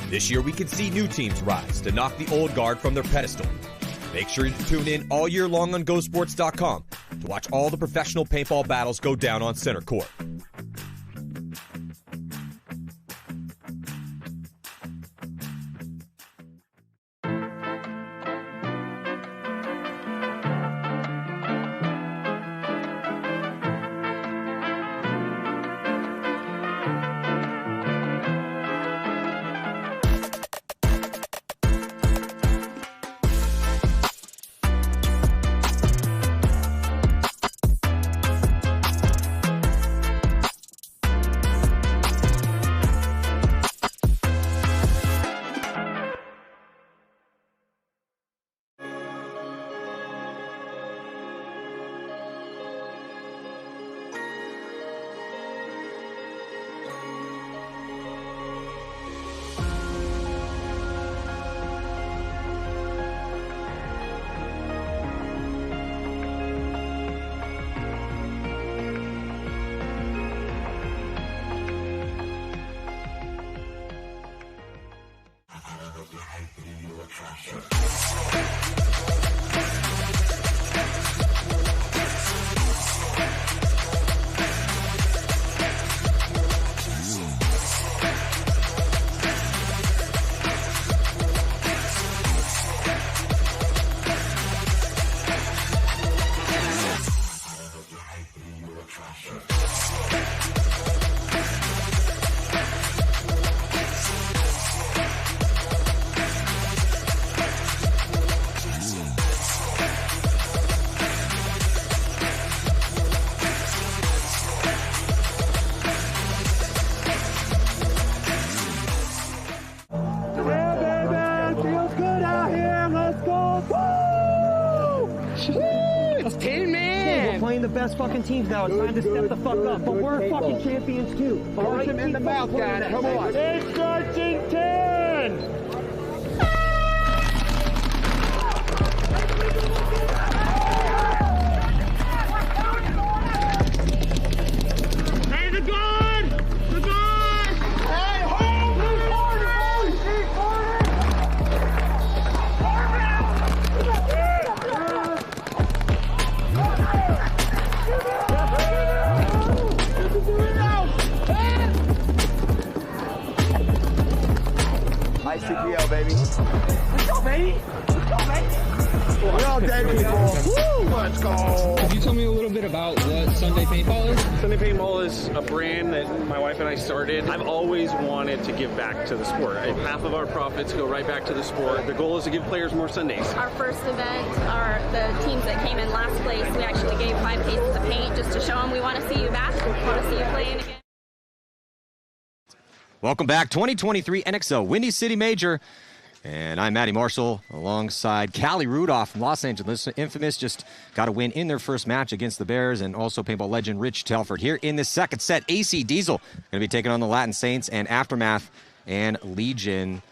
This year we could see new teams rise to knock the old guard from their pedestal. Make sure to tune in all year long on gosports.com to watch all the professional paintball battles go down on center court. The best fucking teams now. It's time to step the fuck up. But we're fucking champions too. All right, in the mouth, guys. Come on. It starts in 10. Hey, the guard! The guard! Hey, hold the corner! CPL, baby. Let's go, baby. Let's go, baby. We're all dead people. Woo! Let's go. Could you tell me a little bit about what Sunday Paintball is? Sunday Paintball is a brand that my wife and I started. I've always wanted to give back to the sport. Half of our profits go right back to the sport. The goal is to give players more Sundays. Our first event, the teams that came in last place, we actually gave 5 cases of paint just to show them we want to see you back, we want to see you playing again. Welcome back, 2023 NXL Windy City Major. And I'm Matty Marshall alongside Callie Rudolph from Los Angeles. Infamous just got a win in their first match against the Bears, and also paintball legend Rich Telford. Here in this second set, AC Diesel going to be taking on the Latin Saints and Aftermath and Legion.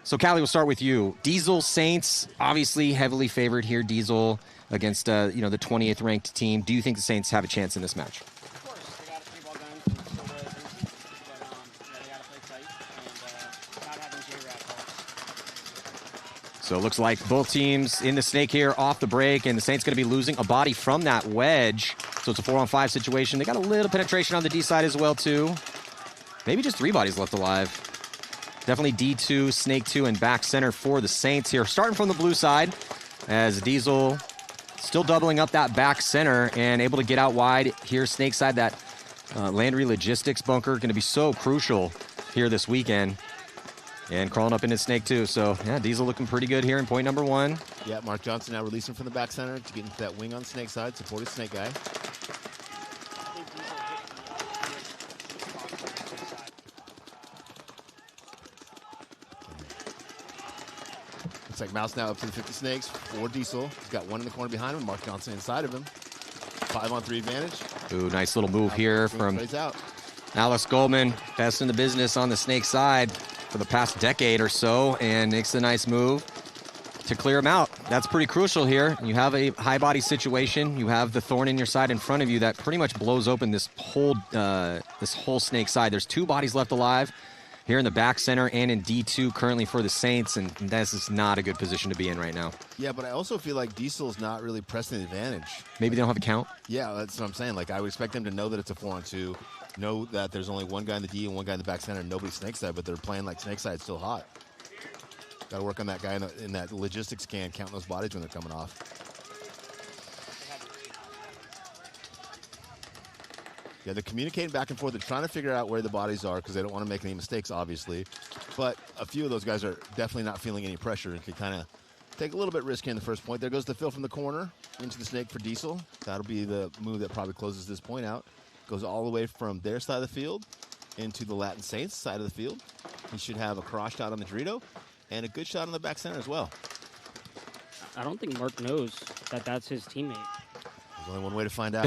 So Callie, we'll start with you. Diesel Saints, obviously heavily favored here. Diesel against the 20th ranked team. Do you think the Saints have a chance in this match? So it looks like both teams in the snake here off the break, and the Saints going to be losing a body from that wedge. So it's a 4-on-5 situation. They got a little penetration on the D side as well, too. Maybe just 3 bodies left alive. Definitely D2, Snake 2, and back center for the Saints here. Starting from the blue side, as Diesel still doubling up that back center and able to get out wide here. Snake side, that Landry Logistics bunker going to be so crucial here this weekend. And crawling up into Snake 2. So, yeah, Diesel looking pretty good here in point number 1. Yeah, Mark Johnson now releasing from the back center to get into that wing on Snake side, supporting Snake guy. Looks like Mouse now up to the 50 Snakes for Diesel. He's got one in the corner behind him, Mark Johnson inside of him. 5-on-3 advantage. Ooh, nice little move here from Alex Goldman. Best in the business on the Snake side for the past decade or so, and makes a nice move to clear him out. That's pretty crucial here. You have a high body situation. You have the thorn in your side in front of you that pretty much blows open this whole Snake side. There's 2 bodies left alive here in the back center and in D2 currently for the Saints, and this is not a good position to be in right now. Yeah, but I also feel like Diesel's not really pressing the advantage. Maybe they don't have a count? Yeah, that's what I'm saying. Like, I would expect them to know that it's a 4-on-2. Know that there's only one guy in the D and one guy in the back center, and nobody Snake side, but they're playing like Snake side's still hot. Got to work on that guy in that logistics can, counting those bodies when they're coming off. Yeah, they're communicating back and forth. They're trying to figure out where the bodies are because they don't want to make any mistakes, obviously. But a few of those guys are definitely not feeling any pressure and can kind of take a little bit risky in the first point. There goes the fill from the corner into the Snake for Diesel. That'll be the move that probably closes this point out. Goes all the way from their side of the field into the Latin Saints side of the field. He should have a cross shot on the Dorito and a good shot on the back center as well. I don't think Mark knows that that's his teammate. There's only one way to find out.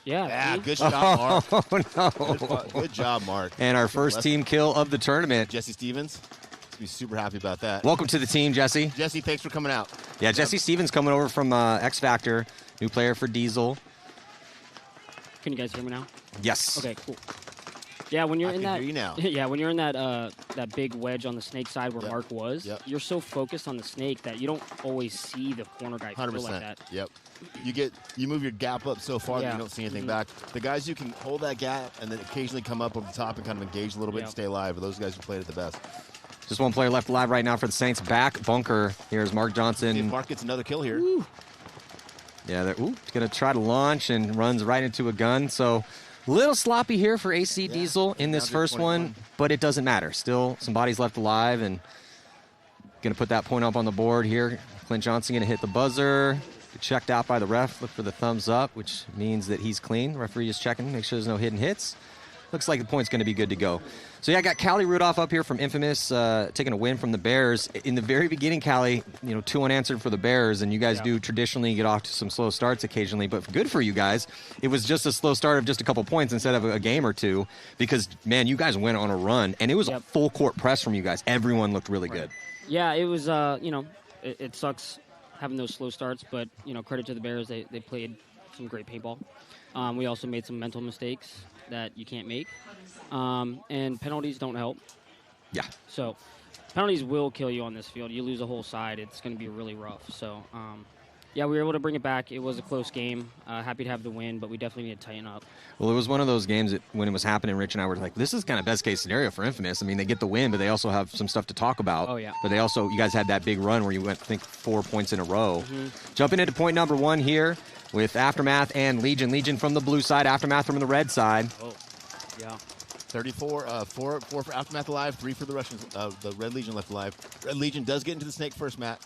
Yeah, good shot, Mark. Oh, no. Good job, Mark. And our first team kill of the tournament. Jesse Stevens. Be super happy about that. Welcome to the team, Jesse. Jesse, thanks for coming out. Yeah, Jesse Stevens coming over from X Factor, new player for Diesel. Can you guys hear me now? Yes. Okay, cool. Yeah, when you're I in can that, hear you now. yeah, when you're in that big wedge on the Snake side where Yep. Mark was, Yep. you're so focused on the Snake that you don't always see the corner guy 100%. feel like that. Yep. You move your gap up so far that Yeah. you don't see anything Mhm. back. The guys who can hold that gap and then occasionally come up over the top and kind of engage a little bit and Yep. stay alive are those guys who played it the best. Just one player left alive right now for the Saints. Back bunker. Here's Mark Johnson. See if Mark gets another kill here. Yeah, they're going to try to launch and runs right into a gun. So a little sloppy here for AC Diesel in this Down to first 21. one, but it doesn't matter. Still some bodies left alive, and going to put that point up on the board here. Clint Johnson going to hit the buzzer. Checked out by the ref. Look for the thumbs up, which means that he's clean. Referee is checking, make sure there's no hidden hits. Looks like the point's going to be good to go. So, yeah, I got Callie Rudolph up here from Infamous, taking a win from the Bears. In the very beginning, Callie, 2 unanswered for the Bears, and you guys do traditionally get off to some slow starts occasionally, but good for you guys. It was just a slow start of just a couple points instead of a game or two because, man, you guys went on a run, and it was a full court press from you guys. Everyone looked really good. Yeah, it was, it sucks having those slow starts, but, credit to the Bears. They played some great paintball. We also made some mental mistakes that you can't make. And penalties don't help. Yeah. So penalties will kill you on this field. You lose a whole side, it's going to be really rough. So Yeah, we were able to bring it back. It was a close game. Happy to have the win, but we definitely need to tighten up. Well, it was one of those games that when it was happening, Rich and I were like, this is kind of best case scenario for Infamous. I mean, they get the win, but they also have some stuff to talk about. Oh, yeah. But they also, you guys had that big run where you went, I think, 4 points in a row. Mm-hmm. Jumping into point number 1 here with Aftermath and Legion. Legion from the blue side, Aftermath from the red side. Oh, yeah. 34, 4 for Aftermath alive, 3 for the Russians, the Red Legion left alive. Red Legion does get into the snake first, Matt.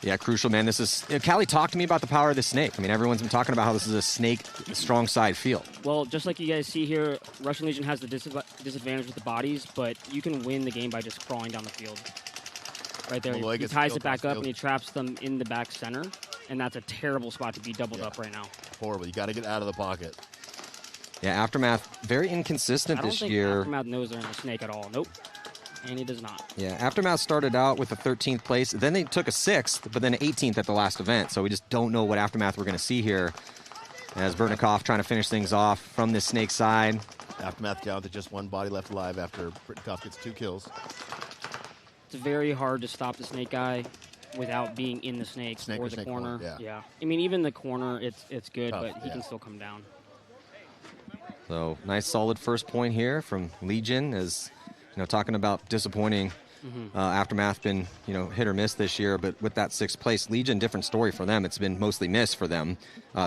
Yeah, crucial, man. This is Callie, talk to me about the power of the snake. I mean, everyone's been talking about how this is a snake strong side field. Well, just like you guys see here, Russian Legion has the disadvantage with the bodies, but you can win the game by just crawling down the field. Right there. He ties it back up and he traps them in the back center, and that's a terrible spot to be doubled up right now. Horrible. You got to get out of the pocket. Yeah, Aftermath, very inconsistent this year. I don't think Aftermath knows they're in the snake at all. Nope. And he does not. Yeah, Aftermath started out with a 13th place. Then they took a 6th, but then 18th at the last event. So we just don't know what Aftermath we're going to see here. As Britnikoff trying to finish things off from this snake side. Aftermath down to just 1 body left alive after Britnikoff gets 2 kills. It's very hard to stop the snake guy without being in the snake or the corner. Yeah. I mean, even the corner, it's good, but he can still come down. So nice, solid first point here from Legion. As you know, talking about disappointing. Aftermath been, hit or miss this year, but with that 6th place, Legion, different story for them. It's been mostly miss for them,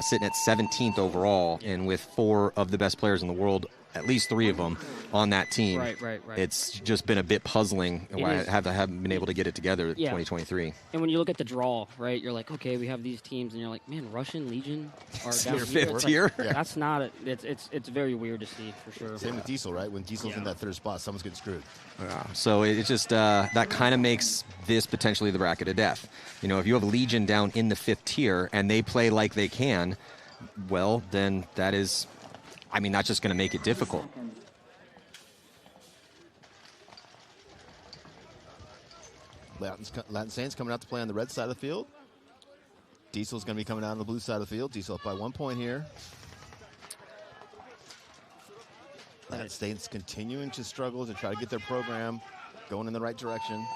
sitting at 17th overall, and with 4 of the best players in the world, at least 3 of them on that team. Right. It's just been a bit puzzling why I haven't been able to get it together in 2023. And when you look at the draw, right, you're like, okay, we have these teams, and you're like, man, Russian Legion are down here. 5th tier. That's not it's very weird to see for sure. Same with Diesel, right? When Diesel's in that 3rd spot, someone's getting screwed. So it's just that kind of makes this potentially the bracket of death. If you have Legion down in the 5th tier and they play like they can, well, then that is, that's just going to make it difficult. Latin Saints coming out to play on the red side of the field. Diesel's going to be coming out on the blue side of the field. Diesel up by 1 point here. Latin Saints continuing to struggle to try to get their program going in the right direction.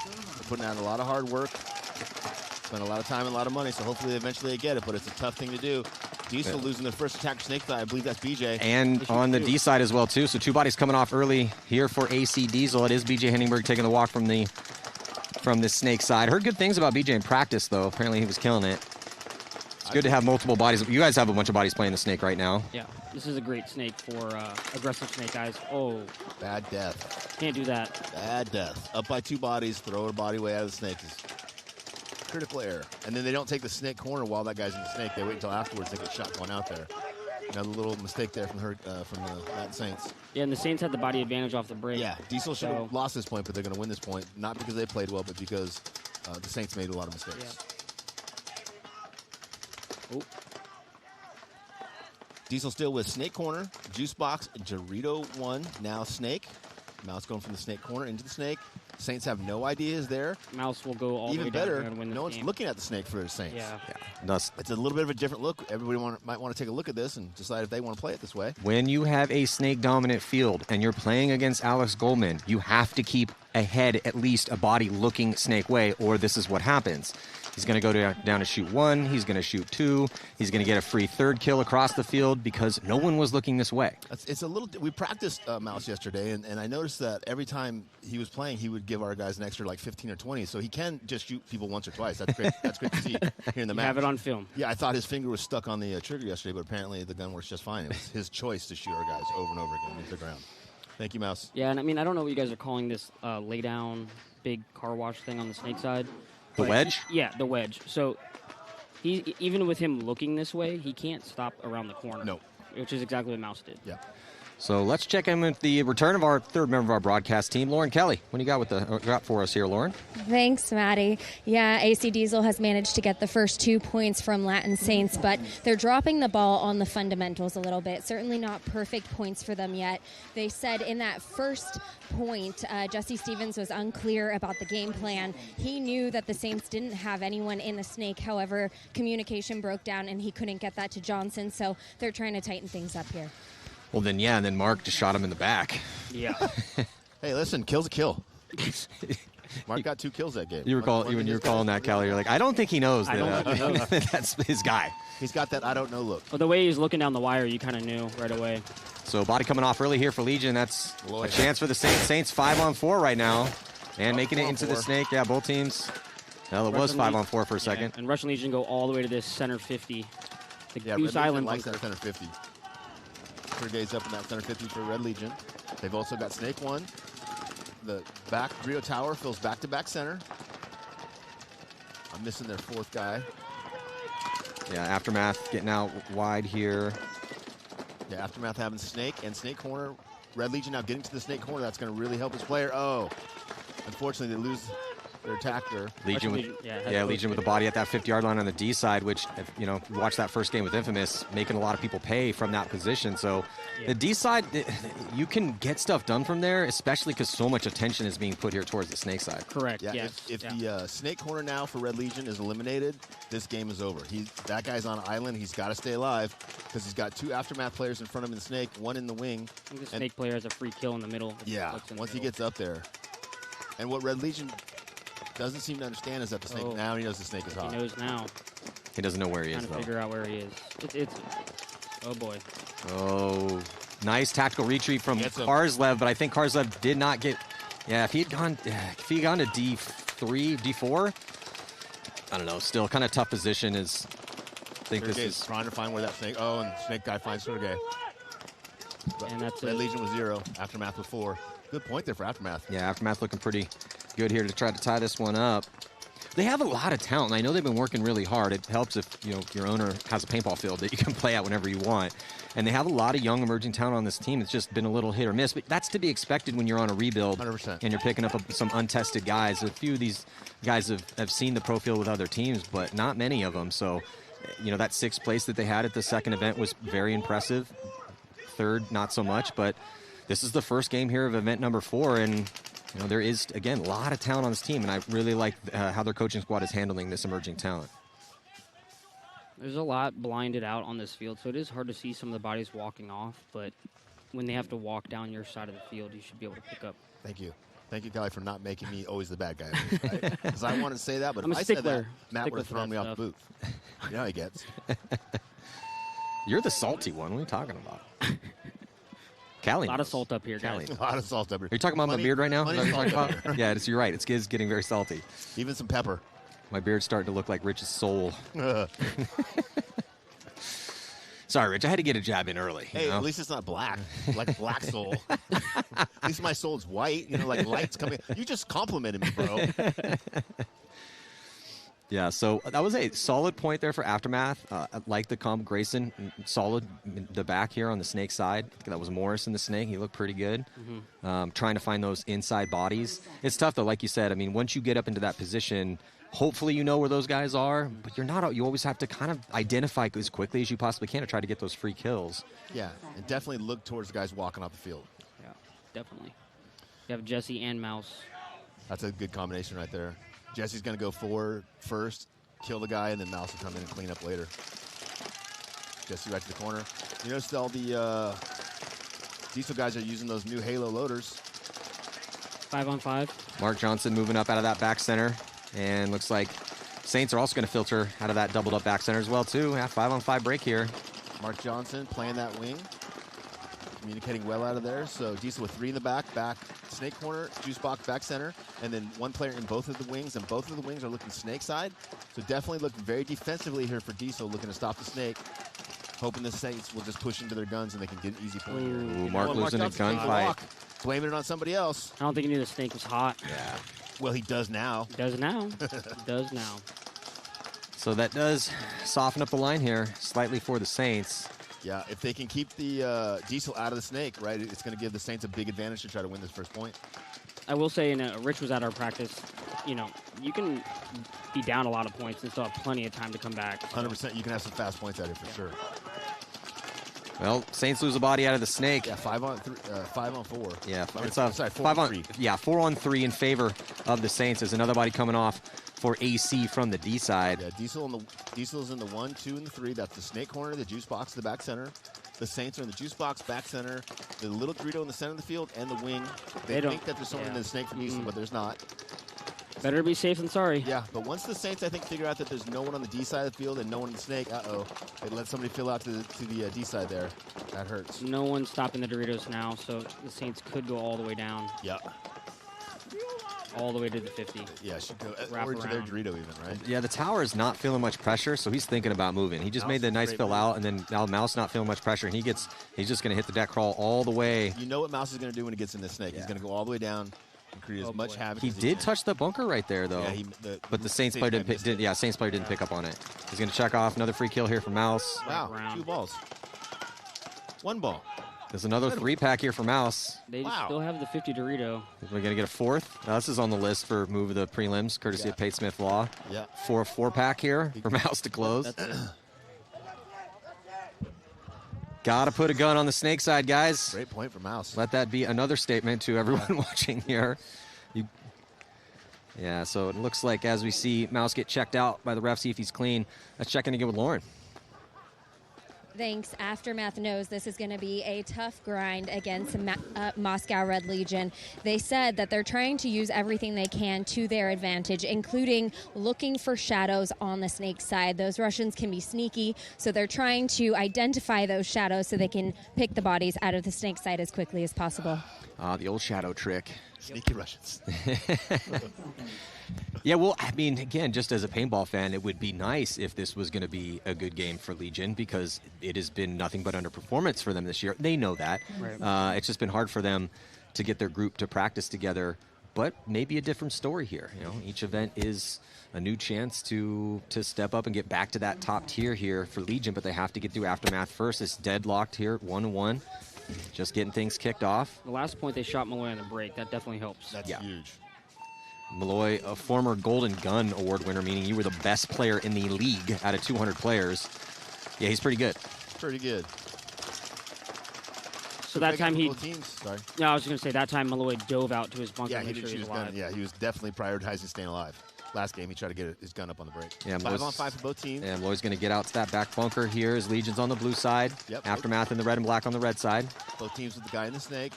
They're putting out a lot of hard work. Spend a lot of time and a lot of money, so hopefully eventually they get it, but it's a tough thing to do. Diesel losing their first attack for Snake Thigh. I believe that's BJ. And on the D side as well, too. So 2 bodies coming off early here for AC Diesel. It is BJ Henningberg taking the walk from the Snake side. Heard good things about BJ in practice, though. Apparently he was killing it. It's good to have multiple bodies. You guys have a bunch of bodies playing the Snake right now. Yeah, this is a great Snake for aggressive Snake guys. Oh. Bad death. Can't do that. Bad death. Up by 2 bodies, throw a body way out of the Snake is critical error. And then they don't take the Snake corner while that guy's in the Snake. They wait until afterwards they get shot going out there. Another little mistake there from the Latin Saints. Yeah, and the Saints had the body advantage off the break. Yeah, Diesel should have lost this point, but they're going to win this point. Not because they played well, but because the Saints made a lot of mistakes. Yeah. Diesel still with Snake corner, Juice Box, Dorito 1, now Snake. Mouse going from the Snake corner into the Snake. Saints have no ideas there. Mouse will go all the way down better. And win this no one's game. looking at the Snake for the Saints. Yeah. It's a little bit of a different look. Everybody might want to take a look at this and decide if they want to play it this way. When you have a Snake dominant field and you're playing against Alex Goldman, you have to keep ahead at least a body looking Snake way, or this is what happens. He's going to go down to shoot 1. He's going to shoot 2. He's going to get a free 3rd kill across the field because no one was looking this way. It's a little. We practiced Mouse yesterday, and I noticed that every time he was playing, he would give our guys an extra 15 or 20. So he can just shoot people once or twice. That's great. That's great to see here in the match. Have it on film. Yeah, I thought his finger was stuck on the trigger yesterday, but apparently the gun works just fine. It was his choice to shoot our guys over and over again into the ground. Thank you, Mouse. Yeah, and I don't know what you guys are calling this lay down big car wash thing on the Snake side. The wedge? Yeah, the wedge. So even with him looking this way, he can't stop around the corner. No. Which is exactly what Mouse did. Yeah. So let's check in with the return of our 3rd member of our broadcast team, Lauren Kelly. What do you got for us here, Lauren? Thanks, Maddie. Yeah, AC Diesel has managed to get the first 2 points from Latin Saints, but they're dropping the ball on the fundamentals a little bit. Certainly not perfect points for them yet. They said in that first point, Jesse Stevens was unclear about the game plan. He knew that the Saints didn't have anyone in the Snake. However, communication broke down and he couldn't get that to Johnson, so they're trying to tighten things up here. Well, then, and then Mark just shot him in the back. Yeah. Hey, listen, kill's a kill. Mark got 2 kills that game. You were calling that, Kelly. You're like, I don't think he knows that that's his guy. He's got that I don't know look. Well, the way he's looking down the wire, you kind of knew right away. So body coming off early here for Legion. That's a chance for the Saints. Saints 5-on-4 right now. And making it into the snake. Yeah, both teams. Well, it was 5-on-4 for a second. And Russian Legion go all the way to this center 50. The Goose Red Island likes that center 50. Sergey's up in that center 50 for Red Legion. They've also got Snake 1. The back Rio Tower fills back-to-back center. I'm missing their 4th guy. Yeah, Aftermath getting out wide here. Yeah, Aftermath having Snake and Snake corner. Red Legion now getting to the Snake corner. That's going to really help his player. Oh, unfortunately, they lose their attacker. Legion with the body at that 50-yard line on the D side, which, if, you watch that first game with Infamous, making a lot of people pay from that position. So the D side, you can get stuff done from there, especially because so much attention is being put here towards the Snake side. Correct. Yeah. If the Snake corner now for Red Legion is eliminated, this game is over. That guy's on an island. He's got to stay alive because he's got 2 Aftermath players in front of him in the Snake, 1 in the wing. I think the Snake player has a free kill in the middle. Yeah, once he gets up there. And what Red Legion doesn't seem to understand is that the Snake, now he knows the Snake is hot. He knows now. He doesn't know where he is, Trying to figure out where he is. Oh, boy. Oh, nice tactical retreat from Karslev, but I think Karslev did not get... Yeah, if he had gone to D3, D4, I don't know, still kind of tough position is... I think Sergey this is... trying to find where that Snake... Oh, and Snake guy finds Sergey. And that's Red Legion with 0, Aftermath with 4. Good point there for Aftermath. Yeah, Aftermath looking pretty good here to try to tie this one up. They have a lot of talent, and I know they've been working really hard. It helps if your owner has a paintball field that you can play at whenever you want. And they have a lot of young emerging talent on this team. It's just been a little hit or miss, but that's to be expected when you're on a rebuild 100%. And you're picking up some untested guys. A few of these guys have seen the pro field with other teams, but not many of them. So, that 6th place that they had at the second event was very impressive. 3rd, not so much, but this is the first game here of event number 4, and there is, again, a lot of talent on this team, and I really like how their coaching squad is handling this emerging talent. There's a lot blinded out on this field, so it is hard to see some of the bodies walking off, but when they have to walk down your side of the field, you should be able to pick up. Thank you. Thank you, Kelly, for not making me always the bad guy. Because I want to say that, but I'm if a I stickler. said that, Matt would have thrown me off the booth. You know how he gets. You're the salty one. What are you talking about? Callie. A lot of salt up here, guys. A lot of salt up here. Are you talking about my beard right now? Is that what you're talking about? Yeah, you're right. It's getting very salty. Even some pepper. My beard's starting to look like Rich's soul. Sorry, Rich. I had to get a jab in early. Hey, at least it's not black, like black soul. At least my soul's white. Like light's coming. You just complimented me, bro. Yeah, so that was a solid point there for Aftermath. I like the comp. Grayson, solid the back here on the Snake side. I think that was Morris in the Snake. He looked pretty good. Trying to find those inside bodies. It's tough, though, like you said. I mean, once you get up into that position, hopefully you know where those guys are, but you're not. You always have to kind of identify as quickly as you possibly can to try to get those free kills. Yeah, and definitely look towards the guys walking off the field. Yeah, definitely. You have Jesse and Mouse. That's a good combination right there. Jesse's going to go forward first, kill the guy, and then Mouse will come in and clean up later. Jesse right to the corner. You notice all the Diesel guys are using those new Halo loaders. 5-on-5. Mark Johnson moving up out of that back center. And looks like Saints are also going to filter out of that doubled up back center as well, too. 5-on-5 break here. Mark Johnson playing that wing. Communicating well out of there. So Diesel with 3 in the back Snake corner, Juice Box back center, and then 1 player in both of the wings, and both of the wings are looking Snake side. So definitely looking very defensively here for Diesel, looking to stop the Snake, hoping the Saints will just push into their guns and they can get an easy point here. Ooh, Mark losing a gunfight. Blaming it on somebody else. I don't think he knew the Snake was hot. Yeah. Well, he does now. He does now. He does now. So that does soften up the line here slightly for the Saints. Yeah, if they can keep the Diesel out of the Snake, right, it's going to give the Saints a big advantage to try to win this first point. I will say, Rich was at our practice, you can be down a lot of points and still have plenty of time to come back. 100%. You can have some fast points out here for sure. Well, Saints lose a body out of the Snake. Yeah, 5-on-4. Yeah, it's sorry, 4-on-3. Yeah, 4-on-3 in favor of the Saints. There's another body coming off for AC from the D side. Yeah, Diesel's in the 1, 2, and the 3. That's the Snake corner, the Juice Box, the back center. The Saints are in the Juice Box, back center, the little Dorito in the center of the field, and the wing. They think that there's someone in the Snake from Diesel, but there's not. Better be safe than sorry. Yeah, but once the Saints, I think, figure out that there's no one on the D side of the field and no one on the snake, they let somebody fill out to the D side there. That hurts. No one's stopping the Doritos now, so the Saints could go all the way down. Yeah. All the way to the 50. Yeah, should go Wrap or to their around. Dorito even, right? Yeah, the tower is not feeling much pressure, so he's thinking about moving. He just made the nice fill out, and then now Mouse not feeling much pressure, and he's just going to hit the deck crawl all the way. You know what Mouse is going to do when he gets in this snake. He's going to go all the way down and create as much havoc He as did touch the bunker right there, though. Yeah, but the Saints player didn't. Saints player didn't pick up on it. He's going to check off another free kill here for Mouse. Wow, 2 balls. 1 ball. There's another 3-pack here for Mouse. They still have the 50 Dorito. We're going to get a 4th. This is on the list for move of the prelims, courtesy of Pate Smith Law. Yeah. For a 4-pack here for Mouse to close. Got to put a gun on the snake side, guys. Great point for Mouse. Let that be another statement to everyone watching here. Yeah, so it looks like as we see Mouse get checked out by the ref, see if he's clean. Let's check in again with Lauren. Thanks. Aftermath knows this is going to be a tough grind against Moscow Red Legion. They said that they're trying to use everything they can to their advantage, including looking for shadows on the snake side. Those Russians can be sneaky, so they're trying to identify those shadows so they can pick the bodies out of the snake side as quickly as possible. The old shadow trick. Sneaky Russians. Yeah, well, I mean, again, just as a paintball fan, it would be nice if this was going to be a good game for Legion because it has been nothing but underperformance for them this year. They know that. Right. It's just been hard for them to get their group to practice together, but maybe a different story here. You know, each event is a new chance to step up and get back to that top tier here for Legion, but they have to get through Aftermath first. It's deadlocked here at 1-1. Just getting things kicked off. The last point they shot Malloy on the break, that definitely helps. That's huge. Malloy, a former Golden Gun Award winner, meaning you were the best player in the league out of 200 players. Yeah, he's pretty good. Pretty good. So that time he... Sorry. Yeah, I was going to say that time Malloy dove out to his bunker. Yeah, to he make did sure shoot his gun. Yeah, he was definitely prioritizing staying alive. Last game, he tried to get his gun up on the break. Yeah, 5-on-5 for both teams. And Malloy's going to get out to that back bunker here as Legion's on the blue side. Yep. Aftermath in the red and black on the red side. Both teams with the guy in the snake.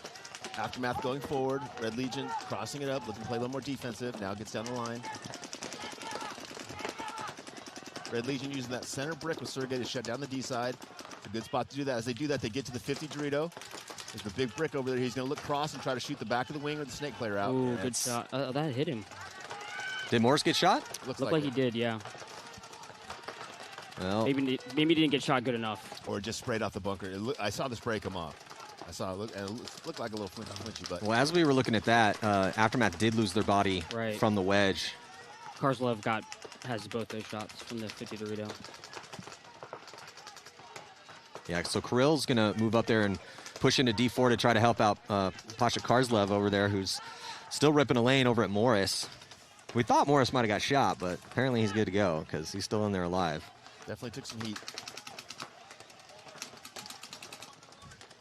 Aftermath going forward. Red Legion crossing it up, looking to play a little more defensive. Now gets down the line. Red Legion using that center brick with Sergey to shut down the D side. It's a good spot to do that. As they do that, they get to the 50 Dorito. There's the big brick over there. He's going to look cross and try to shoot the back of the wing or the snake player out. Ooh, good shot. That hit him. Did Morris get shot? Looked like he did, yeah. Well, maybe he didn't get shot good enough. Or just sprayed off the bunker. I saw the spray come off. I saw it and it looked like a little flinchy, but... Well, as we were looking at that, Aftermath did lose their body from the wedge. Karzlov has both those shots from the 50 Dorito. Yeah, so Kirill's going to move up there and push into D4 to try to help out Pasha Karzlev over there, who's still ripping a lane over at Morris. We thought Morris might have got shot, but apparently he's good to go because he's still in there alive. Definitely took some heat.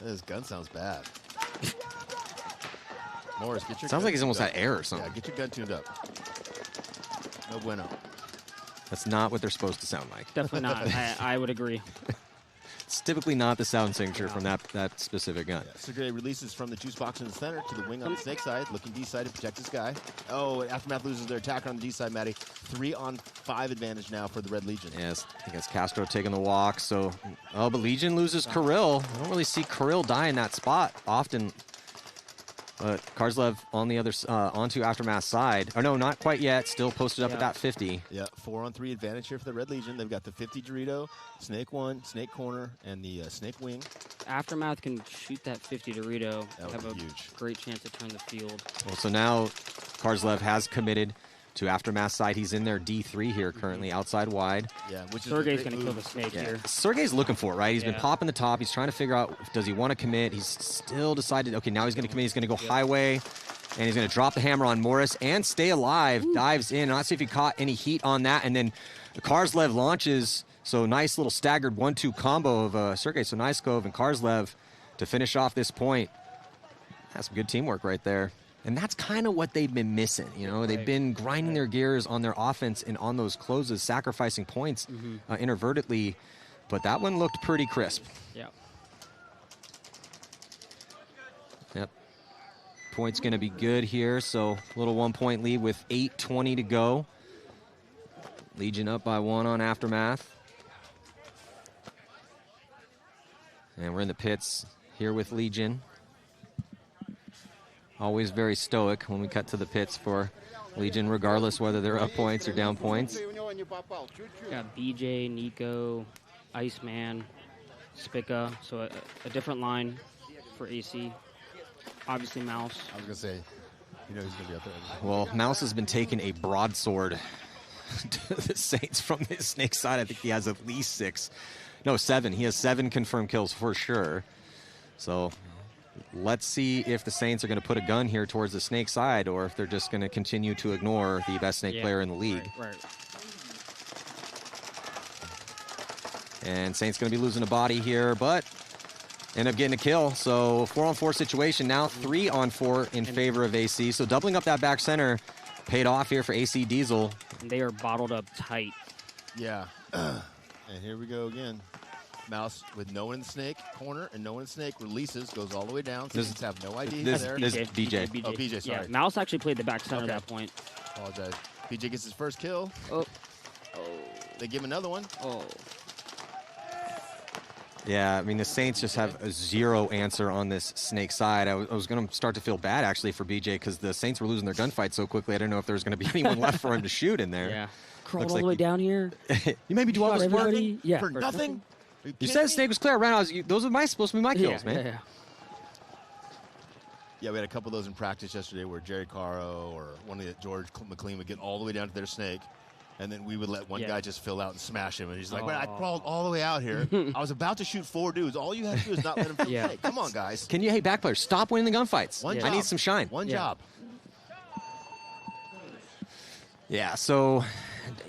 This gun sounds bad. Morris, get your Sounds like he's almost had had air or something. Yeah, get your gun tuned up. No bueno. That's not what they're supposed to sound like. Definitely not. I would agree. It's typically not the sound signature from that specific gun. Yeah, Sergey releases from the juice box in the center to the wing on the snake side, looking D side to protect this guy. Oh, Aftermath loses their attacker on the D side, Matty. 3-on-5 advantage now for the Red Legion. Yes, I think that's Castro taking the walk. So, but Legion loses Kirill. I don't really see Kirill die in that spot often. But Karzlev on the other onto Aftermath's side. Oh no, not quite yet. Still posted up at that 50. Yeah, 4-on-3 advantage here for the Red Legion. They've got the 50 Dorito, Snake 1, Snake Corner, and the Snake Wing. Aftermath can shoot that 50 Dorito. That would have be a huge. Great chance to turn the field. Well, so now Karzlev has committed to Aftermath's side. He's in there D3 here currently, outside wide. Yeah, which is Sergey's going to kill the snake here. Sergey's looking for it, right? He's been popping the top. He's trying to figure out, does he want to commit? He's still decided, okay, now he's going to commit. He's going to go highway, and he's going to drop the hammer on Morris and stay alive. Dives in. Not see if he caught any heat on that. And then Karzlev launches. So nice little staggered 1-2 combo of Sergey Sonaiskov and Karzlev to finish off this point. That's some good teamwork right there. And that's kind of what they've been missing. You know, they've been grinding their gears on their offense and on those closes, sacrificing points inadvertently. But that one looked pretty crisp. Yeah. Yep. Point's going to be good here, so little 1-point lead with 8:20 to go. Legion up by 1 on Aftermath. And we're in the pits here with Legion. Always very stoic when we cut to the pits for Legion, regardless whether they're up points or down points. Got BJ, Nico, Iceman, Spica, so a different line for AC. Obviously Mouse. I was going to say, you know he's going to be up there. Well, Mouse has been taking a broadsword to the Saints from his snake side. I think he has at least 7. He has 7 confirmed kills for sure. So let's see if the Saints are going to put a gun here towards the snake side or if they're just going to continue to ignore the best snake player in the league. Right. And Saints going to be losing a body here, but end up getting a kill. So 4-on-4 situation now, 3-on-4 in favor of AC. So doubling up that back center paid off here for AC Diesel. And they are bottled up tight. Yeah. And here we go again. Mouse with no one in the snake corner and no one in the snake releases, goes all the way down. Saints have no idea he's there. This is BJ. Oh, BJ, sorry. Yeah, Mouse actually played the back center at that point. Apologize. BJ gets his first kill. Oh. They give him another one. Oh. Yeah, I mean, the Saints just have a 0 answer on this snake side. I was going to start to feel bad, actually, for BJ because the Saints were losing their gunfight so quickly. I didn't know if there was going to be anyone left for him to shoot in there. Yeah. Crawled all the way down here. You made me do all this work for nothing? You said the snake was clear. I ran out. Those are supposed to be my kills, man. Yeah, we had a couple of those in practice yesterday where Jerry Caro or one of the George McLean would get all the way down to their snake, and then we would let one guy just fill out and smash him. And he's like, well, I crawled all the way out here. I was about to shoot 4 dudes. All you have to do is not let him fill the snake. Come on, guys. Can you, hey, back players, stop winning the gunfights. One job. I need some shine. One job. Yeah, so,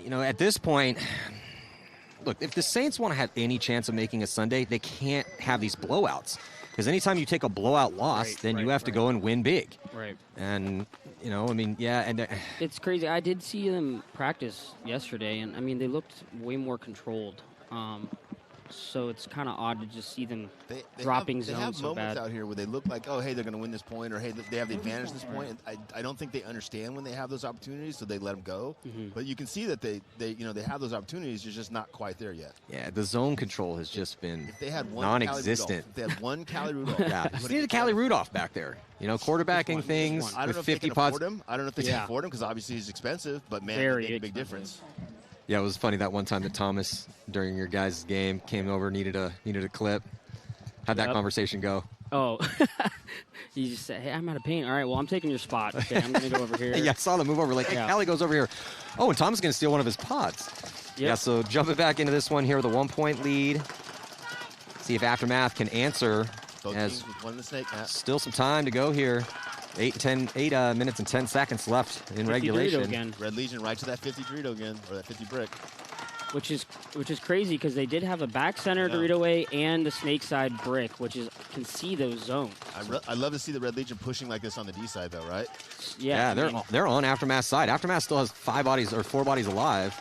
you know, at this point, look, if the Saints want to have any chance of making a Sunday, they can't have these blowouts. Because anytime you take a blowout loss, then you have to go and win big. Right. And, you know, I mean, yeah. And it's crazy. I did see them practice yesterday, and, I mean, they looked way more controlled. So it's kind of odd to just see them dropping zones so bad. They have moments out here where they look like, oh, hey, they're going to win this point, or hey, they have the advantage at this point. And I don't think they understand when they have those opportunities, so they let them go. But you can see that they have those opportunities. You're just not quite there yet. Yeah, the zone control has just been if they had one non-existent. If they had one Cali Rudolph. Yeah, you need a Cali Rudolph back there. You know, quarterbacking things I don't know with if 50 they can pods. afford him. I don't know if they can afford him because obviously he's expensive, but man, Very it made a big difference. Yeah, it was funny that one time that Thomas, during your guys' game, came over, needed a clip. How'd that conversation go? Oh, he just said, hey, I'm out of paint. All right, well, I'm taking your spot. Okay, I'm going to go over here. Yeah, I saw them move over. Like, hey, Callie goes over here. Oh, and Thomas is going to steal one of his pods. Yep. Yeah, so jumping back into this one here with a 1-point lead. See if Aftermath can answer. Both teams with one in the snake, Matt. Still some time to go here. 8 minutes and 10 seconds left in regulation. Again. Red Legion right to that 50 Dorito again, or that 50 brick. Which is crazy because they did have a back center Dorito way and the snake side brick, which is can see those zones. I love to see the Red Legion pushing like this on the D side though, right? Yeah, they're on Aftermath's side. Aftermath still has 4 bodies alive.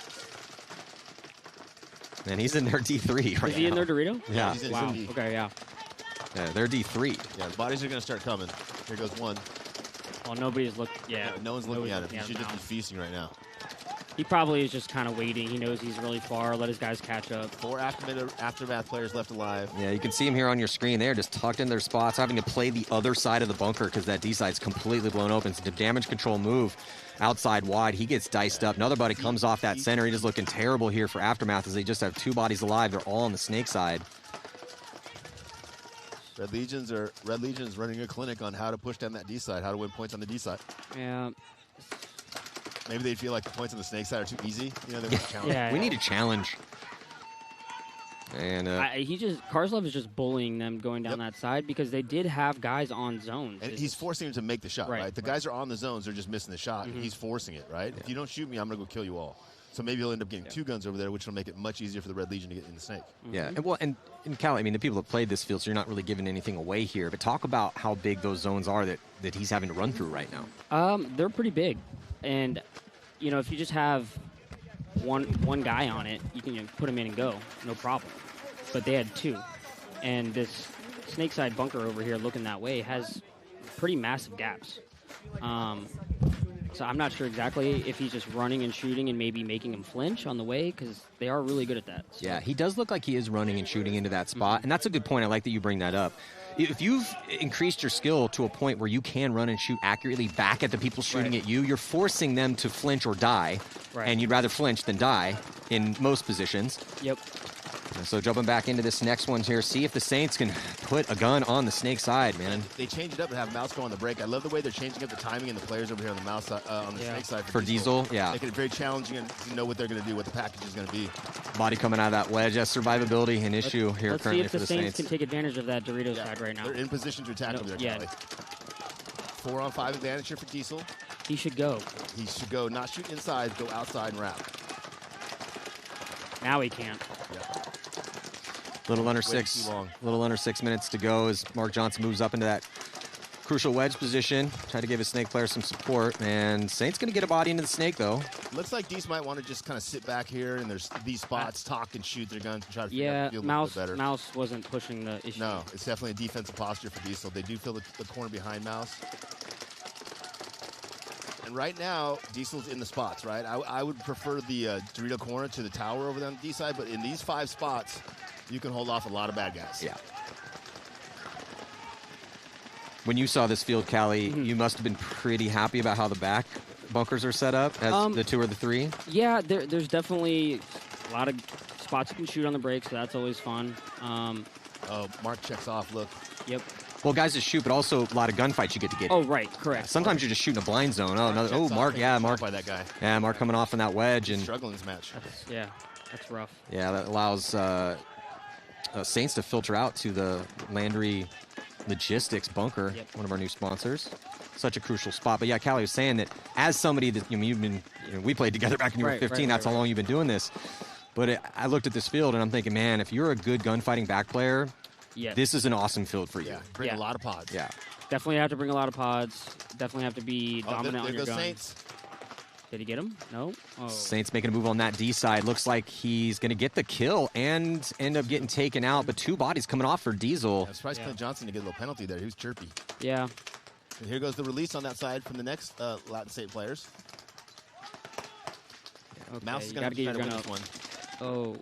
And he's in their D3 right now. Is he in their Dorito? Yeah. He's in wow. D. Okay, yeah. Yeah, they're D3. Yeah, the bodies are going to start coming. Here goes one. Well, nobody's looking. Yeah. No one's looking at him. He should just be feasting right now. He probably is just kind of waiting. He knows he's really far. Let his guys catch up. 4 Aftermath players left alive. Yeah, you can see him here on your screen. They're just tucked in their spots, having to play the other side of the bunker because that D side's completely blown open. It's a damage control move outside wide. He gets diced up. Another buddy comes off that center. He is looking terrible here for Aftermath as they just have 2 bodies alive. They're all on the snake side. Red Legions running a clinic on how to push down that D side, how to win points on the D side. Yeah. Maybe they feel like the points on the snake side are too easy. You know, they want a challenge. Yeah, we need a challenge. And Karslov is just bullying them going down that side because they did have guys on zones. And he's forcing them to make the shot, right? The guys are on the zones, they're just missing the shot. And he's forcing it, right? Yeah. If you don't shoot me, I'm going to go kill you all. So maybe he'll end up getting 2 guns over there, which will make it much easier for the Red Legion to get in the snake. Yeah, and Cal, I mean, the people that played this field, so you're not really giving anything away here. But talk about how big those zones are that he's having to run through right now. They're pretty big, and you know, if you just have one guy on it, you can put him in and go, no problem. But they had 2, and this snake side bunker over here, looking that way, has pretty massive gaps. So I'm not sure exactly if he's just running and shooting and maybe making him flinch on the way, because they are really good at that. So. Yeah, he does look like he is running and shooting into that spot, and that's a good point. I like that you bring that up. If you've increased your skill to a point where you can run and shoot accurately back at the people shooting at you, you're forcing them to flinch or die, and you'd rather flinch than die in most positions. Yep. So jumping back into this next one here, see if the Saints can put a gun on the Snake side, man. They change it up and have Mouse go on the break. I love the way they're changing up the timing and the players over here on the Mouse on the Snake side for Diesel. Yeah, making it very challenging and to know what they're going to do, what the package is going to be. Body coming out of that wedge. That's survivability an issue here let's currently see if for the the Saints can take advantage of that Doritos side right now. They're in position to attack over there, Yeah. Kelly. 4-on-5 advantage here for Diesel. He should go. He should go. Not shoot inside, go outside and wrap. Now he can't. Little under 6 minutes to go as Mark Johnson moves up into that crucial wedge position. Try to give his Snake player some support, and Saint's going to get a body into the Snake, though. Looks like Dees might want to just kind of sit back here, and there's these spots, talk and shoot their guns and try to figure out the field a little bit better. Mouse wasn't pushing the issue. No, it's definitely a defensive posture for Diesel. They do feel the corner behind Mouse. And right now, Diesel's in the spots, right? I would prefer the Dorito corner to the tower over there on the D side, but in these 5 spots, you can hold off a lot of bad guys. Yeah. When you saw this field, Callie, you must have been pretty happy about how the back bunkers are set up as the 2 or the 3. Yeah, there's definitely a lot of spots you can shoot on the break, so that's always fun. Oh, Mark checks off, look. Yep. Well, guys just shoot, but also a lot of gunfights you get to get. Oh, right, correct. Sometimes you're just shooting a blind zone. Oh, another. Oh, Mark. Yeah, Mark. By that guy. Yeah, Mark coming off in that wedge and struggling this match. That's rough. Yeah, that allows Saints to filter out to the Landry Logistics bunker, one of our new sponsors. Such a crucial spot. But yeah, Callie was saying that as somebody that you've been, we played together back when you were 15. That's how long you've been doing this. But I looked at this field and I'm thinking, man, if you're a good gunfighting back player, this is an awesome field for you. Yeah, bring a lot of pods. Yeah. Definitely have to bring a lot of pods. Definitely have to be dominant on your gun. Saints. Did he get him? No. Oh. Saints making a move on that D side. Looks like he's going to get the kill and end up getting taken out. But 2 bodies coming off for Diesel. I'm surprised Clint Johnson to get a little penalty there. He was chirpy. Yeah. And here goes the release on that side from the next Latin State players. Okay, Mouse is going to try to win this one. Oh.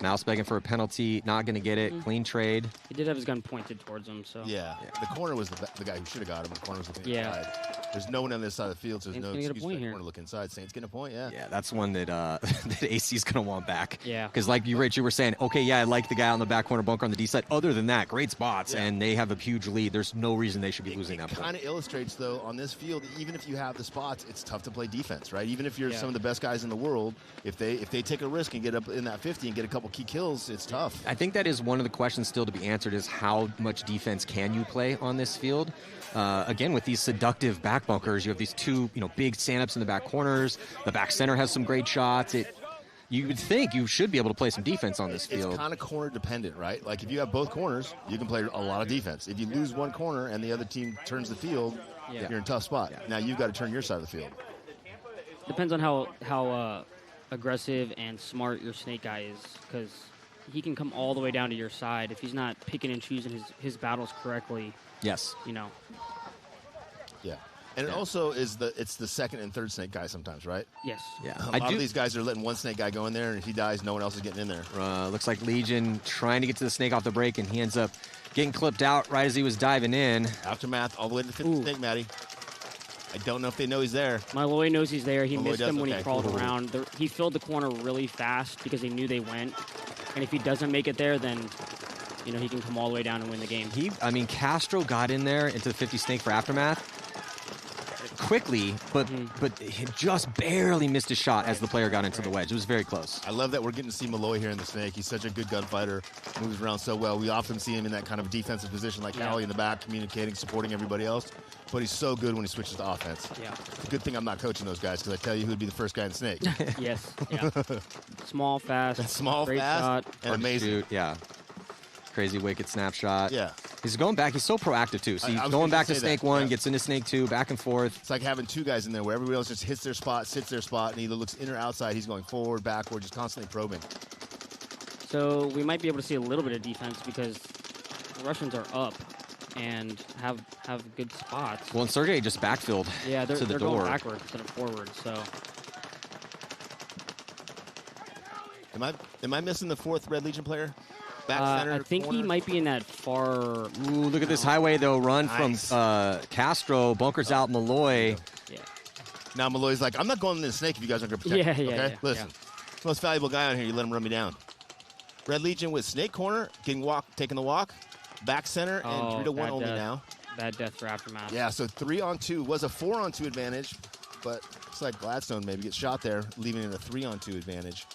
Mouse begging for a penalty, not going to get it. Clean trade. He did have his gun pointed towards him, so. Yeah. The corner was the guy who should have got him. The corner was looking inside. There's no one on this side of the field, so there's no excuse for the corner to look inside. Saints getting a point, Yeah, that's one that that AC's going to want back. Yeah. Because like you, Rich, you were saying, okay, yeah, I like the guy on the back corner bunker on the D side. Other than that, great spots, and they have a huge lead. There's no reason they should be losing that point. It kind of illustrates, though, on this field, even if you have the spots, it's tough to play defense, right? Even if you're some of the best guys in the world, if they take a risk and get up in that 50 and get a couple key kills, it's tough. I think that is one of the questions still to be answered is how much defense can you play on this field? Again, with these seductive back bunkers, you have these 2, big stand-ups in the back corners. The back center has some great shots. You would think you should be able to play some defense on this field. It's kind of corner dependent, right? Like if you have both corners, you can play a lot of defense. If you lose one corner and the other team turns the field, you're in a tough spot. Now you've got to turn your side of the field. Depends on how aggressive and smart your Snake guy is, because he can come all the way down to your side if he's not picking and choosing his battles correctly. Yes. Yeah. And it also is it's the second and third Snake guy sometimes, right? Yes. Yeah. A lot of these guys are letting one Snake guy go in there, and if he dies, no one else is getting in there. Looks like Legion trying to get to the Snake off the break, and he ends up getting clipped out right as he was diving in. Aftermath all the way to the 50th Snake, Maddie. I don't know if they know he's there. Malloy knows he's there. He missed him when he crawled Cool. around. He filled the corner really fast because they knew they went. And if he doesn't make it there, then he can come all the way down and win the game. Castro got in there into the 50 Snake for Aftermath quickly, but he just barely missed a shot as the player got into the wedge. It was very close. I love that we're getting to see Malloy here in the Snake. He's such a good gunfighter, moves around so well. We often see him in that kind of defensive position like Callie in the back, communicating, supporting everybody else. But he's so good when he switches to offense. Yeah. It's a good thing I'm not coaching those guys because I tell you who would be the first guy in the Snake. Yes. Yeah. Small, fast. Small, great fast, shot. and amazing. Yeah. Crazy wicked snapshot. Yeah. He's going back. He's so proactive, too. So he's going back to Snake 1, gets into Snake 2, back and forth. It's like having 2 guys in there where everybody else just hits their spot, sits their spot, and either looks in or outside. He's going forward, backward, just constantly probing. So we might be able to see a little bit of defense because the Russians are up. and have good spots. Well, and Sergey just backfilled Yeah, to the they're door. going backwards instead of forward. So Am I missing the 4th Red Legion player? Back center. I think corner? he might be in that far. Ooh, look at this highway though. Run Nice. from Castro, bunkers out Malloy. Yeah. Now Malloy's like, I'm not going in the snake if you guys aren't going to protect me. Yeah, Okay, yeah, listen. Most valuable guy on here, you let him run me down. Red Legion with snake corner, taking the walk, back center, and 3-1 only now. Bad death for Aftermath. Yeah, so 3-on-2 was a 4-on-2 advantage, but looks like Gladstone maybe gets shot there, leaving it a 3-on-2 advantage.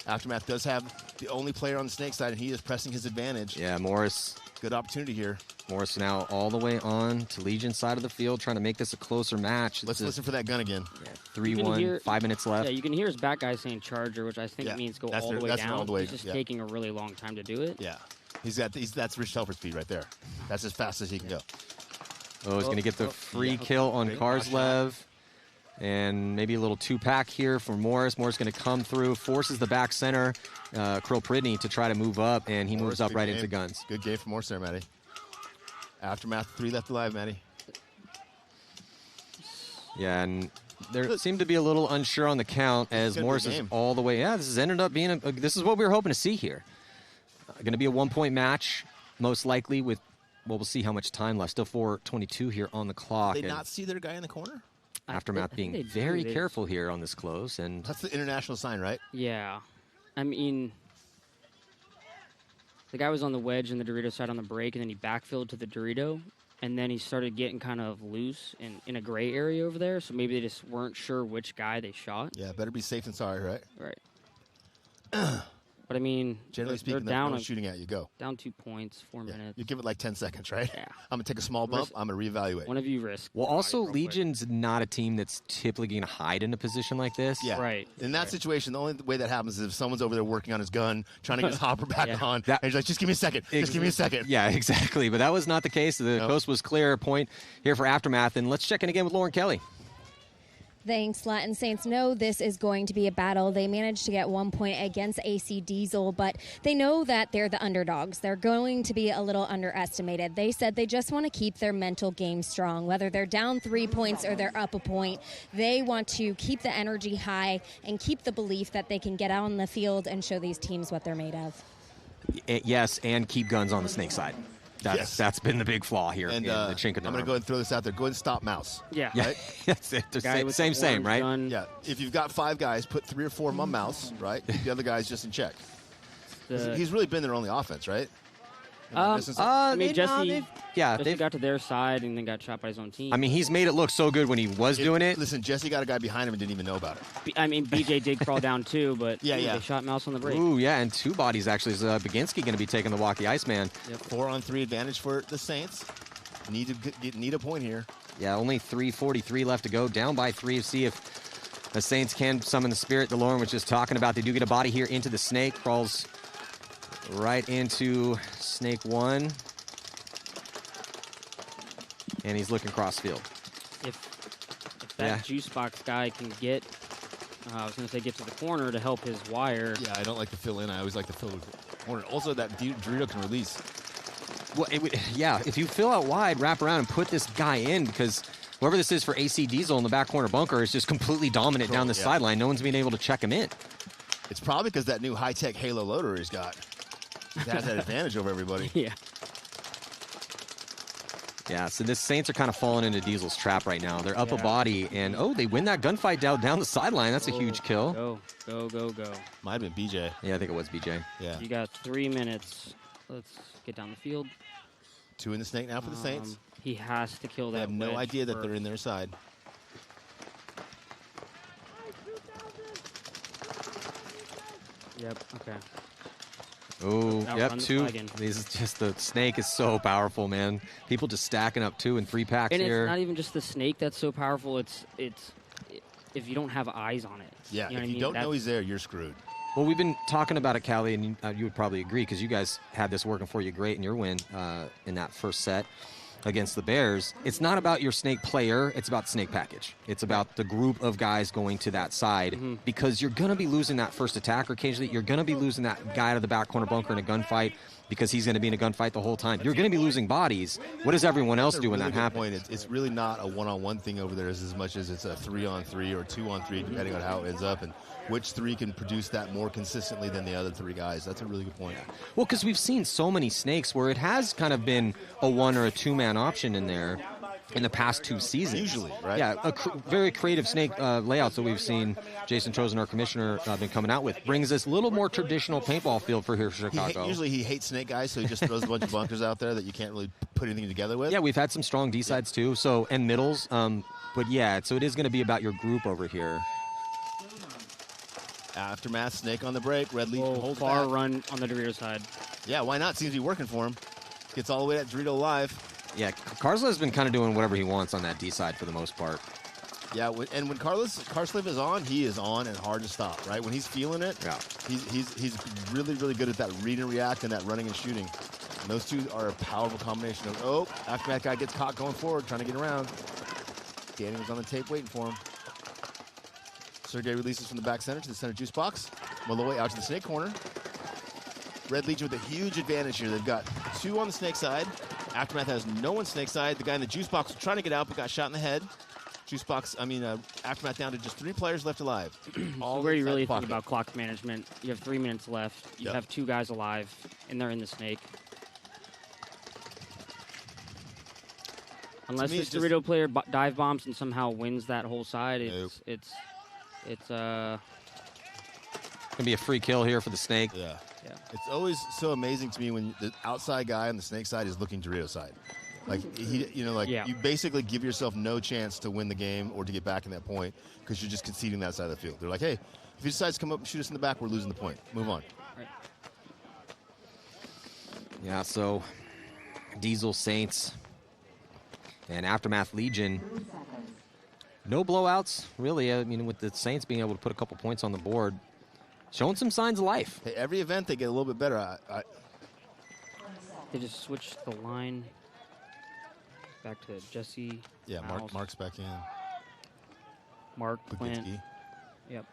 Aftermath does have the only player on the snake side, and he is pressing his advantage. Yeah, Morris. Good opportunity here. Morris now all the way on to Legion side of the field, trying to make this a closer match. Let's listen for that gun again. Yeah, 3-1, 5 minutes left. Yeah, you can hear his back guy saying Charger, which I think means go all the way down. He's just taking a really long time to do it. Yeah, that's Rich Telford speed right there. That's as fast as he can go. Oh, he's going to get the free kill on Karslev. And maybe a little 2-pack here for Morris. Morris going to come through, forces the back center, Krill Pridney, to try to move up, and he moves up right into guns. Good game for Morris there, Matty. Aftermath, 3 left alive, Matty. Yeah, and there seemed to be a little unsure on the count as Morris is all the way. Yeah, this has ended up being this is what we were hoping to see here. Going to be a 1-point match, most likely with, well, we'll see how much time left. Still 4:22 here on the clock. Did they not see their guy in the corner? Aftermath being very careful here on this close, and that's the international sign, right? Yeah, I mean, the guy was on the wedge and the Dorito side on the break, and then he backfilled to the Dorito, and then he started getting kind of loose in a gray area over there. So maybe they just weren't sure which guy they shot. Yeah, better be safe than sorry, right? Right. But I mean, generally speaking, they're down. No shooting at you. Go down 2 points, 4 minutes. You give it like 10 seconds, right? Yeah. I'm gonna take a small bump. I'm gonna reevaluate. One of you risk. Well, also Legion's not a team that's typically going to hide in a position like this. Yeah, right. In that situation, the only way that happens is if someone's over there working on his gun, trying to get his hopper back on, and he's like, "Just give me a second. Just give me a second." Yeah, exactly. But that was not the case. The coast was clear. Point here for Aftermath, and let's check in again with Lauren Kelly. Thanks, Latin Saints. No, this is going to be a battle. They managed to get 1 point against AC Diesel, but they know that they're the underdogs. They're going to be a little underestimated. They said they just want to keep their mental game strong. Whether they're down 3 points or they're up a point, they want to keep the energy high and keep the belief that they can get out on the field and show these teams what they're made of. Yes, and keep guns on the snake side. That's been the big flaw here in the chink in the I'm going to go ahead and throw this out there. Go ahead and stop mouse. Yeah. Right? That's it. Same, right? Yeah. If you've got 5 guys, put 3 or 4 on mouse, right? Keep the other guys just in check. He's really been their only offense, right? I mean, Jesse they got to their side and then got shot by his own team. I mean, he's made it look so good when he was doing it. Listen, Jesse got a guy behind him and didn't even know about it. I mean, BJ did crawl down too, but they shot Mouse on the break. Ooh, yeah, and 2 bodies actually. Is Baginski going to be taking the walk, the Iceman? Yep. 4-on-3 advantage for the Saints. Need a point here. Yeah, only 3:43 left to go. Down by 3. See if the Saints can summon the spirit that Lauren was just talking about. They do get a body here into the snake. Crawls right into snake 1. And he's looking cross field. If that juice box guy can get, I was going to say get to the corner to help his wire. Yeah, I don't like to fill in. I always like to fill the corner. Also, that Dorito can release. Well, if you fill out wide, wrap around and put this guy in, because whoever this is for AC Diesel in the back corner bunker is just completely dominant down the sideline. No one's been able to check him in. It's probably because that new high-tech Halo loader he's got. He has that advantage over everybody. Yeah. Yeah, so the Saints are kind of falling into Diesel's trap right now. They're up a body, and they win that gunfight down the sideline. That's a huge kill. Go. Might have been BJ. Yeah, I think it was BJ. Yeah. You got 3 minutes. Let's get down the field. 2 in the snake now for the Saints. He has to kill that. They have no idea that they're in their side. Yep, okay. Oh, yep, Outrun the 2. flag in. This is just the snake is so powerful, man. People just stacking up 2 and 3 packs and here. It's not even just the snake that's so powerful. It's if you don't have eyes on it. Yeah, you know if you don't know he's there, you're screwed. Well, we've been talking about it, Callie, and you would probably agree because you guys had this working for you great in your win in that first set against the Bears. It's not about your snake player. It's about the snake package. It's about the group of guys going to that side because you're going to be losing that first attack, or occasionally you're going to be losing that guy out of the back corner bunker in a gunfight. because he's going to be in a gunfight the whole time. You're going to be losing bodies. What does everyone else do when that happens? It's really not a one-on-one thing over there as much as it's a 3-on-3 or 2-on-3, depending on how it ends up, and which 3 can produce that more consistently than the other 3 guys. That's a really good point. Well, because we've seen so many snakes where it has kind of been a 1 or a 2-man option in there in the past 2 seasons. Usually, right? Yeah, very creative snake layouts that we've seen Jason Chosen, our commissioner, been coming out with. Brings us a little more traditional paintball field for here in Chicago. Usually he hates snake guys, so he just throws a bunch of bunkers out there that you can't really put anything together with. Yeah, we've had some strong D-sides too, and middles. But yeah, so it is going to be about your group over here. Aftermath, snake on the break. Red Legion holds far back. run on the Dorito side. Yeah, why not? Seems to be working for him. Gets all the way at Dorito live. Yeah, Karslev has been kind of doing whatever he wants on that D side for the most part. Yeah, and when Karslev is on, he is on and hard to stop, right? When he's feeling it, yeah, he's really, really good at that read and react and that running and shooting. And those two are a powerful combination of, Aftermath guy gets caught going forward, trying to get around. Danny was on the tape waiting for him. Sergey releases from the back center to the center juice box. Malloy out to the snake corner. Red Legion with a huge advantage here. They've got 2 on the snake side. Aftermath has no one snake side. The guy in the juice box was trying to get out but got shot in the head. Aftermath down to just 3 players left alive. So where you really think about clock management, you have 3 minutes left. You have 2 guys alive, and they're in the snake. Unless this Dorito player dive bombs and somehow wins that whole side, it's gonna be a free kill here for the snake. Yeah. It's always so amazing to me when the outside guy on the snake side is looking Dorito side. Like you basically give yourself no chance to win the game or to get back in that point because you're just conceding that side of the field. They're like, hey, if he decides to come up and shoot us in the back, we're losing the point. Move on. Right. Yeah. So Diesel Saints and Aftermath Legion. No blowouts, really. I mean, with the Saints being able to put a couple points on the board, showing some signs of life. Hey, every event they get a little bit better. They just switched the line back to Jesse. Yeah, Mark's back in. Mark, Plant. Yep.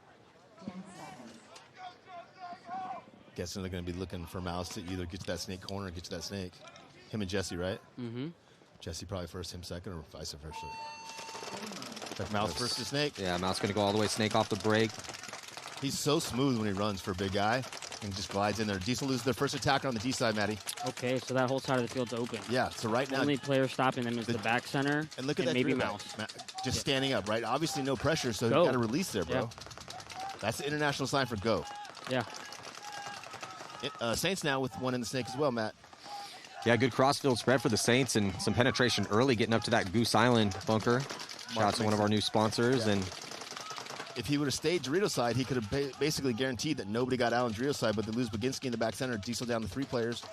Guessing they're going to be looking for Mouse to either get to that snake corner or get to that snake. Him and Jesse, right? Mm-hmm. Jesse probably first, him second, or vice versa. Like Mouse first to snake. Yeah, Mouse going to go all the way snake off the break. He's so smooth when he runs for a big guy and just glides in there. Diesel loses their first attacker on the D side, Matty. Okay, so that whole side of the field's open. Yeah, so right now. The only player stopping them is the back center and look at that maybe Dorito Mouse. Just standing up, right? Obviously no pressure, so you got to release there, bro. Yeah. That's the international sign for go. Yeah. Saints now with 1 in the snake as well, Matt. Yeah, good crossfield spread for the Saints and some penetration early getting up to that Goose Island bunker. Shout out to one of our new sponsors. Yeah. And if he would have stayed Dorito side, he could have basically guaranteed that nobody got out on Dorito side, but they lose Baginski in the back center. Diesel down to 3 players.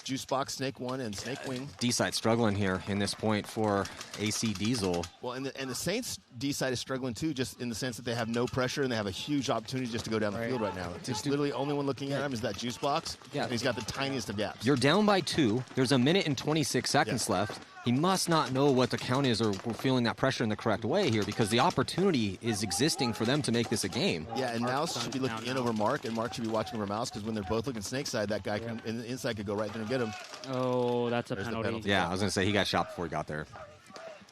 Juice Box, Snake 1, and Snake Wing. D-side struggling here in this point for AC Diesel. Well, and the Saints D-side is struggling too, just in the sense that they have no pressure and they have a huge opportunity just to go down the field right now. It's literally only one looking at him is that Juice Box, and he's got the tiniest of gaps. You're down by 2. There's a minute and 26 seconds left. He must not know what the count is or we're feeling that pressure in the correct way here because the opportunity is existing for them to make this a game. Yeah, and Mouse should be looking in over Mark, and Mark should be watching over Mouse because when they're both looking snake side, that guy in the inside could go right there and get him. Oh, that's a penalty. Yeah, I was going to say he got shot before he got there.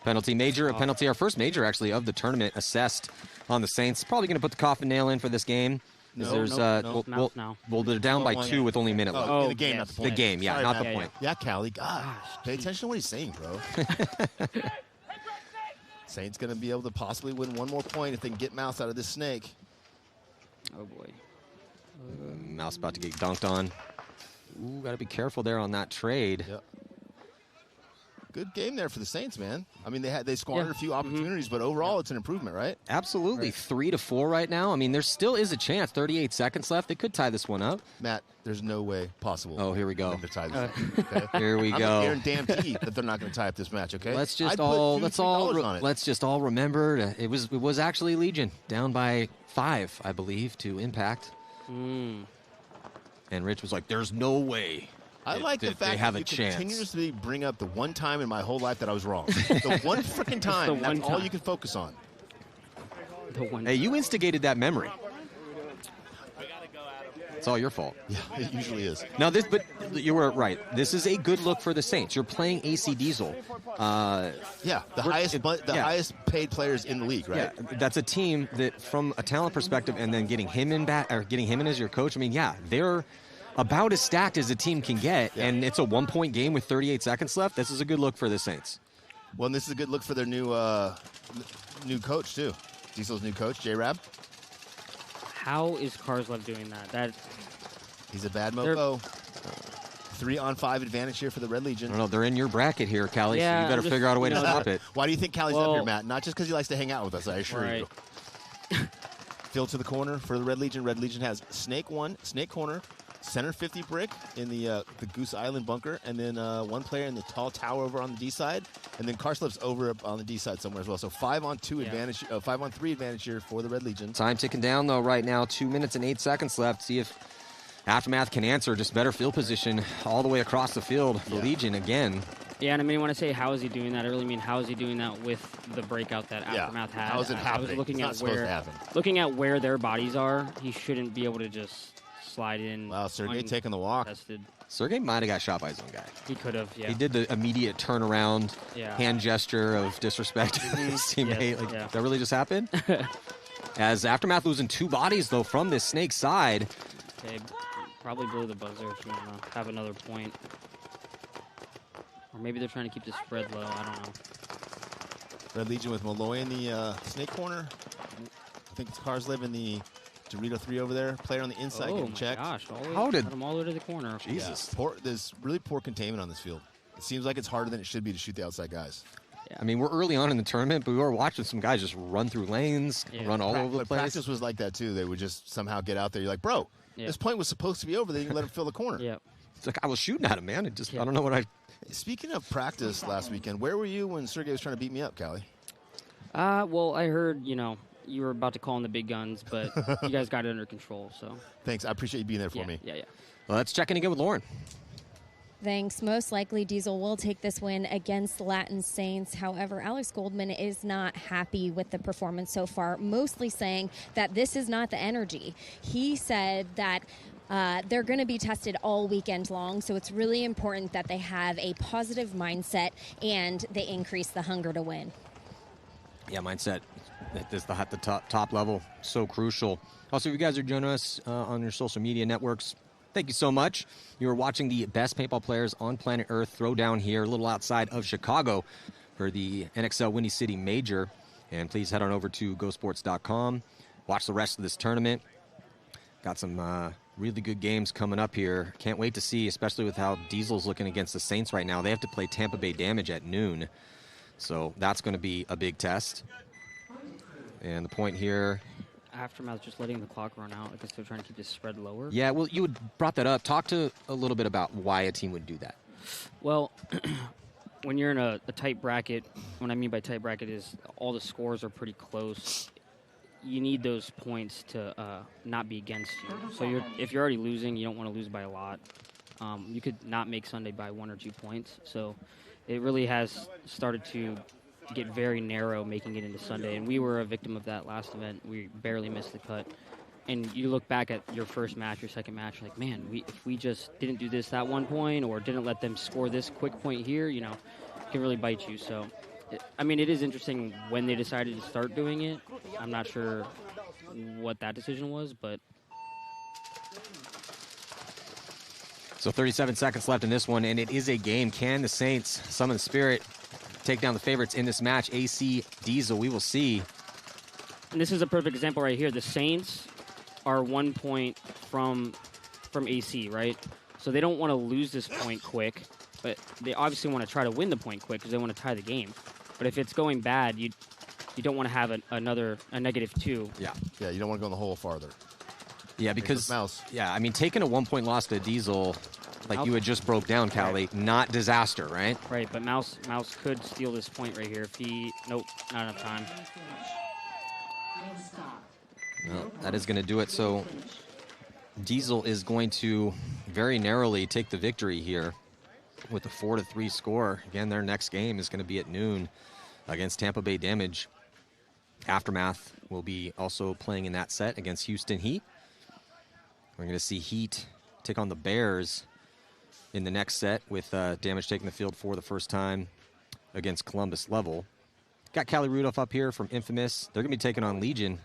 Penalty major, a penalty, our first major actually of the tournament assessed on the Saints. Probably going to put the coffin nail in for this game. Well, they're down by 2 with only a minute left. Oh, the game, not the point. The game, yeah, not the point. Yeah, Callie, gosh, pay attention to what he's saying, bro. Saints going to be able to possibly win 1 more point if they can get Mouse out of this snake. Oh, boy. Mouse about to get dunked on. Ooh, got to be careful there on that trade. Yep. Good game there for the Saints, man. I mean, they squandered a few opportunities, but overall it's an improvement, right? Absolutely. 3-4 right now. I mean, there still is a chance. 38 seconds left. They could tie this one up. Matt, there's no way possible. Oh, here we go. To tie this one, okay? Here we go. I'm guaranteed that they're not going to tie up this match, okay? Let's just all remember it was actually Legion down by 5, I believe, to Impact. And Rich was like, "There's no way." I like the fact they have that a you chance. continuously bring up the one time in my whole life that I was wrong. The one freaking time. That's all you can focus on. Hey, you instigated that memory. It's all your fault. Yeah, it usually is. Now but you were right. This is a good look for the Saints. You're playing AC Diesel. Yeah, the highest paid players in the league, right? Yeah, that's a team that, from a talent perspective, and then getting him in as your coach. I mean, yeah, they're about as stacked as a team can get, and it's a 1-point game with 38 seconds left. This is a good look for the Saints. Well, and this is a good look for their new coach too. Diesel's new coach, J-Rab. How is Karslev doing that? He's a bad mofo. 3-on-5 advantage here for the Red Legion. I don't know. They're in your bracket here, Callie, Yeah, so you better figure out a way to stop it. Why do you think Callie's up here, Matt? Not just because he likes to hang out with us, I assure you. Field to the corner for the Red Legion. Red Legion has Snake 1, Snake corner, center 50 brick in the Goose Island bunker, and then one player in the tall tower over on the D side, and then Karslev's over on the D side somewhere as well. So 5-on-2 advantage, 5-on-3 advantage here for the Red Legion. Time ticking down though right now. 2 minutes and 8 seconds left. See if Aftermath can answer. Just better field position all the way across the field for Legion again. Yeah, and I mean, when I say how is he doing that, I really mean how is he doing that with the breakout that Aftermath had. How is it happening? I was looking it's not supposed to happen. Looking at where their bodies are, he shouldn't be able to just slide in. Wow, Sergey taking the walk. Sergey might have got shot by his own guy. He could have, yeah. He did the immediate turnaround hand gesture of disrespect to his teammate. That really just happened? As Aftermath losing 2 bodies, though, from this Snake side. Okay, probably blow the buzzer if you want to have another point. Or maybe they're trying to keep the spread low. I don't know. Red Legion with Malloy in the Snake corner. I think it's Karslev in the Dorito 3 over there. Player on the inside getting checked. Gosh, How did got him all the way to the corner? Jesus. Yeah, there's really poor containment on this field. It seems like it's harder than it should be to shoot the outside guys. Yeah. I mean, we're early on in the tournament, but we were watching some guys just run through lanes, run all over the place. Practice was like that, too. They would just somehow get out there. You're like, bro, this point was supposed to be over. They didn't let him fill the corner. Yeah. It's like I was shooting at him, man. It just I don't know what I... Speaking of practice last weekend, where were you when Sergey was trying to beat me up, Callie? Well, I heard, you were about to call in the big guns, but you guys got it under control, so. Thanks. I appreciate you being there for me. Yeah. Well, let's check in again with Lauren. Thanks. Most likely Diesel will take this win against Latin Saints. However, Alex Goldman is not happy with the performance so far, mostly saying that this is not the energy. He said that they're going to be tested all weekend long, so it's really important that they have a positive mindset and they increase the hunger to win. Yeah, mindset at the top level, so crucial. Also, if you guys are joining us on your social media networks, thank you so much. You are watching the best paintball players on planet Earth throwdown here, a little outside of Chicago for the NXL Windy City Major. And please head on over to gosports.com. Watch the rest of this tournament. Got some really good games coming up here. Can't wait to see, especially with how Diesel's looking against the Saints right now. They have to play Tampa Bay Damage at noon. So that's going to be a big test. And the point here... Aftermath just letting the clock run out. I guess they're trying to keep this spread lower. Yeah, well, you had brought that up. Talk to a little bit about why a team would do that. Well, when you're in a tight bracket, what I mean by tight bracket is all the scores are pretty close. You need those points to not be against you. So if you're already losing, you don't want to lose by a lot. You could not make Sunday by 1 or 2 points. So it really has started to get very narrow making it into Sunday, and we were a victim of that last event. We barely missed the cut. And you look back at your first match, your second match, like, man, if we just didn't do this that 1 point or didn't let them score this quick point here, it can really bite you. So, it is interesting when they decided to start doing it. I'm not sure what that decision was, but... So 37 seconds left in this one, and it is a game. Can the Saints summon the spirit, take down the favorites in this match? AC Diesel, we will see. And this is a perfect example right here. The Saints are 1 point from AC, right? So they don't want to lose this point quick, but they obviously want to try to win the point quick because they want to tie the game. But if it's going bad, you don't want to have a -2. Yeah, you don't want to go in the hole farther. Yeah, because taking a 1 point loss to Diesel, like you had just broke down, Callie, not disaster, right? Right, but Mouse could steal this point right here if he... Nope, not enough time. No, that is going to do it. So Diesel is going to very narrowly take the victory here with a 4-3 score. Again, their next game is going to be at noon against Tampa Bay Damage. Aftermath will be also playing in that set against Houston Heat. We're going to see Heat take on the Bears in the next set with Damage taking the field for the first time against Columbus Level. Got Callie Rudolph up here from Infamous. They're going to be taking on Legion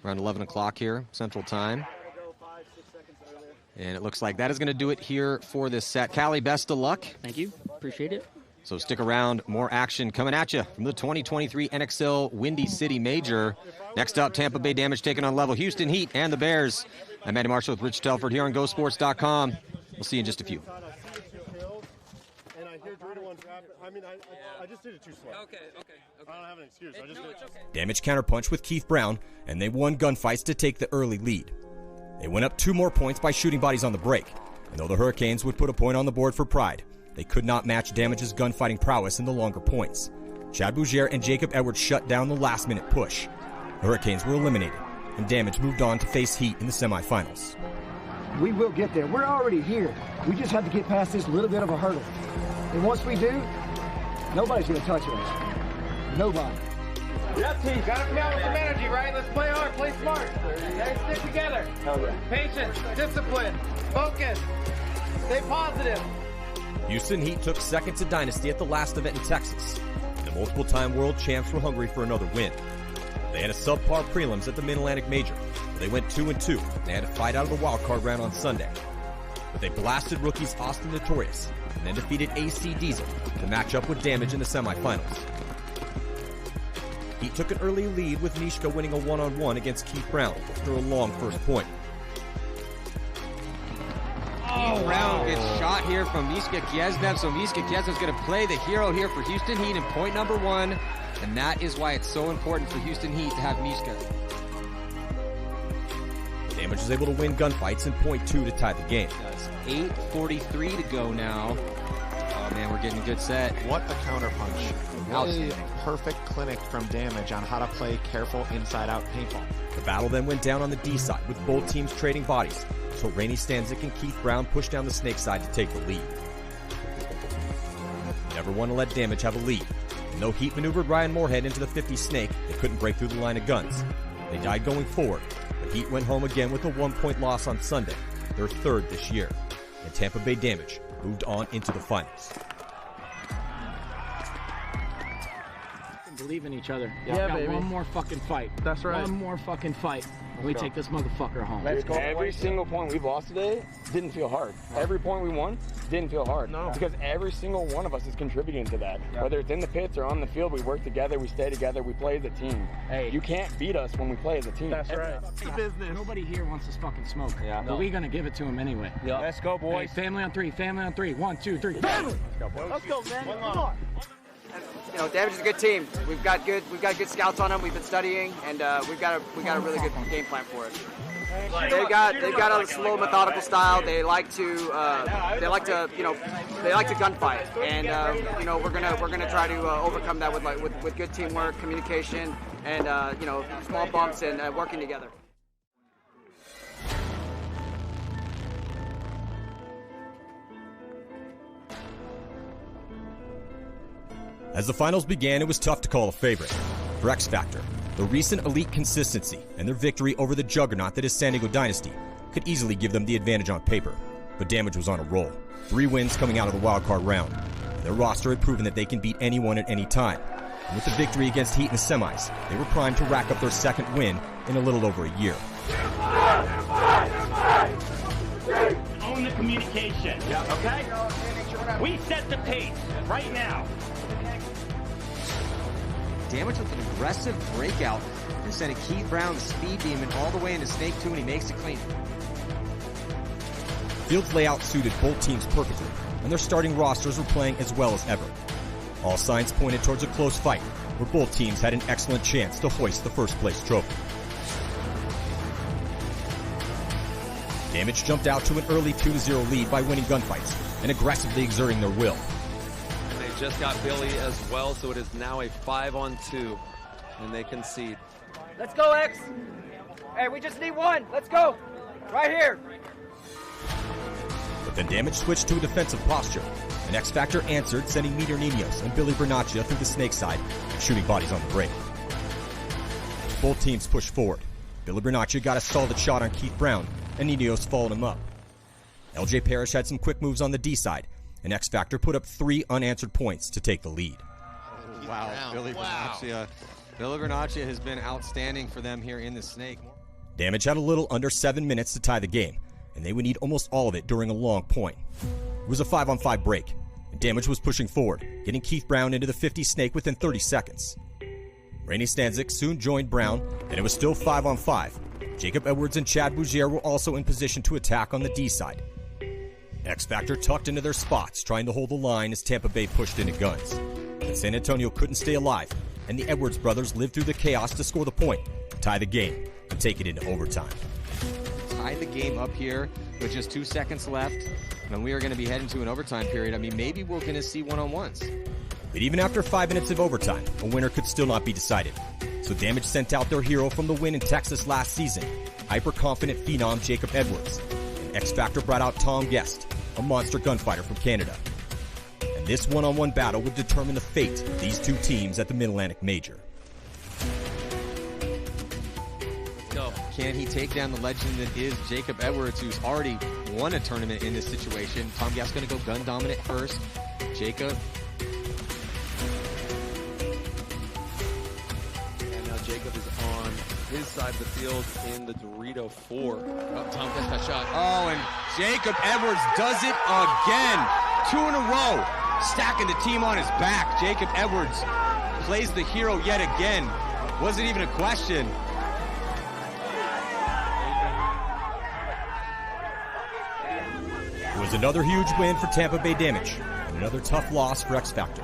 around 11 o'clock here, Central Time. And it looks like that is going to do it here for this set. Callie, best of luck. Thank you. Appreciate it. So stick around. More action coming at you from the 2023 NXL Windy City Major. Next up, Tampa Bay Damage taking on Level, Houston Heat, and the Bears. I'm Matty Marshall with Rich Telford here on gosports.com. We'll see you in just a few. And I hear 3-1 traffic. I mean, I just did it too slow. Okay. I don't have an excuse. I just did it too slow. Damage counterpunched with Keith Brown, and they won gunfights to take the early lead. They went up 2 more points by shooting bodies on the break, and though the Hurricanes would put a point on the board for pride, they could not match Damage's gunfighting prowess in the longer points. Chad Bougere and Jacob Edwards shut down the last-minute push. The Hurricanes were eliminated, and Damage moved on to face Heat in the semifinals. We will get there. We're already here. We just have to get past this little bit of a hurdle. And once we do, nobody's going to touch us. Nobody. Yep, team. Gotta come out with some energy, right? Let's play hard, play smart. Guys, stick together. Hell yeah. Patience, discipline, focus. Stay positive. Houston Heat took second to Dynasty at the last event in Texas. The multiple-time world champs were hungry for another win. They had a subpar prelims at the Mid-Atlantic Major. They went 2-2. They had to fight out of the wild card round on Sunday. But they blasted rookies Austin Notorious and then defeated AC Diesel to match up with Damage in the semifinals. Heat took an early lead with Mishka winning a one-on-one against Keith Brown after a long first point. Brown gets shot here from Mishka Kiesnev, so Mishka Kiesnev's going to play the hero here for Houston Heat in point number 1, and that is why it's so important for Houston Heat to have Mishka. Damage was able to win gunfights in point 2 to tie the game. 8:43 to go now. Oh man, we're getting a good set. What a counterpunch. Really perfect clinic from Damage on how to play careful inside-out paintball. The battle then went down on the D side with both teams trading bodies until Rainey Stanzik and Keith Brown pushed down the Snake side to take the lead. Never want to let Damage have a lead. And though Heat maneuvered Ryan Moorhead into the 50 Snake, they couldn't break through the line of guns. They died going forward, but Heat went home again with a 1-point loss on Sunday, their 3rd this year. And Tampa Bay Damage moved on into the finals. Believe in each other. Yeah, got baby. one more fucking fight. That's right. One more fucking fight. And we take this motherfucker home. Let's go. Every single point we've lost today didn't feel hard. Every point we won didn't feel hard. No. Because every single one of us is contributing to that. Yeah. Whether it's in the pits or on the field, we work together, we stay together, we play as a team. Hey, you can't beat us when we play as a team. That's right. Business. Nobody here wants this fucking smoke. Yeah. But we're gonna give it to him anyway. Yeah. Let's go, boys. Hey, family on 3, family on 3. 1, 2, 3. Let's go, boys. Let's go, man. Come on. You know, Damage is a good team. We've got good scouts on them. We've been studying, and we've got a really good game plan for it. They've got a slow, methodical style. They like to gunfight, and we're gonna try to overcome that with good teamwork, communication, and small bumps and working together. As the finals began, it was tough to call a favorite. For X Factor, the recent elite consistency and their victory over the juggernaut that is San Diego Dynasty could easily give them the advantage on paper. But Damage was on a roll. 3 wins coming out of the wildcard round. And their roster had proven that they can beat anyone at any time. And with the victory against Heat in the semis, they were primed to rack up their 2nd win in a little over a year. Own the communication, okay? We set the pace right now. Damage with an aggressive breakout. They're sending Keith Brown speed demon all the way into Snake 2, and he makes it clean. Field's layout suited both teams perfectly, and their starting rosters were playing as well as ever. All signs pointed towards a close fight, where both teams had an excellent chance to hoist the first-place trophy. Damage jumped out to an early 2-0 lead by winning gunfights and aggressively exerting their will. Just got Billy as well, so it is now a 5-on-2, and they concede. Let's go, X. Hey, we just need one. Let's go. Right here. But then Damage switched to a defensive posture, and X Factor answered, sending Meteor Ninos and Billy Bernaccia through the Snake side and shooting bodies on the break. Both teams pushed forward. Billy Bernaccia got a solid shot on Keith Brown, and Ineos followed him up. LJ Parrish had some quick moves on the D side, and X Factor put up 3 unanswered points to take the lead. Wow, Billy Vernaccia. Billy Vernaccia has been outstanding for them here in the Snake. Damage had a little under 7 minutes to tie the game, and they would need almost all of it during a long point. It was a 5-on-5 break, and Damage was pushing forward, getting Keith Brown into the 50 Snake within 30 seconds. Rainey Stanzik soon joined Brown, and it was still 5-on-5. Jacob Edwards and Chad Bougier were also in position to attack on the D side. X Factor tucked into their spots, trying to hold the line as Tampa Bay pushed into guns. But San Antonio couldn't stay alive, and the Edwards brothers lived through the chaos to score the point, tie the game, and take it into overtime. Tie the game up here with just 2 seconds left, and we are going to be heading to an overtime period. I mean, maybe we're going to see one-on-ones. But even after 5 minutes of overtime, a winner could still not be decided. So Damage sent out their hero from the win in Texas last season, hyper-confident phenom Jacob Edwards. And X Factor brought out Tom Guest, a monster gunfighter from Canada. And this one-on-one battle would determine the fate of these two teams at the Mid-Atlantic Major. Go. Can he take down the legend that is Jacob Edwards, who's already won a tournament in this situation? Tom Guest going to go gun dominant first. Jacob. And now Jacob is on his side of the field in the Dorito 4. Oh, Tom Guest that shot. Oh, and Jacob Edwards does it again. 2 in a row. Stacking the team on his back. Jacob Edwards plays the hero yet again. Wasn't even a question. It was another huge win for Tampa Bay Damage, and another tough loss for X Factor.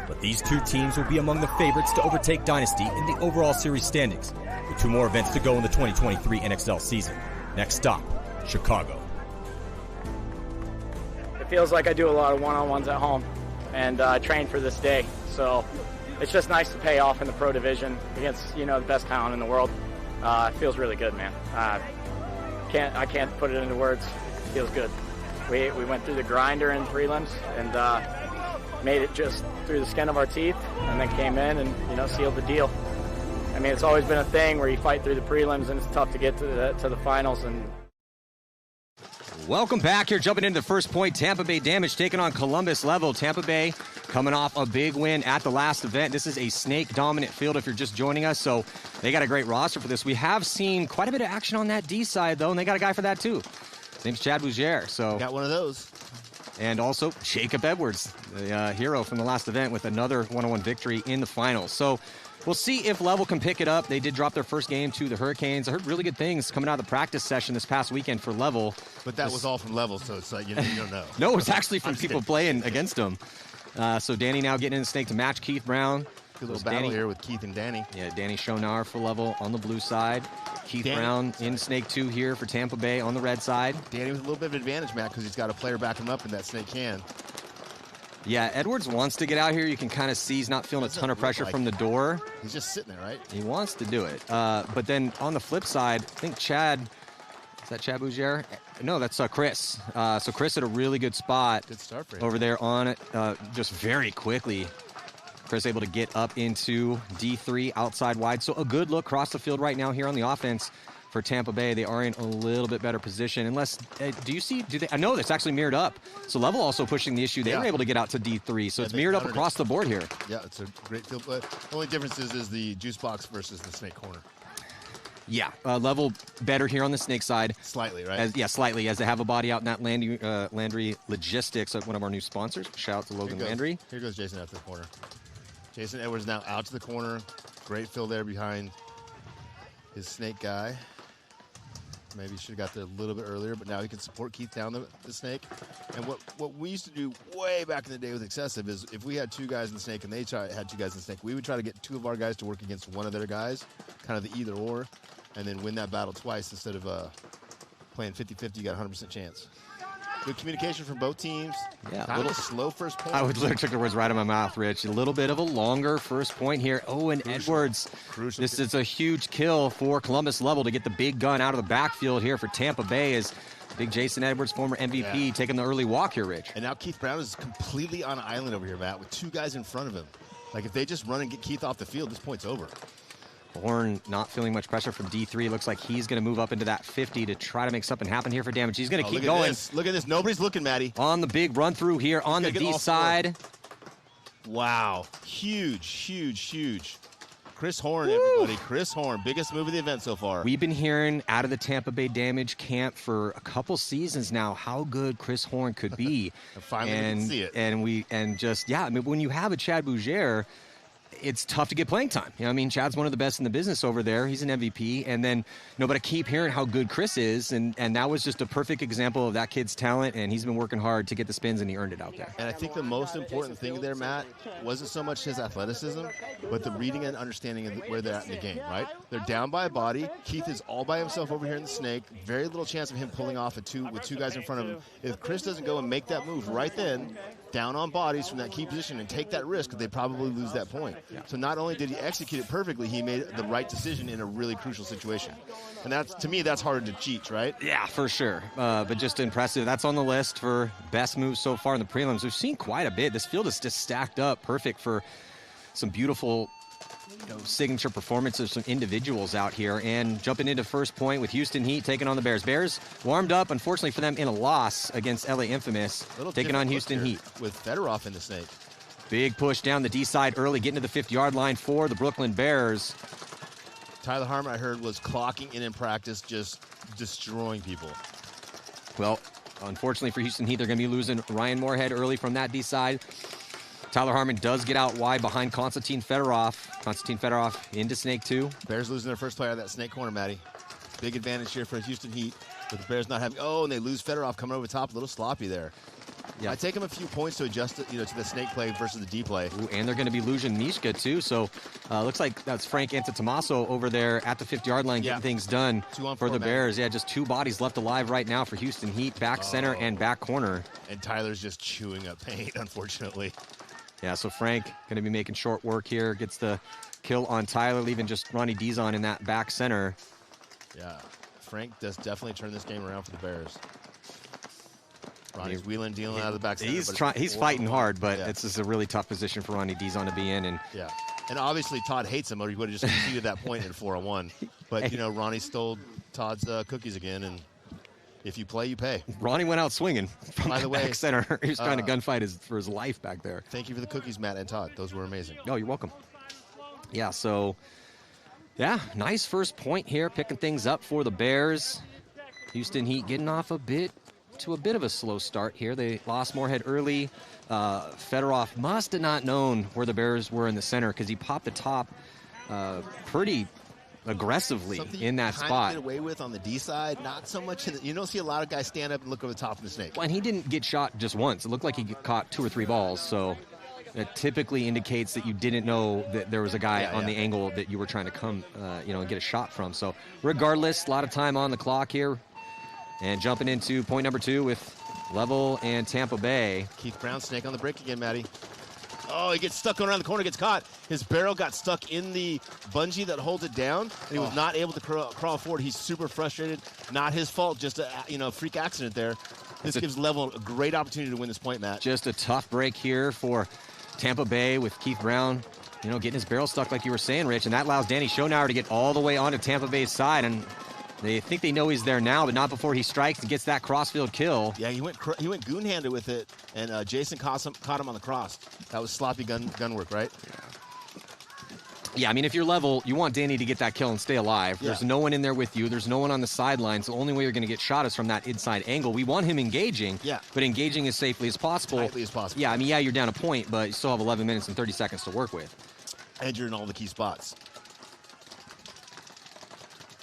But these two teams will be among the favorites to overtake Dynasty in the overall series standings, with 2 more events to go in the 2023 NXL season. Next stop, Chicago. It feels like I do a lot of one-on-ones at home, and I train for this day. So it's just nice to pay off in the pro division against, the best talent in the world. It feels really good, man. I can't put it into words. It feels good. We went through the grinder in prelims and made it just through the skin of our teeth, and then came in and sealed the deal. I mean, it's always been a thing where you fight through the prelims and it's tough to get to the finals. And welcome back here, jumping into the first point. Tampa Bay Damage taking on Columbus Level. Tampa Bay coming off a big win at the last event. This is a snake-dominant field if you're just joining us, so they got a great roster for this. We have seen quite a bit of action on that D side, though, and they got a guy for that, too. His name's Chad Bougier. So got one of those. And also Jacob Edwards, the hero from the last event, with another one-on-one victory in the finals. So we'll see if Level can pick it up. They did drop their first game to the Hurricanes. I heard really good things coming out of the practice session this past weekend for Level. But that was all from Level, so it's like you don't know. No, it was actually from people playing against them. So Danny now getting in the snake to match Keith Brown. Good little battle here with Keith and Danny. Yeah, Danny Schonar for Level on the blue side. Keith Brown in Snake 2 here for Tampa Bay on the red side. Danny with a little bit of advantage, Matt, because he's got a player backing him up in that Snake can. Yeah, Edwards wants to get out here. You can kind of see he's not feeling a ton of pressure from the door. He's just sitting there, right? He wants to do it. But then on the flip side, I think Chad, is that Chad Bougier? No, that's Chris. So Chris had a really good spot good start for him. Over there on it, just very quickly. Chris able to get up into D3 outside wide. So a good look across the field right now here on the offense for Tampa Bay. They are in a little bit better position. Unless, I know that's actually mirrored up. So Level also pushing the issue. They were able to get out to D3. So it's mirrored up across the board here. Yeah, it's a great field. But the only difference is the juice box versus the Snake corner. Yeah, Level better here on the Snake side. Slightly, right? Slightly, as they have a body out in that Landry Logistics, one of our new sponsors. Shout out to Logan Landry. Here goes Jason out to the corner. Jason Edwards now out to the corner. Great fill there behind his Snake guy. Maybe should have got there a little bit earlier, but now he can support Keith down the Snake. And what we used to do way back in the day with Excessive is if we had 2 guys in the Snake and they had 2 guys in the Snake, we would try to get 2 of our guys to work against one of their guys, kind of the either or, and then win that battle twice instead of playing 50-50. You got a 100% chance. Good communication from both teams. Yeah, a little slow first point. I would literally took the words right out of my mouth, Rich. A little bit of a longer first point here. Oh, and Edwards. This is a huge kill for Columbus Level to get the big gun out of the backfield here for Tampa Bay as big Jason Edwards, former MVP, taking the early walk here, Rich. And now Keith Brown is completely on an island over here, Matt, with 2 guys in front of him. Like, if they just run and get Keith off the field, this point's over. Horn not feeling much pressure from D3. Looks like he's going to move up into that 50 to try to make something happen here for Damage. He's going to keep going. Look at this. Nobody's looking, Maddie. On the big run through here on the D side. Wow. Huge, huge, huge. Chris Horn, everybody. Chris Horn, biggest move of the event so far. We've been hearing out of the Tampa Bay Damage camp for a couple seasons now how good Chris Horn could be. Finally, we can see it. I mean, when you have a Chad Bougere, it's tough to get playing time. You know, I mean, Chad's one of the best in the business over there. He's an MVP. And then, but I keep hearing how good Chris is. And that was just a perfect example of that kid's talent. And he's been working hard to get the spins, and he earned it out there. And I think the most important thing there, Matt, wasn't so much his athleticism, but the reading and understanding of where they're at in the game, right? They're down by a body. Keith is all by himself over here in the snake. Very little chance of him pulling off with two guys in front of him. If Chris doesn't go and make that move right then, down on bodies from that key position and take that risk, they probably lose that point. Yeah. So not only did he execute it perfectly, he made the right decision in a really crucial situation. And that's, to me, that's harder to cheat, right? Yeah, for sure. But just impressive. That's on the list for best moves so far in the prelims. We've seen quite a bit. This field is just stacked up perfect for some beautiful signature performances from individuals out here. And jumping into first point with Houston Heat taking on the Bears. Bears warmed up, unfortunately for them, in a loss against LA Infamous, taking on Houston Heat. With Fedorov in the snake. Big push down the D side early, getting to the 50-yard line for the Brooklyn Bears. Tyler Harmon, I heard, was clocking in practice, just destroying people. Well, unfortunately for Houston Heat, they're going to be losing Ryan Moorhead early from that D side. Tyler Harmon does get out wide behind Konstantin Fedorov. Konstantin Fedorov into Snake 2. Bears losing their first player out of that snake corner, Matty. Big advantage here for Houston Heat. With the Bears not having, and they lose Fedorov coming over the top, a little sloppy there. Yeah. I take them a few points to adjust it, to the snake play versus the D play. Ooh, and they're going to be losing Mishka too. So looks like that's Frank Antetomaso over there at the 50-yard line getting things done for the Bears. Yeah, just two bodies left alive right now for Houston Heat, back center and back corner. And Tyler's just chewing up paint, unfortunately. Yeah, so Frank going to be making short work here. Gets the kill on Tyler, leaving just Ronnie Dizon in that back center. Yeah, Frank does definitely turn this game around for the Bears. Ronnie's wheeling, dealing out of the back center. He's fighting hard, but it's just a really tough position for Ronnie Dizon to be in. And and obviously Todd hates him, or he would have just conceded that point in 4-on-1. But, Ronnie stole Todd's cookies again, and if you play, you pay. Ronnie went out swinging from By the way, back center. He was trying to gunfight for his life back there. Thank you for the cookies, Matt and Todd. Those were amazing. Oh, you're welcome. Yeah, so, nice first point here, picking things up for the Bears. Houston Heat getting off a bit of a slow start here. They lost Moorhead early. Fedorov must have not known where the Bears were in the center because he popped the top pretty aggressively in that spot. Get away with on the D side, not so much. You don't see a lot of guys stand up and look over the top of the snake. Well, and he didn't get shot just once. It looked like he caught 2 or 3 balls. So it typically indicates that you didn't know that there was a guy on the angle that you were trying to come, and get a shot from. So regardless, a lot of time on the clock here. And jumping into point number 2 with Level and Tampa Bay. Keith Brown snake on the break again, Matty. Oh, he gets stuck going around the corner, gets caught. His barrel got stuck in the bungee that holds it down, and he was not able to crawl forward. He's super frustrated. Not his fault, just a freak accident there. This gives Level a great opportunity to win this point, Matt. Just a tough break here for Tampa Bay with Keith Brown, getting his barrel stuck like you were saying, Rich, and that allows Danny Schonauer to get all the way onto Tampa Bay's side, and they think they know he's there now, but not before he strikes and gets that crossfield kill. Yeah, he went goon-handed with it, and Jason caught him on the cross. That was sloppy gun work, right? Yeah, I mean, if you're Level, you want Danny to get that kill and stay alive. Yeah. There's no one in there with you. There's no one on the sidelines. The only way you're going to get shot is from that inside angle. We want him engaging, but engaging as safely as possible. Tightly as possible. Yeah, I mean, you're down a point, but you still have 11 minutes and 30 seconds to work with. And you're in all the key spots.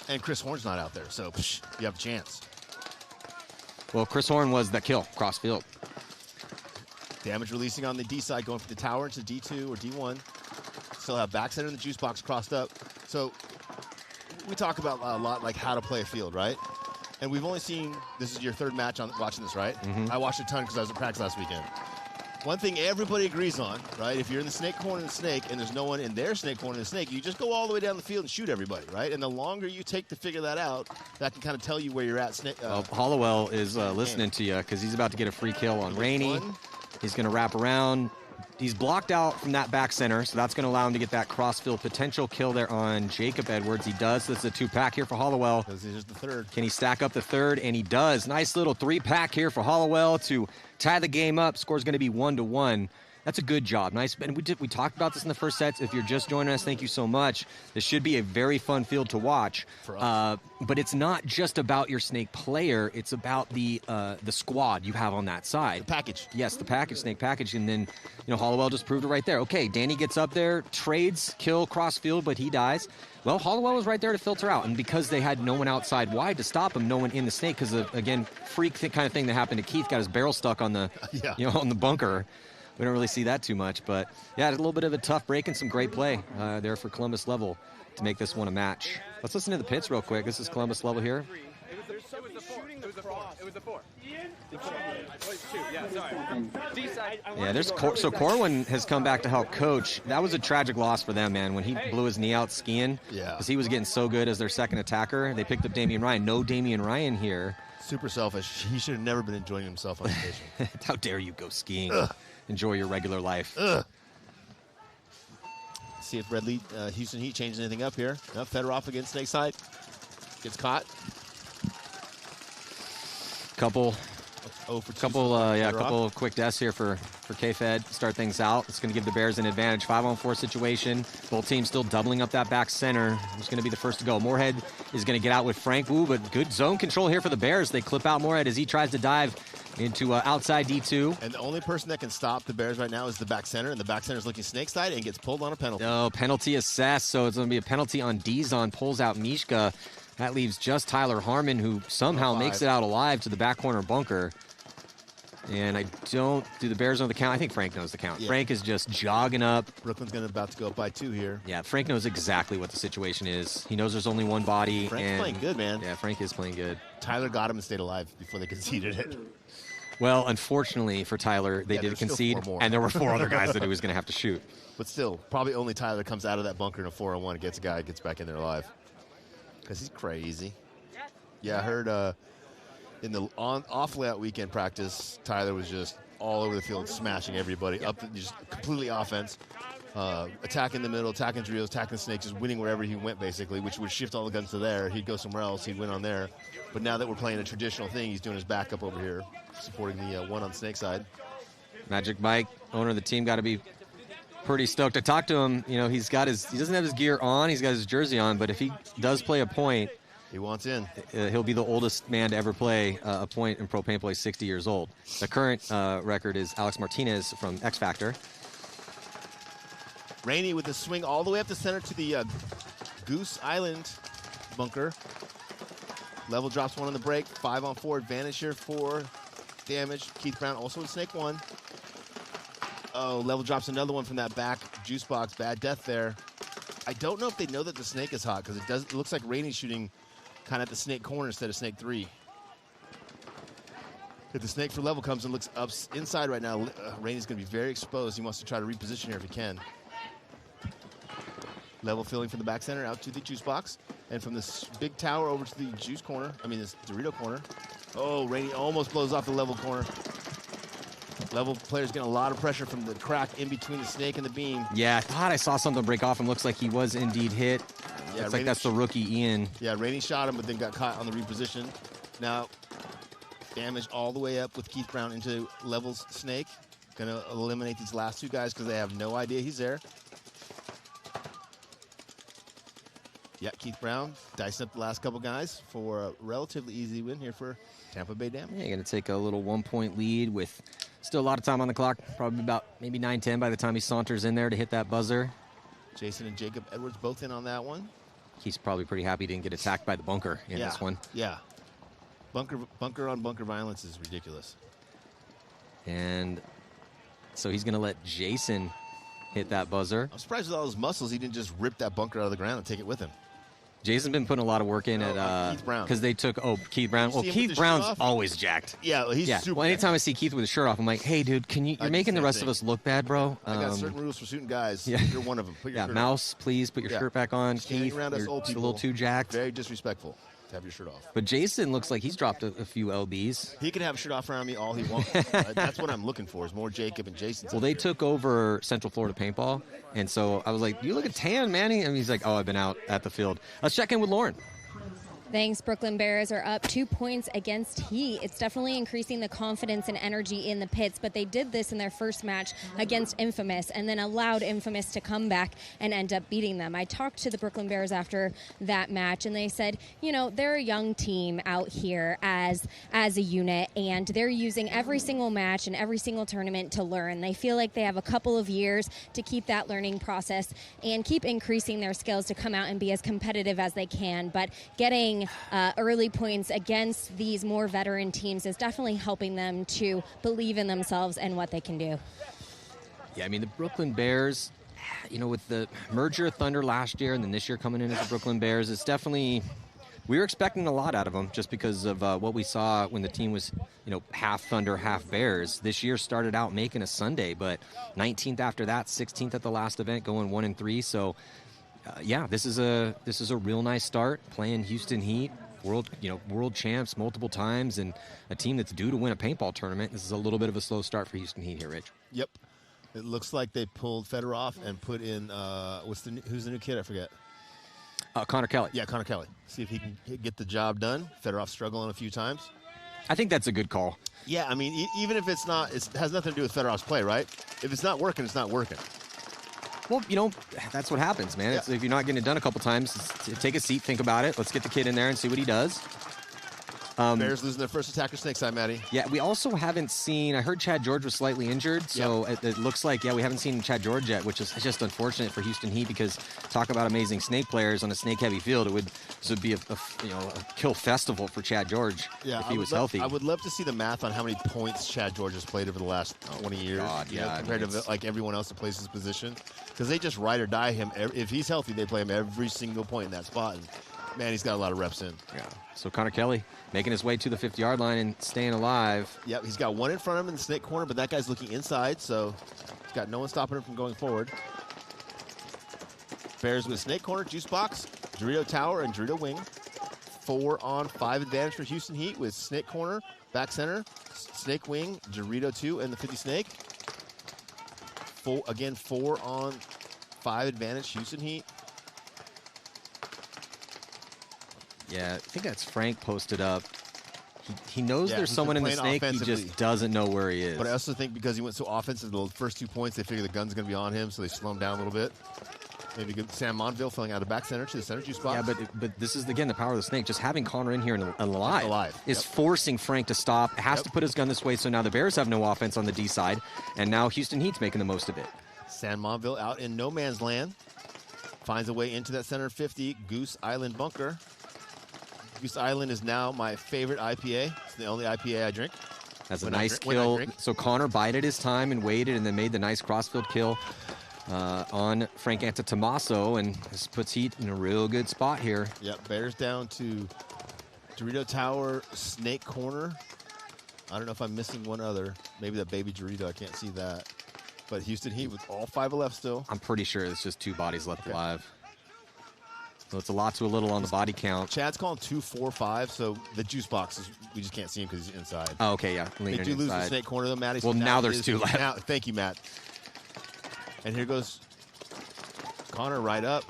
And Chris Horn's not out there, so you have a chance. Well, Chris Horn was the kill, cross field. Damage releasing on the D side, going from the tower into D2 or D1. Still have back center in the juice box crossed up. So we talk about a lot like how to play a field, right? And we've only seen, this is your third match on watching this, right? Mm-hmm. I watched a ton because I was at practice last weekend. One thing everybody agrees on, right? If you're in the snake corner of the snake and there's no one in their snake corner of the snake, you just go all the way down the field and shoot everybody, right? And the longer you take to figure that out, that can kind of tell you where you're at. Hollowell is listening to you because he's about to get a free kill on Rainey. He's going to wrap around, He's blocked out from that back center, so that's going to allow him to get that crossfield potential kill there on Jacob Edwards. He does. This is a 2-pack here for Hollowell. This is the third. Can he stack up the third? And he does. Nice little 3-pack here for Hollowell to tie the game up. Score's going to be 1-1. That's a good job. Nice. And we talked about this in the first sets. If you're just joining us, thank you so much. This should be a very fun field to watch. But it's not just about your snake player. It's about the squad you have on that side. The package. Yes, the package, snake package. And then, Hollowell just proved it right there. Okay, Danny gets up there, trades, kill, cross field, but he dies. Well, Hollowell was right there to filter out. And because they had no one outside wide to stop him, no one in the snake, because again, freak kind of thing that happened to Keith, got his barrel stuck on the, on the bunker. We don't really see that too much, but yeah, a little bit of a tough break and some great play there for Columbus Level to make this one a match. Let's listen to the pits real quick. This is Columbus Level here. Yeah, so Corwin has come back to help coach. That was a tragic loss for them, man, when he blew his knee out skiing. Yeah. Because he was getting so good as their second attacker. They picked up Damian Ryan. No Damian Ryan here. Super selfish. He should have never been enjoying himself on vacation. How dare you go skiing? Ugh. Enjoy your regular life. Ugh. See if Houston Heat changes anything up here. No, Fedorov against Snakeside. Gets caught. Couple Fedorov. of quick deaths here for K-Fed. Start things out. It's going to give the Bears an advantage. 5-on-4 situation. Both teams still doubling up that back center. Who's going to be the first to go? Moorhead is going to get out with Frank Wu, but good zone control here for the Bears. They clip out Moorhead as he tries to dive into outside D2. And the only person that can stop the Bears right now is the back center, and the back center is looking Snakeside and gets pulled on a penalty. No, penalty assessed, so it's going to be a penalty on Dizon. Pulls out Mishka. That leaves just Tyler Harmon, who somehow makes it out alive to the back corner bunker. And do the Bears know the count? I think Frank knows the count. Yeah. Frank is just jogging up. Brooklyn's about to go up by 2 here. Yeah, Frank knows exactly what the situation is. He knows there's only one body. Frank's playing good, man. Yeah, Frank is playing good. Tyler got him and stayed alive before they conceded it. Well, unfortunately for Tyler, they did concede, and there were 4 other guys that he was going to have to shoot. But still, probably only Tyler comes out of that bunker in a 4-on-1 and gets a guy, gets back in there alive. Because he's crazy. Yeah, I heard in the off layout weekend practice, Tyler was just all over the field, smashing everybody, just completely offense, attacking the middle, attacking trios, attacking snakes, just winning wherever he went, basically, which would shift all the guns to there. He'd go somewhere else, he'd win on there. But now that we're playing a traditional thing, he's doing his backup over here, supporting the one on snake side. Magic Mike, owner of the team, got to be pretty stoked. I talked to him. He doesn't have his gear on, he's got his jersey on, but if he does play a point, he wants in. He'll be the oldest man to ever play a point in Pro Paintball. He's 60 years old. The current record is Alex Martinez from X Factor. Rainey with the swing all the way up the center to the Goose Island bunker. Level drops one on the break. 5-on-4 advantage here for damage. Keith Brown also in snake 1. Oh, Level drops another one from that back juice box. Bad death there. I don't know if they know that the snake is hot, because it looks like Rainey's shooting kind of at the snake corner instead of snake 3. If the snake for Level comes and looks up inside right now, Rainey's going to be very exposed. He wants to try to reposition here if he can. Level filling from the back center out to the juice box. And from this big tower over to the juice corner, this Dorito corner. Oh, Rainey almost blows off the Level corner. Level player's getting a lot of pressure from the crack in between the snake and the beam. Yeah, I thought I saw something break off him. Looks like he was indeed hit. Yeah, looks like that's the rookie Ian. Yeah, Rainey shot him, but then got caught on the reposition. Now, damage all the way up with Keith Brown into Level's snake. Gonna eliminate these last 2 guys because they have no idea he's there. Yeah, Keith Brown dicing up the last couple guys for a relatively easy win here for Tampa Bay Damage. Yeah, going to take a little 1-point lead with still a lot of time on the clock. Probably about maybe 9-10 by the time he saunters in there to hit that buzzer. Jason and Jacob Edwards both in on that one. He's probably pretty happy he didn't get attacked by the bunker in this one. Yeah. Bunker on bunker violence is ridiculous. And so he's going to let Jason hit that buzzer. I'm surprised with all his muscles he didn't just rip that bunker out of the ground and take it with him. Jason's been putting a lot of work in at Keith Brown, because they took Keith Brown. Well, Keith Brown's always jacked. Yeah, he's super. Well, anytime I see Keith with his shirt off, I'm like, hey, dude, you're making the rest of us look bad, bro. I got certain rules for shooting guys. Yeah. You're one of them. Put your shirt Mouse, please put your shirt back on. Keith, around us you're old a little too jacked. Very disrespectful. to have your shirt off. But Jason looks like he's dropped a few LBs. He can have a shirt off around me all he wants. That's what I'm looking for, is more Jacob and Jason. Well, they took over Central Florida Paintball, and so I was like, you look at tan, man. And he's like, oh, I've been out at the field. Let's check in with Lauren. Thanks. Brooklyn Bears are up 2 points against Heat. It's definitely increasing the confidence and energy in the pits, but they did this in their first match against Infamous and then allowed Infamous to come back and end up beating them. I talked to the Brooklyn Bears after that match, and they said, you know, they're a young team out here as a unit, and they're using every single match and every single tournament to learn. They feel like they have a couple of years to keep that learning process and keep increasing their skills to come out and be as competitive as they can, but getting early points against these more veteran teams is definitely helping them to believe in themselves and what they can do. Yeah, I mean, the Brooklyn Bears, you know, with the merger of Thunder last year and then this year coming in as the Brooklyn Bears, it's definitely, we were expecting a lot out of them just because of what we saw when the team was, you know, half Thunder, half Bears. This year started out making a Sunday, but 19th after that, 16th at the last event, going 1-3. So, yeah, this is a real nice start, playing Houston Heat, world champs multiple times, and a team that's due to win a paintball tournament. This is a little bit of a slow start for Houston Heat here, Rich. Yep. It looks like they pulled Fedorov and put in who's the new kid? I forget. Connor Kelly. Yeah, Connor Kelly. See if he can get the job done. Fedorov struggling a few times. I think that's a good call. Yeah, I mean, even if it's not, it has nothing to do with Fedorov's play, right? If it's not working, it's not working. Well, you know, that's what happens, man. Yeah. If you're not getting it done a couple times, take a seat, think about it. Let's get the kid in there and see what he does. Bears losing their first attacker snake side, Maddie. Yeah, we also haven't seen, I heard Chad George was slightly injured, so it looks like, we haven't seen Chad George yet, which is just unfortunate for Houston Heat, because talk about amazing snake players on a snake-heavy field. This would be a kill festival for Chad George if he was healthy. I would love to see the math on how many points Chad George has played over the last 20 years. Compared to like everyone else that plays his position. Because they just ride or die him. If he's healthy, they play him every single point in that spot. And, man, he's got a lot of reps in. Yeah. So Connor Kelly making his way to the 50-yard line and staying alive. Yep, he's got one in front of him in the snake corner, but that guy's looking inside, so he's got no one stopping him from going forward. Bears with snake corner, juice box, Dorito Tower, and Dorito Wing. 4-on-5 advantage for Houston Heat with snake corner, back center, snake wing, Dorito 2, and the 50 snake. 4-on-5 advantage, Houston Heat. Yeah, I think that's Frank posted up. He knows there's someone in the snake, he just doesn't know where he is. But I also think because he went so offensive the first 2 points, they figure the gun's going to be on him, so they slow him down a little bit. Maybe good Sam Monville filling out of back center to the center juice box. Yeah, but this is, again, the power of the snake. Just having Connor in here and alive is forcing Frank to stop. Has to put his gun this way, so now the Bears have no offense on the D side, and now Houston Heat's making the most of it. San Monville out in no man's land. Finds a way into that center 50, Goose Island bunker. Goose Island is now my favorite IPA. It's the only IPA I drink. That's a nice kill. So Connor bided his time and waited and then made the nice crossfield kill on Frank Antetomaso, and this puts Heat in a real good spot here. Yep, Bears down to Dorito Tower, Snake Corner. I don't know if I'm missing one other. Maybe that baby Dorito, I can't see that. But Houston Heat with all 5 left still. I'm pretty sure it's just 2 bodies left alive. So it's a lot to a little on the body count. Chad's calling 2, 4, 5, so the juice box is, we just can't see him because he's inside. Oh, okay, yeah. They do lose the snake corner though, Matty. Well, now there's 2 left. Now, thank you, Matt. And here goes Connor right up.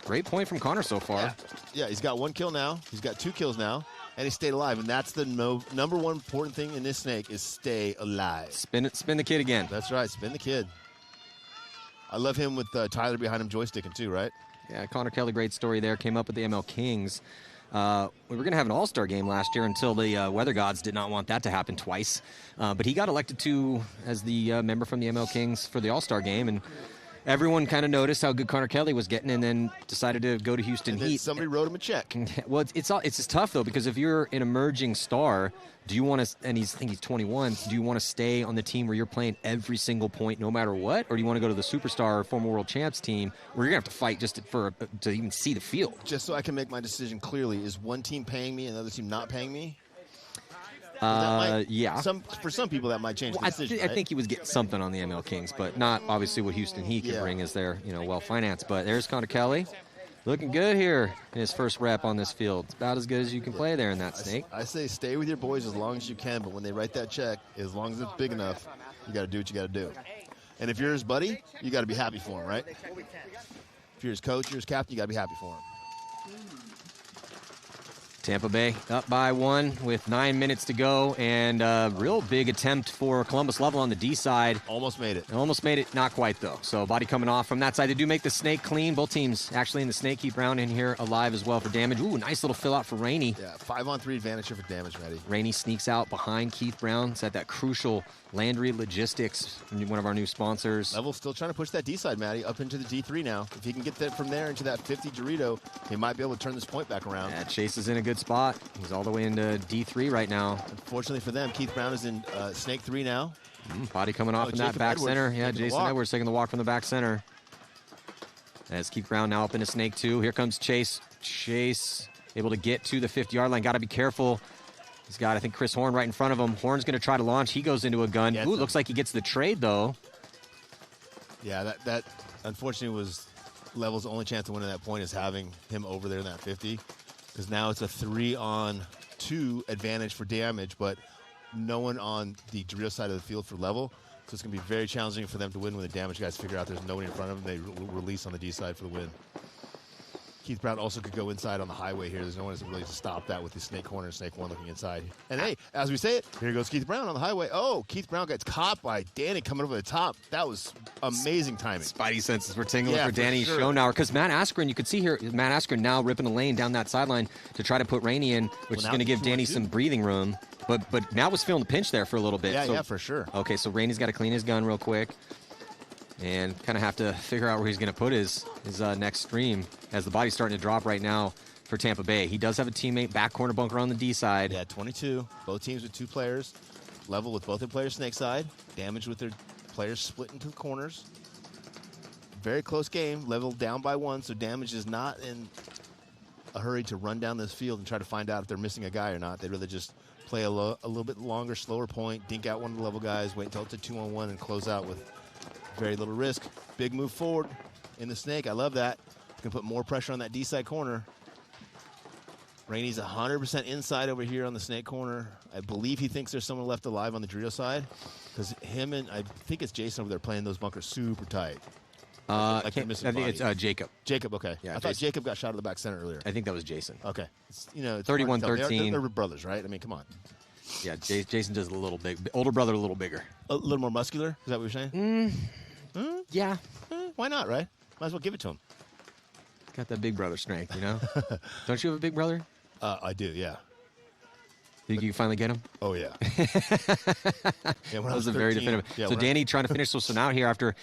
Great point from Connor so far. Yeah, he's got 1 kill now. He's got 2 kills now, and he stayed alive. And that's the number one important thing in this snake is stay alive. Spin the kid again. That's right, spin the kid. I love him with Tyler behind him joysticking too, right? Yeah, Connor Kelly, great story there. Came up with the ML Kings. We were going to have an all-star game last year until the weather gods did not want that to happen twice. But he got elected as the member from the ML Kings for the all-star game, and everyone kind of noticed how good Connor Kelly was getting and then decided to go to Houston Heat. Somebody wrote him a check. Well, it's just tough, though, because if you're an emerging star, do you want to, and I think he's 21, do you want to stay on the team where you're playing every single point no matter what? Or do you want to go to the superstar or former world champs team where you're going to have to fight just to even see the field? Just so I can make my decision clearly, is one team paying me and the other team not paying me? Yeah. For some people, that might change the decision. I think he was getting something on the ML Kings, but not obviously what Houston Heat could bring as they're well-financed. But there's Connor Kelly. Looking good here in his first rep on this field. It's about as good as you can play there in that snake. I say stay with your boys as long as you can, but when they write that check, as long as it's big enough, you got to do what you got to do. And if you're his buddy, you got to be happy for him, right? If you're his coach, you're his captain, you got to be happy for him. Tampa Bay up by 1 with 9 minutes to go, and a real big attempt for Columbus Level on the D side. Almost made it. Almost made it, not quite though. So body coming off from that side. They do make the snake clean. Both teams actually in the snake. Keith Brown in here alive as well for Damage. Ooh, nice little fill out for Rainey. Yeah, 5-on-3 advantage here for Damage, Matty. Rainey sneaks out behind Keith Brown. It's at that crucial Landry Logistics, one of our new sponsors. Level still trying to push that D side, Matty, up into the D3 now. If he can get that from there into that 50 Dorito, he might be able to turn this point back around. Yeah, Chase is in a good spot. He's all the way into D3 right now. Unfortunately for them, Keith Brown is in Snake 3 now. Body coming off in that back center. Yeah, Jason Edwards taking the walk from the back center. As Keith Brown now up into Snake 2. Here comes Chase. Chase able to get to the 50-yard line. Got to be careful. He's got, I think, Chris Horn right in front of him. Horn's going to try to launch. He goes into a gun. Ooh, looks like he gets the trade, though. Yeah, that unfortunately was Level's only chance to winning that point is having him over there in that 50. Because now it's a 3-on-2 advantage for Damage, but no one on the drill side of the field for Level. So it's going to be very challenging for them to win when the Damage guys figure out there's nobody in front of them. They release on the D side for the win. Keith Brown also could go inside on the highway here. There's no one that's really to stop that with the snake corner and Snake 1 looking inside. And hey, as we say it, here goes Keith Brown on the highway. Oh, Keith Brown gets caught by Danny coming over the top. That was amazing timing. Spidey senses were tingling for Danny Schonauer. Because Matt Askren, you could see here, Matt Askren now ripping the lane down that sideline to try to put Rainey in, which is going to give Danny some breathing room. But Matt was feeling the pinch there for a little bit. Yeah, for sure. Okay, so Rainey's got to clean his gun real quick. And kind of have to figure out where he's going to put his next stream as the body's starting to drop right now for Tampa Bay. He does have a teammate back corner bunker on the D side. Yeah, 22. Both teams with 2 players. Level with both their players snake side. Damage with their players split into the corners. Very close game. Level down by 1, so Damage is not in a hurry to run down this field and try to find out if they're missing a guy or not. They'd rather just play a little bit longer, slower point, dink out one of the Level guys, wait until it's a 2-on-1 and close out with very little risk. Big move forward in the snake. I love that. Can put more pressure on that D side corner. Rainey's 100% inside over here on the snake corner. I believe he thinks there's someone left alive on the Dorito side because him and I think it's Jason over there playing those bunkers super tight. I think it's Jacob. Jacob, okay. Yeah, I thought Jacob got shot at the back center earlier. I think that was Jason. Okay. It's 31-13. They're brothers, right? I mean, come on. Yeah, Jason does a little big. Older brother, a little bigger. A little more muscular? Is that what you're saying? Yeah. Why not, right? Might as well give it to him. Got that big brother strength, you know? Don't you have a big brother? I do, yeah. Did you finally get him? Oh, yeah. That was a very definitive. So Danny trying to finish this one out here after,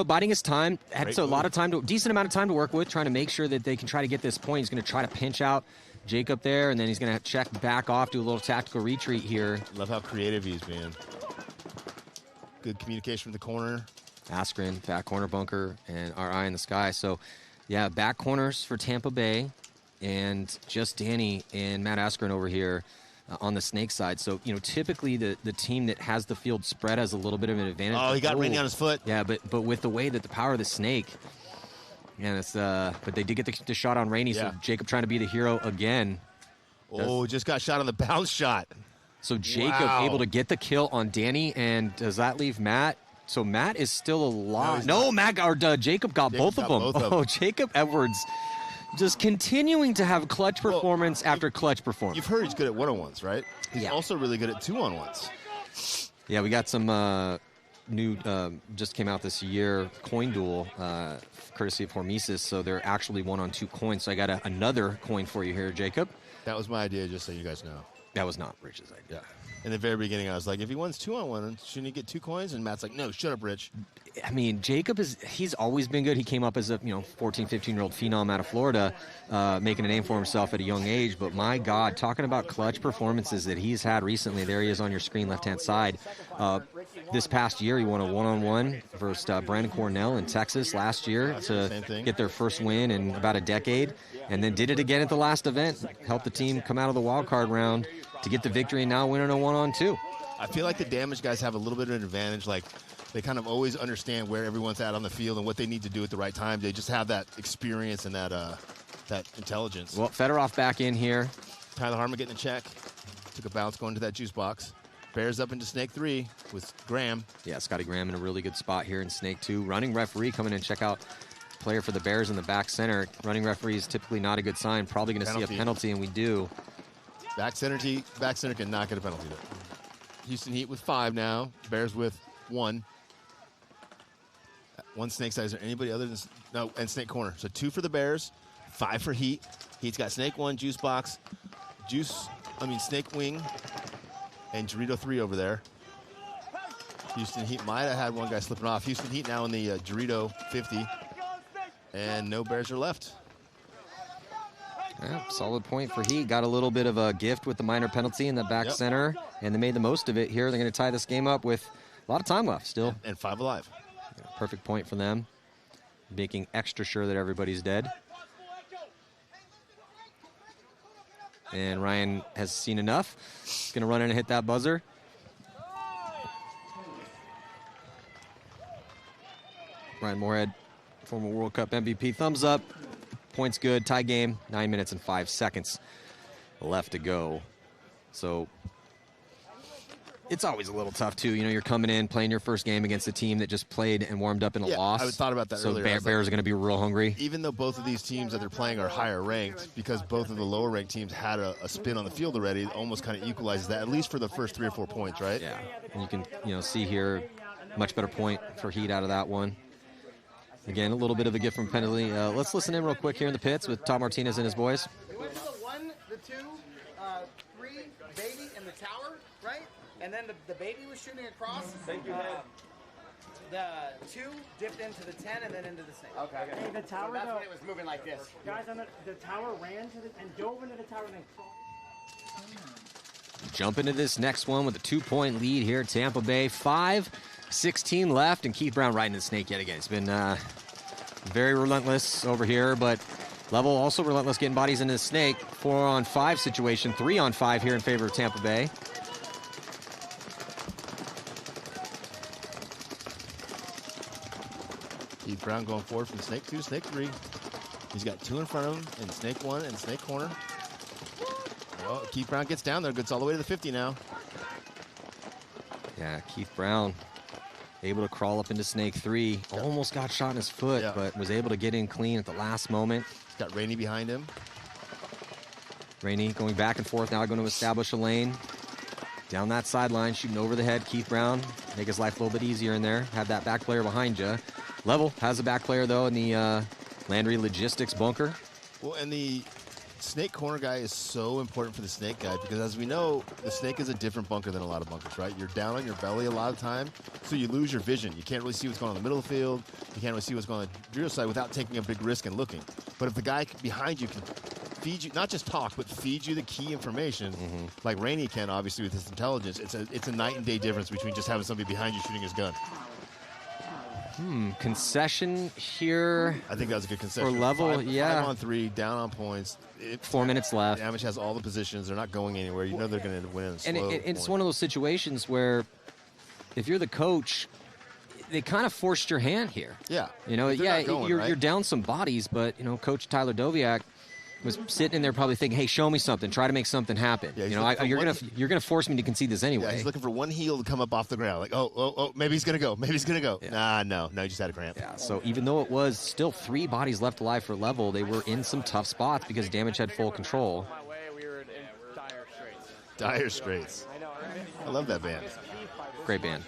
biding his time. Had a lot of time, decent amount of time to work with, trying to make sure that they can try to get this point. He's going to try to pinch out Jacob there, and then he's going to check back off, do a little tactical retreat here. Love how creative he's being. Good communication from the corner. Askren, back corner bunker, and our eye in the sky. So, yeah, back corners for Tampa Bay, and just Danny and Matt Askren over here on the snake side. So, typically the team that has the field spread has a little bit of an advantage. Oh, he got Rainey on his foot. Yeah, but with the way that the power of the snake, and it's but they did get the shot on Rainey. Yeah. So Jacob trying to be the hero again. Oh, just got shot on the bounce shot. So Jacob able to get the kill on Danny, and does that leave Matt? So Matt is still alive. No, Jacob got both of them. Oh, Jacob Edwards just continuing to have clutch performance after clutch performance. You've heard he's good at one-on-ones, right? He's Yeah. also really good at two-on-ones. Yeah, we got some new, just came out this year, coin duel, courtesy of Hormesis. So they're actually 1-on-2 coins. So I got another coin for you here, Jacob. That was my idea, just so you guys know. That was not Rich's idea. In the very beginning, I was like, if he wins 2-on-1, shouldn't he get 2 coins? And Matt's like, no, shut up, Rich. I mean, Jacob he's always been good. He came up as a 14, 15-year-old phenom out of Florida, making a name for himself at a young age. But my God, talking about clutch performances that he's had recently, there he is on your screen, left-hand side. This past year, he won a 1-on-1 versus Brandon Cornell in Texas last year to get their first win in about a decade, and then did it again at the last event, helped the team come out of the wild card round to get the victory and now winning a 1-on-2. I feel like the damage guys have a little bit of an advantage. Like, they kind of always understand where everyone's at on the field and what they need to do at the right time. They just have that experience and that intelligence. Well, Fedorov back in here. Tyler Harmon getting a check. Took a bounce going to that juice box. Bears up into snake 3 with Graham. Yeah, Scotty Graham in a really good spot here in snake 2. Running referee coming in, check out player for the Bears in the back center. Running referee is typically not a good sign. Probably going to see a penalty, and we do. Back center cannot get a penalty there. Houston Heat with 5 now. Bears with 1. One snake side. Is there anybody other than no? And snake corner. So 2 for the Bears, 5 for Heat. Heat's got snake 1, juice box, snake wing, and Dorito 3 over there. Houston Heat might have had one guy slipping off. Houston Heat now in the Dorito 50, and no Bears are left. Yeah, solid point for Heat. Got a little bit of a gift with the minor penalty in the back center, and they made the most of it here. They're going to tie this game up with a lot of time left still. And 5 alive. Yeah, perfect point for them, making extra sure that everybody's dead. And Ryan has seen enough. He's going to run in and hit that buzzer. Ryan Moorhead, former World Cup MVP, thumbs up. Points good, tie game, 9 minutes and 5 seconds left to go. So it's always a little tough too. You're coming in, playing your first game against a team that just played and warmed up in a loss. I thought about that earlier. So Bears are going to be real hungry. Even though both of these teams that they're playing are higher ranked, because both of the lower ranked teams had a spin on the field already, it almost kind of equalizes that, at least for the first 3 or 4 points, right? Yeah, and you can see here, much better point for Heat out of that one. Again, a little bit of a gift from penalty. Let's listen in real quick here in the pits with Todd Martinez and his boys. The 1, the 2, 3, baby, and the tower, right? And then the baby was shooting across. Thank you, the 2 dipped into the 10 and then into the snake. Okay. Hey, the tower, so that's when it was moving like this. Guys, on the tower ran to and dove into the tower and then Jump into this next one with a 2-point lead here at Tampa Bay. 5:16 left, and Keith Brown riding the snake yet again. It's been very relentless over here, but Level also relentless getting bodies into the snake. 4-on-5 situation, 3-on-5 here in favor of Tampa Bay. Keith Brown going forward from snake 2, snake 3. He's got 2 in front of him, and snake 1 and snake corner. Well, Keith Brown gets down there, gets all the way to the 50 now. Yeah, Keith Brown able to crawl up into snake 3. Almost got shot in his foot, but was able to get in clean at the last moment. He's got Rainey behind him. Rainey going back and forth now, going to establish a lane. Down that sideline, shooting over the head. Keith Brown, make his life a little bit easier in there. Have that back player behind you. Level has a back player, though, in the Landry Logistics bunker. Well, and the snake corner guy is so important for the snake guy because, as we know, the snake is a different bunker than a lot of bunkers, right? You're down on your belly a lot of time, so you lose your vision. You can't really see what's going on in the middle of the field. You can't really see what's going on the drill side without taking a big risk and looking. But if the guy behind you can feed you, not just talk, but feed you the key information, like Rainey can, obviously, with his intelligence, it's a night and day difference between just having somebody behind you shooting his gun. Concession here. I think that was a good concession. For Level, 5 on 3, down on points. 4 minutes left. Damage has all the positions. They're not going anywhere. You know they're going to win. And it's one of those situations where if you're the coach, they kind of forced your hand here. Yeah. You know, going, you're down some bodies, but, you know, Coach Tyler Doviak was sitting in there probably thinking, hey, show me something. Try to make something happen. Yeah, you know, you're gonna force me to concede this anyway. Yeah, he's looking for one heel to come up off the ground. Like, oh, maybe he's going to go. Maybe he's going to go. Yeah. No, he just had a cramp. Yeah, so even though it was still 3 bodies left alive for Level, they were in some tough spots because Damage had full control. Dire Straits. I love that band. Great band.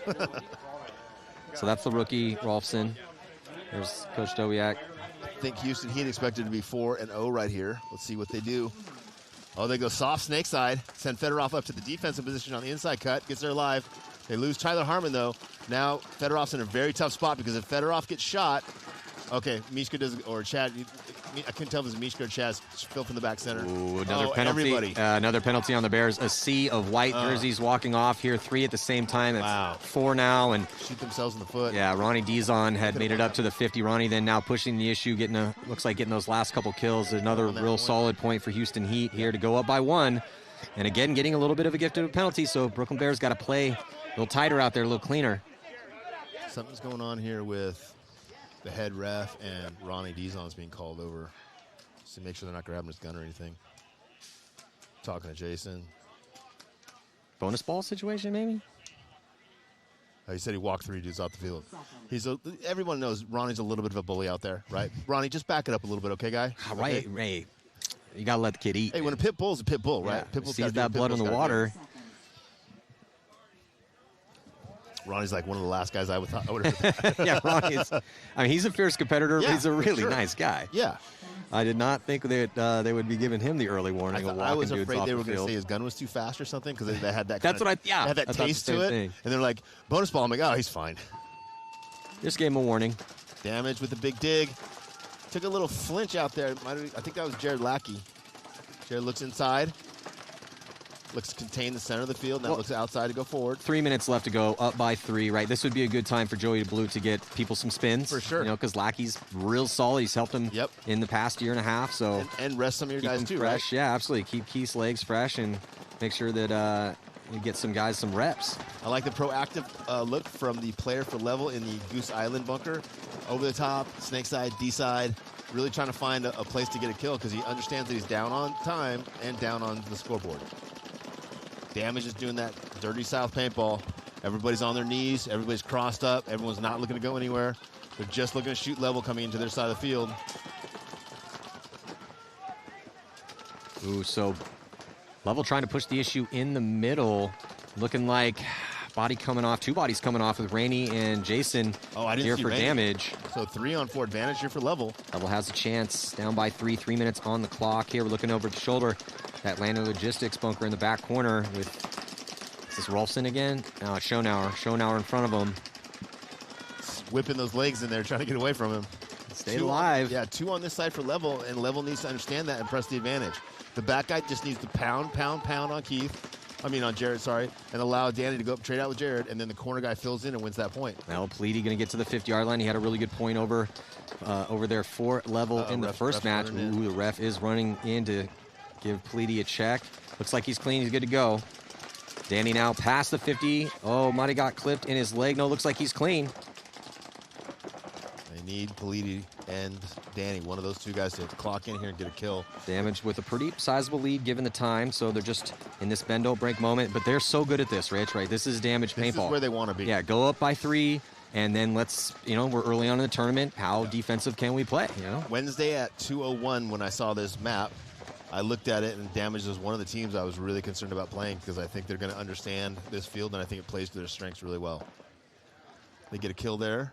So that's the rookie, Rolfson. There's Coach Doviak. I think Houston Heat expected to be 4-0 right here. Let's see what they do. Oh, they go soft snake side. Send Fedorov up to the defensive position on the inside cut. Gets there alive. They lose Tyler Harmon, though. Now Fedorov's in a very tough spot because if Fedorov gets shot, okay, Mishka does, or Chad, I couldn't tell if it was Mishka or Chaz. Phil from the back center. Ooh, another penalty. Another penalty on the Bears. A sea of white jerseys walking off here. 3 at the same time. That's 4 now. And shoot themselves in the foot. Yeah, Ronnie Dizon had made it up to the 50. Ronnie then now pushing the issue, looks like getting those last couple kills. Another real solid point for Houston Heat here to go up by 1. And again, getting a little bit of a gift of a penalty. So Brooklyn Bears got to play a little tighter out there, a little cleaner. something's going on here with the head ref and Ronnie Dizon's being called over. So make sure they're not grabbing his gun or anything. Talking to Jason. Bonus ball situation, maybe? He said he walked 3 dudes off the field. Everyone knows Ronnie's a little bit of a bully out there, right? Ronnie, just back it up a little bit, okay, guy? Right, okay? Ray. You got to let the kid eat. Hey, when a pit bull's a pit bull, right? Yeah. Pit bull's Sees that blood in the water. Ronnie's like one of the last guys I would have. Yeah, Ronnie's. I mean, he's a fierce competitor, Yeah, but he's a really sure. nice guy. Yeah. I did not think that they would be giving him the early warning. I was afraid they were going to say his gun was too fast or something because they had that. That's what I. Yeah, they had that taste to it, and they're like bonus ball. I'm like, oh, he's fine. Just gave him a warning. Damage with the big dig. Took a little flinch out there. I think that was Jared Lackey. Jared looks inside. Looks contained the center of the field. Now looks outside to go forward. 3 minutes left to go, up by 3, right? This would be a good time for Joey DeBlue to get people some spins. For sure. You know, because Lackey's real solid. He's helped him in the past year and a half. So and rest some of your keep guys him too, fresh. right? Yeah, absolutely. Keep Keith's legs fresh and make sure that you get some guys some reps. I like the proactive look from the player for level in the Goose Island bunker. Over the top, snake side, D side. Really trying to find a place to get a kill because he understands that he's down on time and down on the scoreboard. Damage is doing that dirty South paintball. Everybody's on their knees. Everybody's crossed up. Everyone's not looking to go anywhere. They're just looking to shoot level coming into their side of the field. Ooh, so level trying to push the issue in the middle. Looking like body coming off, 2 bodies coming off with Rainey and Jason here for damage. So 3-on-4 advantage here for level. Level has a chance. Down by 3, 3 minutes on the clock here. We're looking over the shoulder. That Lando Logistics bunker in the back corner with, is this Rolfson again? No, it's Schonauer. Schonauer in front of him. Whipping those legs in there, trying to get away from him. Stay alive. Yeah, 2 on this side for level, and level needs to understand that and press the advantage. The back guy just needs to pound on Jared, sorry, and allow Danny to go up trade out with Jared, and then the corner guy fills in and wins that point. Now Pleedy going to get to the 50-yard line. He had a really good point over there for level in the first match. Ooh, the ref is running in to give Pleedy a check. Looks like he's clean. He's good to go. Danny now past the 50. Oh, might have got clipped in his leg. No, looks like he's clean. They need Pleedy and Danny, one of those 2 guys, to clock in here and get a kill. Damage with a pretty sizable lead given the time, so they're just in this bend don't break moment, but they're so good at this, Rich, right? This is damage paintball. This is where they want to be. Yeah, go up by 3, and then let's, we're early on in the tournament. How defensive can we play, Wednesday at 2:01 when I saw this map, I looked at it, and Damage was one of the teams I was really concerned about playing because I think they're going to understand this field, and I think it plays to their strengths really well. They get a kill there.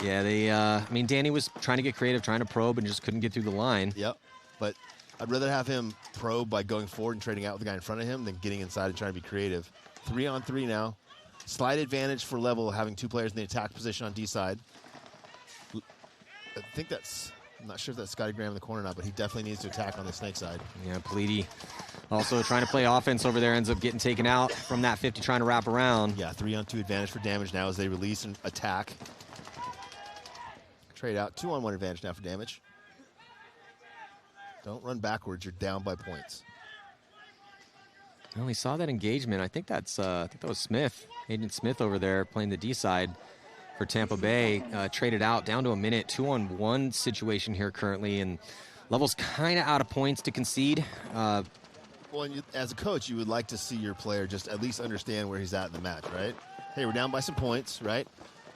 Yeah, Danny was trying to get creative, trying to probe, and just couldn't get through the line. Yep, but I'd rather have him probe by going forward and trading out with the guy in front of him than getting inside and trying to be creative. 3-on-3 now. Slight advantage for level, having 2 players in the attack position on D side. I think that's, I'm not sure if that's Scotty Graham in the corner or not, but he definitely needs to attack on the snake side. Yeah, Pleedy also trying to play offense over there, ends up getting taken out from that 50, trying to wrap around. Yeah, 3-on-2 advantage for Damage now as they release and attack. Trade out, 2-on-1 advantage now for Damage. Don't run backwards, you're down by points. Well, we saw that engagement. I think that was Smith, Agent Smith over there playing the D side for Tampa Bay. Traded out down to a minute, 2-on-1 situation here currently, and level's kind of out of points to concede. Well, and as a coach, you would like to see your player just at least understand where he's at in the match, right? Hey, we're down by some points, right?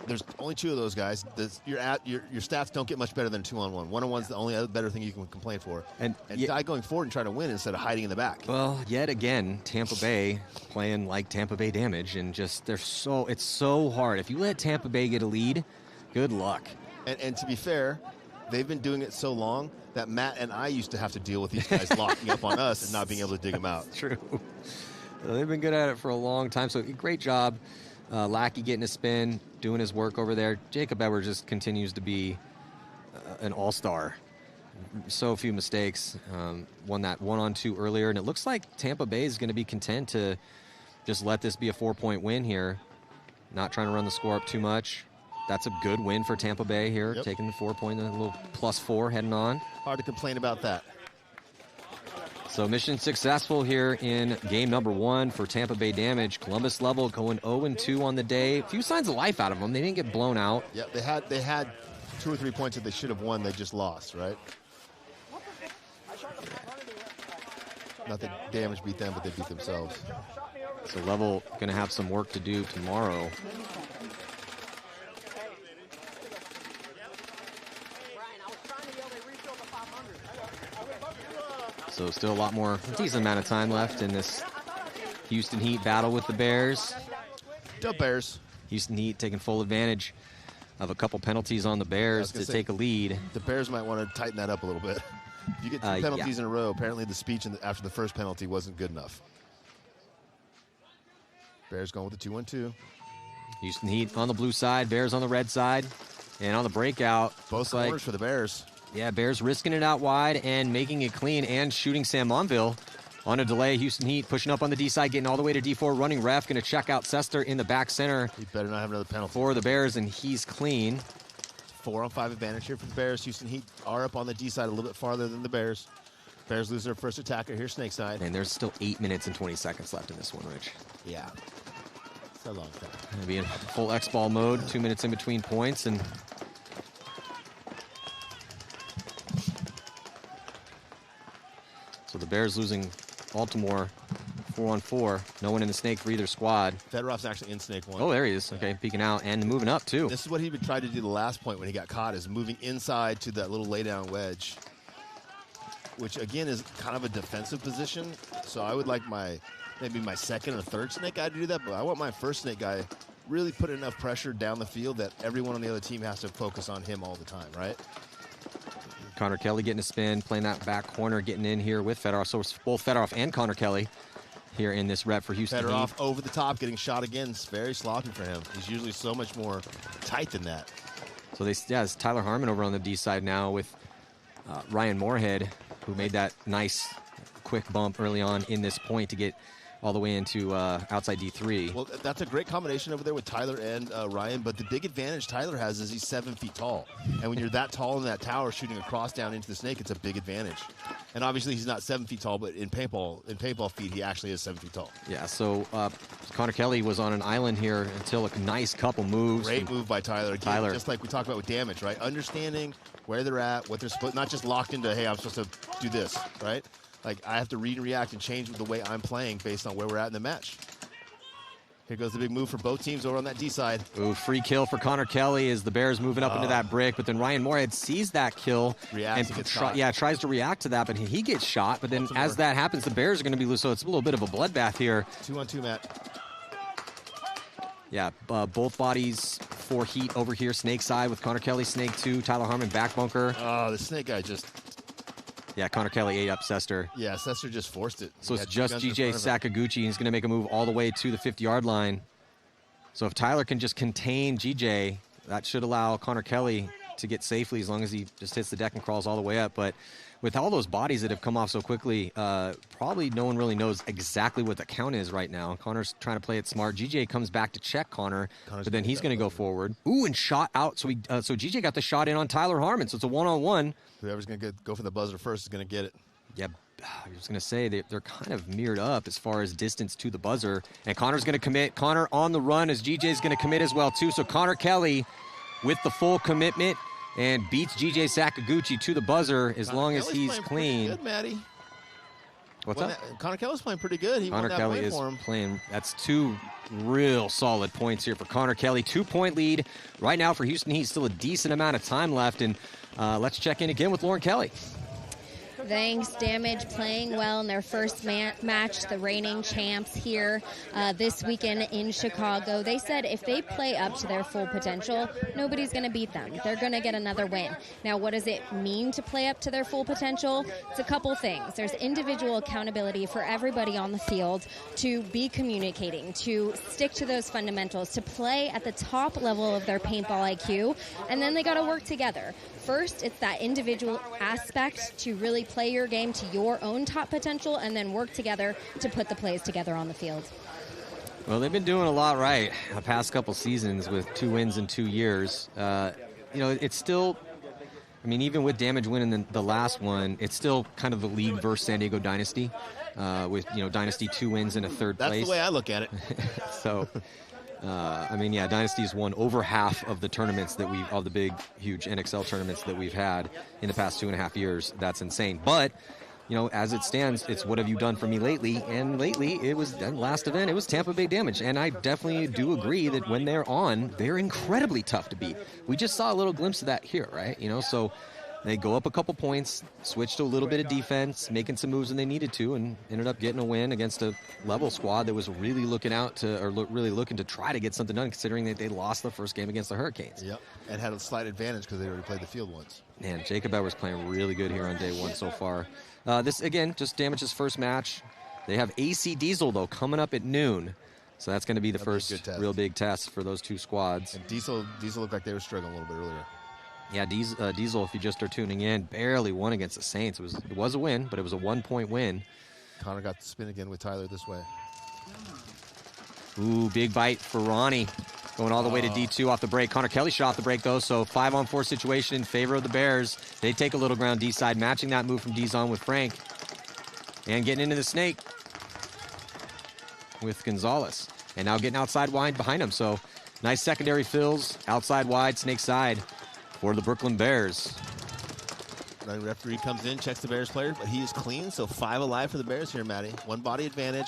There's only 2 of those guys. Your stats don't get much better than 2-on-1. 1-on-1's the only other better thing you can complain for. And guy going forward and trying to win instead of hiding in the back. Well, yet again, Tampa Bay playing like Tampa Bay Damage, and just it's so hard. If you let Tampa Bay get a lead, good luck. And to be fair, they've been doing it so long that Matt and I used to have to deal with these guys locking up on us and not being able to dig them out. True. They've been good at it for a long time, so great job. Lackey getting a spin, doing his work over there. Jacob Edwards just continues to be an all-star. So few mistakes. Won that 1-on-2 earlier, and it looks like Tampa Bay is going to be content to just let this be a 4-point win here. Not trying to run the score up too much. That's a good win for Tampa Bay here, taking the 4 point, a little +4 heading on. Hard to complain about that. So mission successful here in game number 1 for Tampa Bay Damage. Columbus Level going 0-2 on the day. A few signs of life out of them. They didn't get blown out. Yeah, they had 2 or 3 points that they should have won. They just lost, right? Not that Damage beat them, but they beat themselves. So Level going to have some work to do tomorrow. So still a lot more, a decent amount of time left in this Houston Heat battle with the Bears. The Bears. Houston Heat taking full advantage of a couple penalties on the Bears to take a lead. The Bears might want to tighten that up a little bit. If you get 2 penalties in a row, apparently the speech after the first penalty wasn't good enough. Bears going with the 2-1-2. Houston Heat on the blue side, Bears on the red side. And on the breakout, both corners for the Bears. Yeah, Bears risking it out wide and making it clean and shooting Sam Monville on a delay. Houston Heat pushing up on the D side, getting all the way to D4. Running ref, going to check out Sester in the back center. He better not have another penalty. For the Bears, and he's clean. 4-on-5 advantage here for the Bears. Houston Heat are up on the D side a little bit farther than the Bears. Bears lose their first attacker here, snake side. And there's still 8 minutes and 20 seconds left in this one, Rich. Yeah. It's a long time. Gonna be in full Xball mode, 2 minutes in between points, and so the Bears losing Baltimore 4-on-4. No one in the snake for either squad. Fedorov's actually in snake 1. Oh, there he is. Okay, peeking out and moving up, too. This is what he would try to do the last point when he got caught, is moving inside to that little laydown wedge, which, again, is kind of a defensive position. So I would like maybe my second or third snake guy to do that, but I want my first snake guy really put enough pressure down the field that everyone on the other team has to focus on him all the time, right? Connor Kelly getting a spin, playing that back corner, getting in here with Fedorov. So it's both Fedorov and Connor Kelly here in this rep for Houston Fedorov Heat. Over the top, getting shot again. It's very sloppy for him. He's usually so much more tight than that. So it's Tyler Harmon over on the D side now with Ryan Moorhead, who made that nice quick bump early on in this point to get all the way into outside D3. Well, that's a great combination over there with Tyler and Ryan, but the big advantage Tyler has is he's 7 feet tall. And when you're that tall in that tower shooting across down into the snake, it's a big advantage. And obviously he's not 7 feet tall, but in paintball feet, he actually is 7 feet tall. Yeah, so Connor Kelly was on an island here until a nice couple moves. Great move by Tyler. Again, just like we talked about with damage, right? Understanding where they're at, what they're supposed, not just locked into, hey, I'm supposed to do this, right? Like, I have to read and react and change the way I'm playing based on where we're at in the match. Here goes the big move for both teams over on that D side. Ooh, free kill for Connor Kelly as the Bears moving up into that brick, but then Ryan Moorhead sees that kill and tries to react to that, but he gets shot. But then as that happens, the Bears are going to be loose, so it's a little bit of a bloodbath here. 2-on-2, Matt. Yeah, both bodies for Heat over here. Snake side with Connor Kelly, snake 2, Tyler Harmon back bunker. Oh, the snake guy just... Yeah, Connor Kelly ate up Sester. Yeah, Sester just forced it. So it's just GJ Sakaguchi. He's going to make a move all the way to the 50-yard line. So if Tyler can just contain GJ, that should allow Connor Kelly to get safely as long as he just hits the deck and crawls all the way up. But with all those bodies that have come off so quickly, probably no one really knows exactly what the count is right now. Connor's trying to play it smart. GJ comes back to check Connor, but then he's going to go forward. Ooh, and shot out. So so GJ got the shot in on Tyler Harmon. So it's a one-on-one. Whoever's going to go for the buzzer first is going to get it. Yeah, I was going to say they're kind of mirrored up as far as distance to the buzzer. And Connor's going to commit. Connor on the run as GJ's going to commit as well, too. So Connor Kelly with the full commitment and beats GJ Sakaguchi to the buzzer as long as he's clean. Good, Matty. What's up? Connor Kelly's playing pretty good. He Connor won that Kelly point is for him. playing. That's 2 real solid points here for Connor Kelly. 2-point lead right now for Houston Heat. Still a decent amount of time left. And let's check in again with Lauren Kelly. Thanks, Damage playing well in their first match, the reigning champs here this weekend in Chicago. They said if they play up to their full potential, nobody's going to beat them. They're going to get another win. Now, what does it mean to play up to their full potential? It's a couple things. There's individual accountability for everybody on the field to be communicating, to stick to those fundamentals, to play at the top level of their paintball IQ, and then they got to work together. First, it's that individual aspect to really play your game to your own top potential and then work together to put the plays together on the field. Well, they've been doing a lot right the past couple seasons with 2 wins in 2 years. You know, it's still I mean, even with Damage winning the last one, it's still kind of the league versus San Diego Dynasty, with Dynasty 2 wins and a third place. That's the way I look at it. So, I mean, yeah, Dynasty's won over half of the tournaments that all the big, huge NXL tournaments that we've had in the past 2.5 years. That's insane. But, as it stands, it's what have you done for me lately? And lately, it was that last event, it was Tampa Bay Damage. And I definitely do agree that when they're on, they're incredibly tough to beat. We just saw a little glimpse of that here, right? So they go up a couple points, switched to a little bit of defense, making some moves when they needed to, and ended up getting a win against a level squad that was really looking really looking to try to get something done, considering that they lost the first game against the Hurricanes. Yep, and had a slight advantage because they already played the field once. Man, Jacob Edwards playing really good here on day one so far. This, again, just Damage's first match. They have AC Diesel, though, coming up at noon. So that's going to be the first real big test for those two squads. And Diesel looked like they were struggling a little bit earlier. Yeah, Diesel, if you just are tuning in, barely won against the Saints. It was a win, but it was a 1-point win. Connor got the spin again with Tyler this way. Ooh, big bite for Ronnie. Going all the way to D2 off the break. Connor Kelly shot off the break, though, so 5-on-4 situation in favor of the Bears. They take a little ground D side, matching that move from D-Zone with Frank. And getting into the snake with Gonzalez. And now getting outside wide behind him, so nice secondary fills, outside wide, snake side for the Brooklyn Bears. The referee comes in, checks the Bears player, but he is clean, so 5 alive for the Bears here, Matty. 1 body advantage.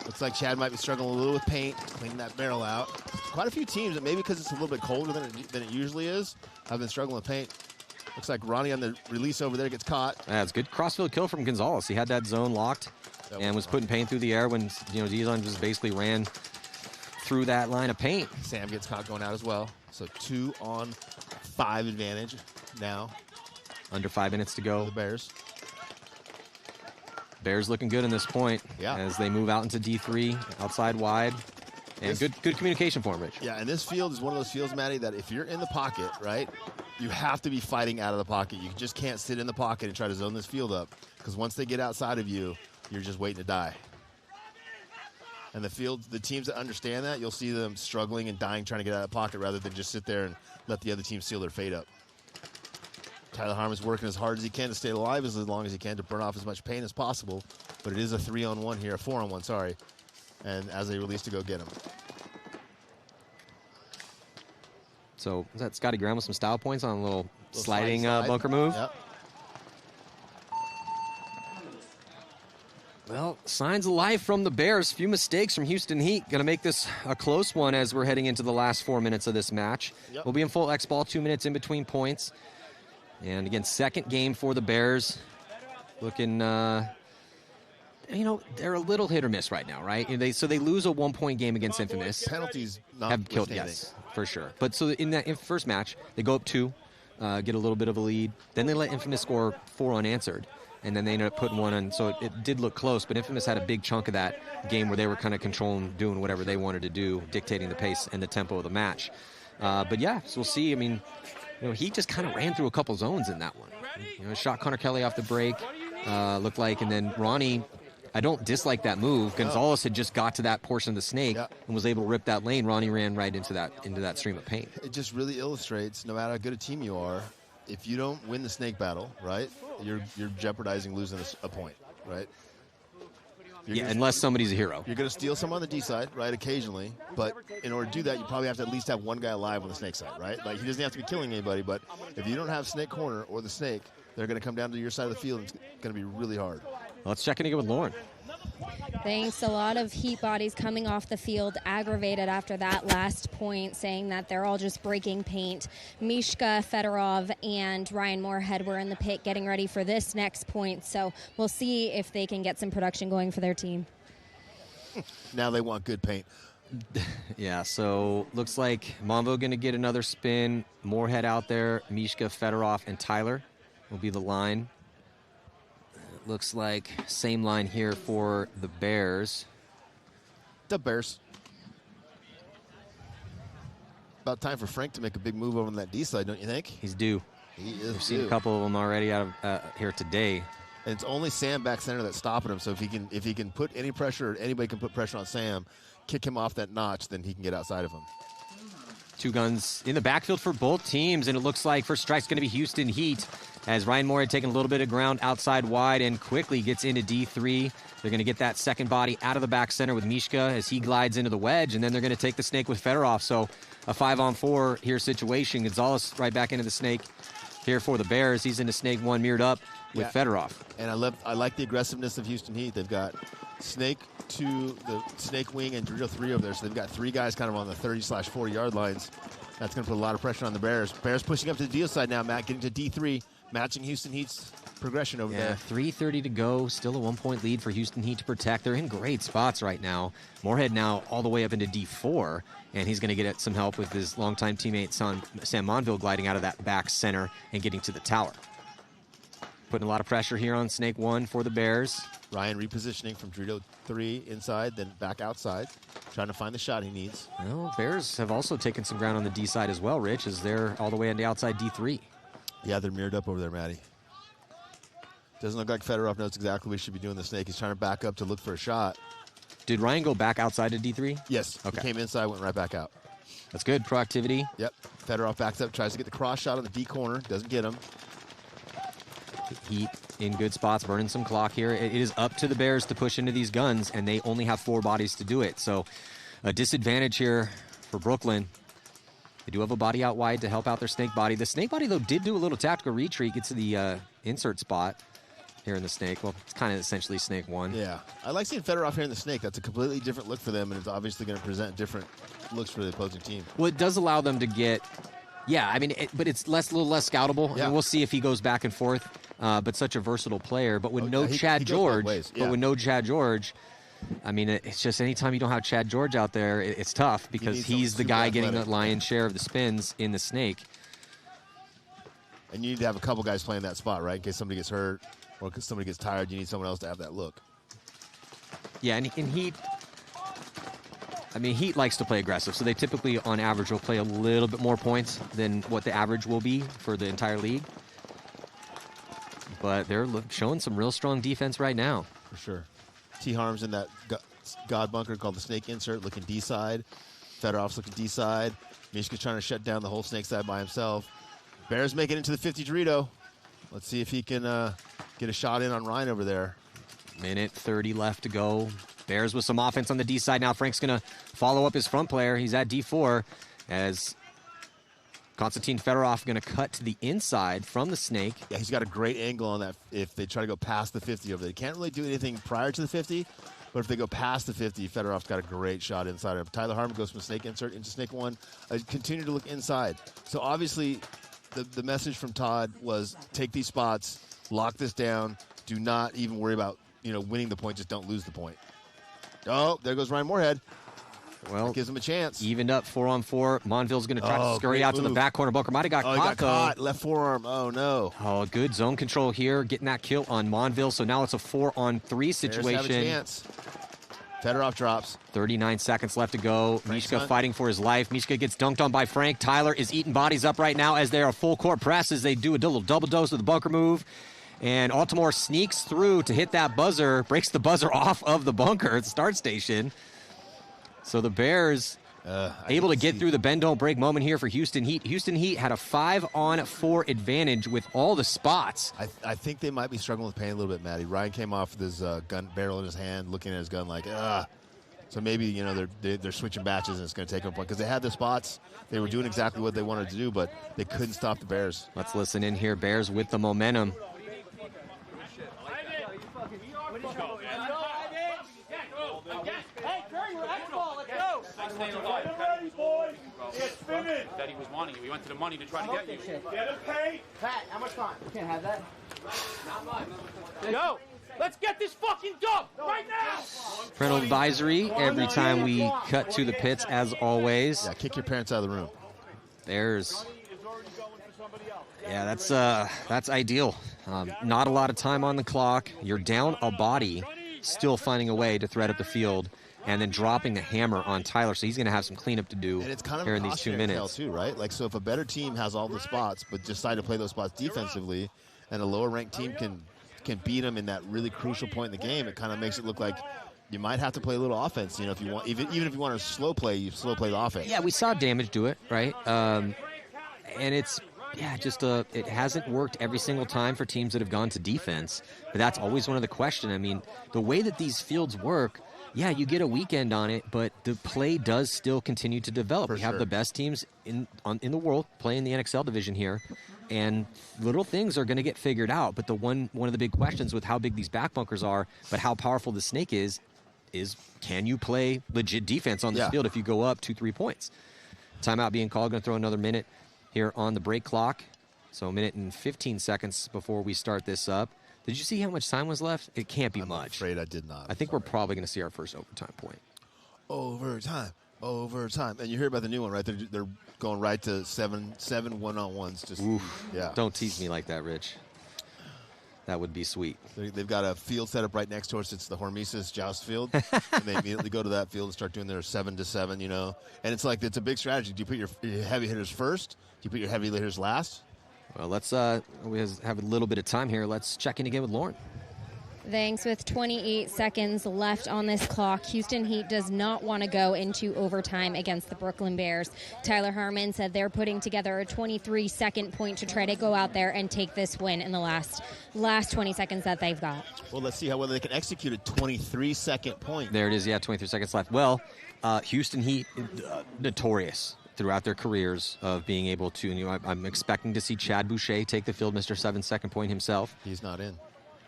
Looks like Chad might be struggling a little with paint, cleaning that barrel out. Quite a few teams, maybe because it's a little bit colder than it usually is, have been struggling with paint. Looks like Ronnie on the release over there gets caught. Yeah, it's a good crossfield kill from Gonzalez. He had that zone locked and was putting paint through the air when Dizon just basically ran through that line of paint. Sam gets caught going out as well. So 2-on-5 advantage now. Under 5 minutes to go. For the Bears. Bears looking good in this point as they move out into D3, outside wide. And good communication for him, Rich. Yeah, and this field is one of those fields, Matty, that if you're in the pocket, right, you have to be fighting out of the pocket. You just can't sit in the pocket and try to zone this field up, because once they get outside of you, you're just waiting to die. And the teams that understand that, you'll see them struggling and dying trying to get out of the pocket rather than just sit there and let the other team seal their fate up. Tyler Harmon's working as hard as he can to stay alive as long as he can to burn off as much pain as possible. But it is a 3-on-1 here, a 4-on-1, sorry. And as they release to go get him. So is that Scotty Graham with some style points on a little sliding bunker move? Yep. Well, signs of life from the Bears. Few mistakes from Houston Heat. Going to make this a close one as we're heading into the last 4 minutes of this match. Yep. We'll be in full X-ball, 2 minutes in between points. And again, second game for the Bears. Looking, they're a little hit or miss right now, right? So they lose a 1-point game against Infamous. Penalties not have killed, yes, for sure. But so in that first match, they go up 2, get a little bit of a lead. Then they let Infamous score 4 unanswered. And then they ended up putting 1 on. So it did look close, but Infamous had a big chunk of that game where they were kind of controlling, doing whatever they wanted to do, dictating the pace and the tempo of the match. But yeah, so we'll see. I mean, he just kind of ran through a couple zones in that one. Shot Connor Kelly off the break, looked like, and then Ronnie, I don't dislike that move. Gonzalez had just got to that portion of the snake and was able to rip that lane. Ronnie ran right into that stream of paint. It just really illustrates, no matter how good a team you are, if you don't win the snake battle, right, you're jeopardizing losing a point, right? Unless somebody's a hero. You're going to steal some on the D side, right, occasionally. But in order to do that, you probably have to at least have one guy alive on the snake side, right? Like, he doesn't have to be killing anybody, but if you don't have snake corner or the snake, they're going to come down to your side of the field, and it's going to be really hard. Let's check in again with Lauren. Thanks. A lot of Heat bodies coming off the field, aggravated after that last point, saying that they're all just breaking paint. Mishka, Fedorov, and Ryan Moorhead were in the pit getting ready for this next point, so we'll see if they can get some production going for their team. Now they want good paint. Yeah, so looks like Monvo going to get another spin. Moorhead out there, Mishka, Fedorov, and Tyler will be the line. Looks like same line here for the Bears. The Bears. About time for Frank to make a big move over on that D side, don't you think? He's due. He is We've seen a couple of them already out of here today. And it's only Sam back center that's stopping him. So if he can put any pressure, or anybody can put pressure on Sam, kick him off that notch, then he can get outside of him. Two guns in the backfield for both teams, and it looks like first strike's going to be Houston Heat as Ryan Moore had taken a little bit of ground outside wide and quickly gets into D3. They're going to get that second body out of the back center with Mishka as he glides into the wedge, and then they're going to take the snake with Fedorov. So a 5-on-4 here situation. Gonzalez right back into the snake here for the Bears. He's into snake one mirrored up with Fedorov. And I like the aggressiveness of Houston Heat. They've got snake 2, the snake wing, and drill 3 over there. So they've got 3 guys kind of on the 30/40 yard lines. That's going to put a lot of pressure on the Bears. Bears pushing up to the deal side now, Matt, getting to D3, matching Houston Heat's progression over there. 3:30 to go. Still a 1-point lead for Houston Heat to protect. They're in great spots right now. Moorhead now all the way up into D4, and he's going to get some help with his longtime teammate Sam Monville gliding out of that back center and getting to the tower. Putting a lot of pressure here on snake 1 for the Bears. Ryan repositioning from Dorito 3 inside, then back outside, trying to find the shot he needs. Well, Bears have also taken some ground on the D side as well, Rich, as they're all the way on the outside D3. Yeah, they're mirrored up over there, Matty. Doesn't look like Fedorov knows exactly what he should be doing the snake. He's trying to back up to look for a shot. Did Ryan go back outside to D3? Yes. Okay. He came inside, went right back out. That's good. Proactivity. Yep. Fedorov backs up, tries to get the cross shot on the D corner. Doesn't get him. Heat in good spots, burning some clock here. It is up to the Bears to push into these guns, and they only have 4 bodies to do it. So a disadvantage here for Brooklyn. They do have a body out wide to help out their snake body. The snake body, though, did do a little tactical retreat, get to the insert spot here in the snake. Well, it's kind of essentially snake 1. Yeah. I like seeing Fedorov here in the snake. That's a completely different look for them, and it's obviously going to present different looks for the opposing team. Well, it does allow them to get, I mean, but it's a little less scoutable. Yeah. And we'll see if he goes back and forth. But such a versatile player. But with no he Chad goes both George, ways. but with no Chad George, I mean, it's just anytime you don't have Chad George out there, it's tough because he's the guy getting the lion's share of the spins in the snake. And you need to have a couple guys playing that spot, right? In case somebody gets hurt or because somebody gets tired, you need someone else to have that look. Yeah, and Heat, I mean, Heat likes to play aggressive, so they typically, on average, will play a little bit more points than what the average will be for the entire league. But they're showing some real strong defense right now. For sure. T. Harm's in that God bunker called the snake insert, looking D side. Fedorov's looking D side. Mishka's trying to shut down the whole snake side by himself. Bears make it into the 50 Dorito. Let's see if he can get a shot in on Ryan over there. Minute 30 left to go. Bears with some offense on the D side now. Frank's going to follow up his front player. He's at D4 as Konstantin Fedorov going to cut to the inside from the snake. Yeah, he's got a great angle on that if they try to go past the 50 over there. They can't really do anything prior to the 50, but if they go past the 50, Fedorov's got a great shot inside of him. Tyler Harmon goes from snake insert into snake 1. Continue to look inside. So obviously the message from Todd was take these spots, lock this down, do not even worry about winning the point, just don't lose the point. Oh, there goes Ryan Moorhead. Well, that gives him a chance. Evened up 4-on-4. Monville's going to try to scurry out to the back corner. Bunker might have got caught, he got though. caught. Left forearm. Oh, no. Oh, good zone control here, getting that kill on Monville. So now it's a 4-on-3 situation. Bears have a chance. Fedorov drops. 39 seconds left to go. Mishka fighting for his life. Mishka gets dunked on by Frank. Tyler is eating bodies up right now as they are full court press as they do a little double dose of the bunker move. And Altamore sneaks through to hit that buzzer, breaks the buzzer off of the bunker at the start station. So the Bears able to get through the bend don't break moment here for Houston Heat. Houston Heat had a 5-on-4 advantage with all the spots. I think they might be struggling with pain a little bit, Matty. Ryan came off with his gun barrel in his hand, looking at his gun like, ugh. So maybe they're switching batches and it's going to take them a point because they had the spots. They were doing exactly what they wanted to do, but they couldn't stop the Bears. Let's listen in here. Bears with the momentum. That he was wanting you. We went to the money to try to get you. Get him paid. Pat, how much time? You can't have that. Not mine. Yo, let's get this fucking dub right now. Parental advisory every time we cut to the pits, as always. Yeah, kick your parents out of the room. Bears. Yeah, that's ideal. Not a lot of time on the clock. You're down a body, still finding a way to thread up the field, and then dropping the hammer on Tyler. So he's going to have some cleanup to do and it's kind of here in these 2 minutes. Too, right? Like, so if a better team has all the spots but decide to play those spots defensively, and a lower ranked team can beat them in that really crucial point in the game, it kind of makes it look like you might have to play a little offense. You know, if you want, even if you want to slow play, you slow play the offense. Yeah, we saw Damage do it, right? And it's it hasn't worked every single time for teams that have gone to defense. But that's always one of the questions. I mean, the way that these fields work, yeah, you get a weekend on it, but the play does still continue to develop. We have the best teams in the world playing the NXL division here, and little things are going to get figured out. But one of the big questions with how big these back bunkers are, but how powerful the snake is can you play legit defense on this field if you go up 2-3 points? Timeout being called. Going to throw another minute here on the break clock. So a minute and 15 seconds before we start this up. Did you see how much time was left? It can't be much. I'm afraid I did not. I think we're probably going to see our first overtime point. Overtime. And you hear about the new one, right? They're going right to seven one-on-ones. Just Oof. Yeah. Don't tease me like that, Rich. That would be sweet. They've got a field set up right next to us. It's the Hormesis Joust Field. And they immediately go to that field and start doing their 7-7, you know. And it's like, it's a big strategy. Do you put your heavy hitters first? Do you put your heavy hitters last? Well, let's we have a little bit of time here. Let's check in again with Lauren. Thanks. With 28 seconds left on this clock, Houston Heat does not want to go into overtime against the Brooklyn Bears. Tyler Harmon said they're putting together a 23-second point to try to go out there and take this win in the last 20 seconds that they've got. Well, let's see whether they can execute a 23-second point. There it is, 23 seconds left. Well, Houston Heat, notorious throughout their careers of being able to, and, you know, I'm expecting to see Chad Boucher take the field, Mr. 7-second point himself. He's not in.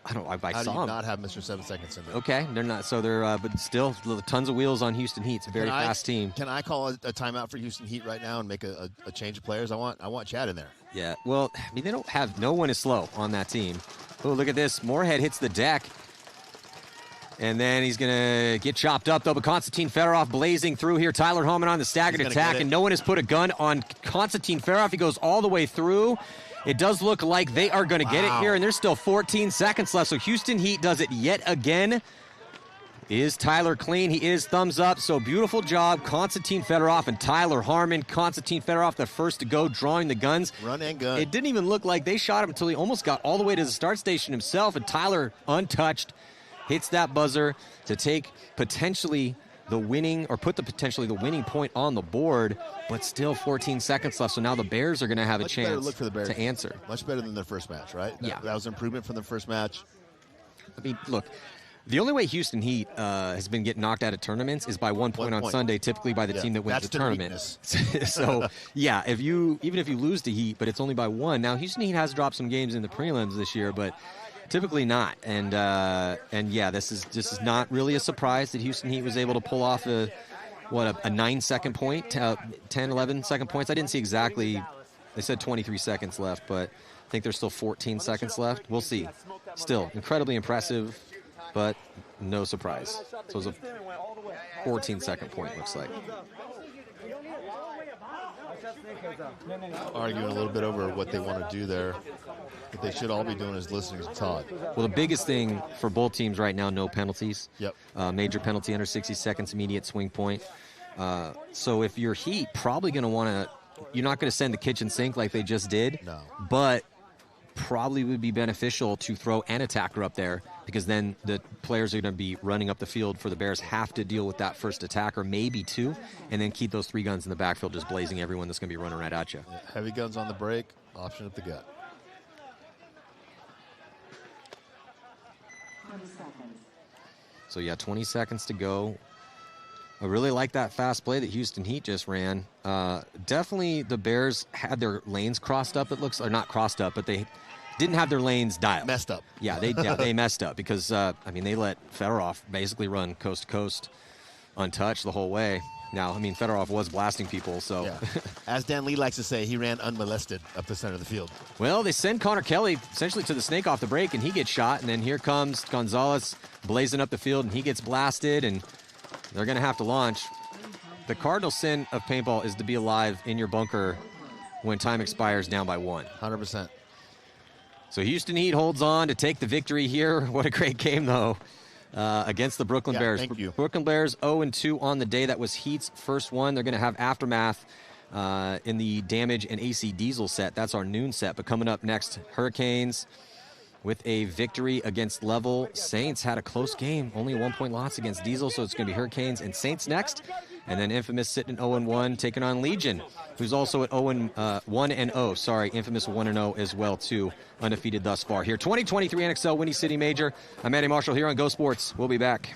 I saw him. How do you not have Mr. 7 seconds in there? Okay, they're not. So they're, but still, tons of wheels on Houston Heat. It's a very fast team. Can I call a timeout for Houston Heat right now and make a change of players? I want Chad in there. Yeah. Well, I mean, they don't have. No one is slow on that team. Oh, look at this. Moorhead hits the deck, and then he's gonna get chopped up though. But Konstantin Fedorov blazing through here. Tyler Harmon on the staggered attack, and no one has put a gun on Konstantin Fedorov. He goes all the way through. It does look like they are going to get it here, and there's still 14 seconds left. So Houston Heat does it yet again. Is Tyler clean? He is. Thumbs up. So beautiful job, Konstantin Fedorov and Tyler Harmon. Konstantin Fedorov, the first to go, drawing the guns. Run and gun. It didn't even look like they shot him until he almost got all the way to the start station himself, and Tyler, untouched, hits that buzzer to take potentially the winning, or put potentially the winning point on the board, but still 14 seconds left. So now the Bears are going to have a chance look for the Bears to answer. Much better than their first match, right? Yeah. That was an improvement from the first match. I mean, look, the only way Houston Heat has been getting knocked out of tournaments is by 1 point on Sunday, typically by the team that wins the tournament. So, yeah, even if you lose to Heat, but it's only by 1. Now, Houston Heat has dropped some games in the prelims this year, but typically not. And yeah, this is not really a surprise that Houston Heat was able to pull off a 9-second point, 10, 11 second points. I didn't see exactly. They said 23 seconds left, but I think there's still 14 seconds left. We'll see. Still incredibly impressive, but no surprise. So it was a 14-second point, looks like. Arguing a little bit over what they want to do there. What they should all be doing is listening to Todd. Well, the biggest thing for both teams right now, no penalties. Yep. Major penalty under 60 seconds, immediate swing point. So if you're Heat, probably going to want to, you're not going to send the kitchen sink like they just did. No. But probably would be beneficial to throw an attacker up there, because then the players are going to be running up the field for the Bears, have to deal with that first attacker, maybe 2, and then keep those 3 guns in the backfield just blazing everyone that's going to be running right at you. Yeah, heavy guns on the break, option at the gut. So, yeah, 20 seconds to go. I really like that fast play that Houston Heat just ran. Definitely the Bears had their lanes crossed up, it looks, or not crossed up, but they didn't have their lanes dialed. Messed up. Yeah, they messed up because, I mean, they let Fedorov basically run coast to coast untouched the whole way. Now, I mean, Fedorov was blasting people, so. Yeah. As Dan Lee likes to say, he ran unmolested up the center of the field. Well, they send Connor Kelly essentially to the snake off the break, and he gets shot, and then here comes Gonzalez blazing up the field, and he gets blasted, and they're going to have to launch. The cardinal sin of paintball is to be alive in your bunker when time expires down by 1. 100%. So Houston Heat holds on to take the victory here. What a great game, though, against the Brooklyn Bears. Thank you. Brooklyn Bears 0-2 on the day. That was Heat's first one. They're going to have aftermath in the Damage and AC Diesel set. That's our noon set. But coming up next, Hurricanes with a victory against Level. Saints had a close game, only a 1-point loss against Diesel, so it's going to be Hurricanes and Saints next. And then Infamous sitting at 0-1, taking on Legion, who's also at 1-0. Sorry, Infamous 1-0 as well, too, undefeated thus far. Here, 2023 NXL Winnie City Major. I'm Manny Marshall here on Go Sports. We'll be back.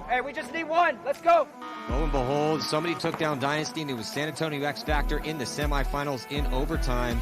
Hey, we just need one. Let's go. Lo and behold, somebody took down Dynasty, and it was San Antonio X Factor in the semifinals in overtime.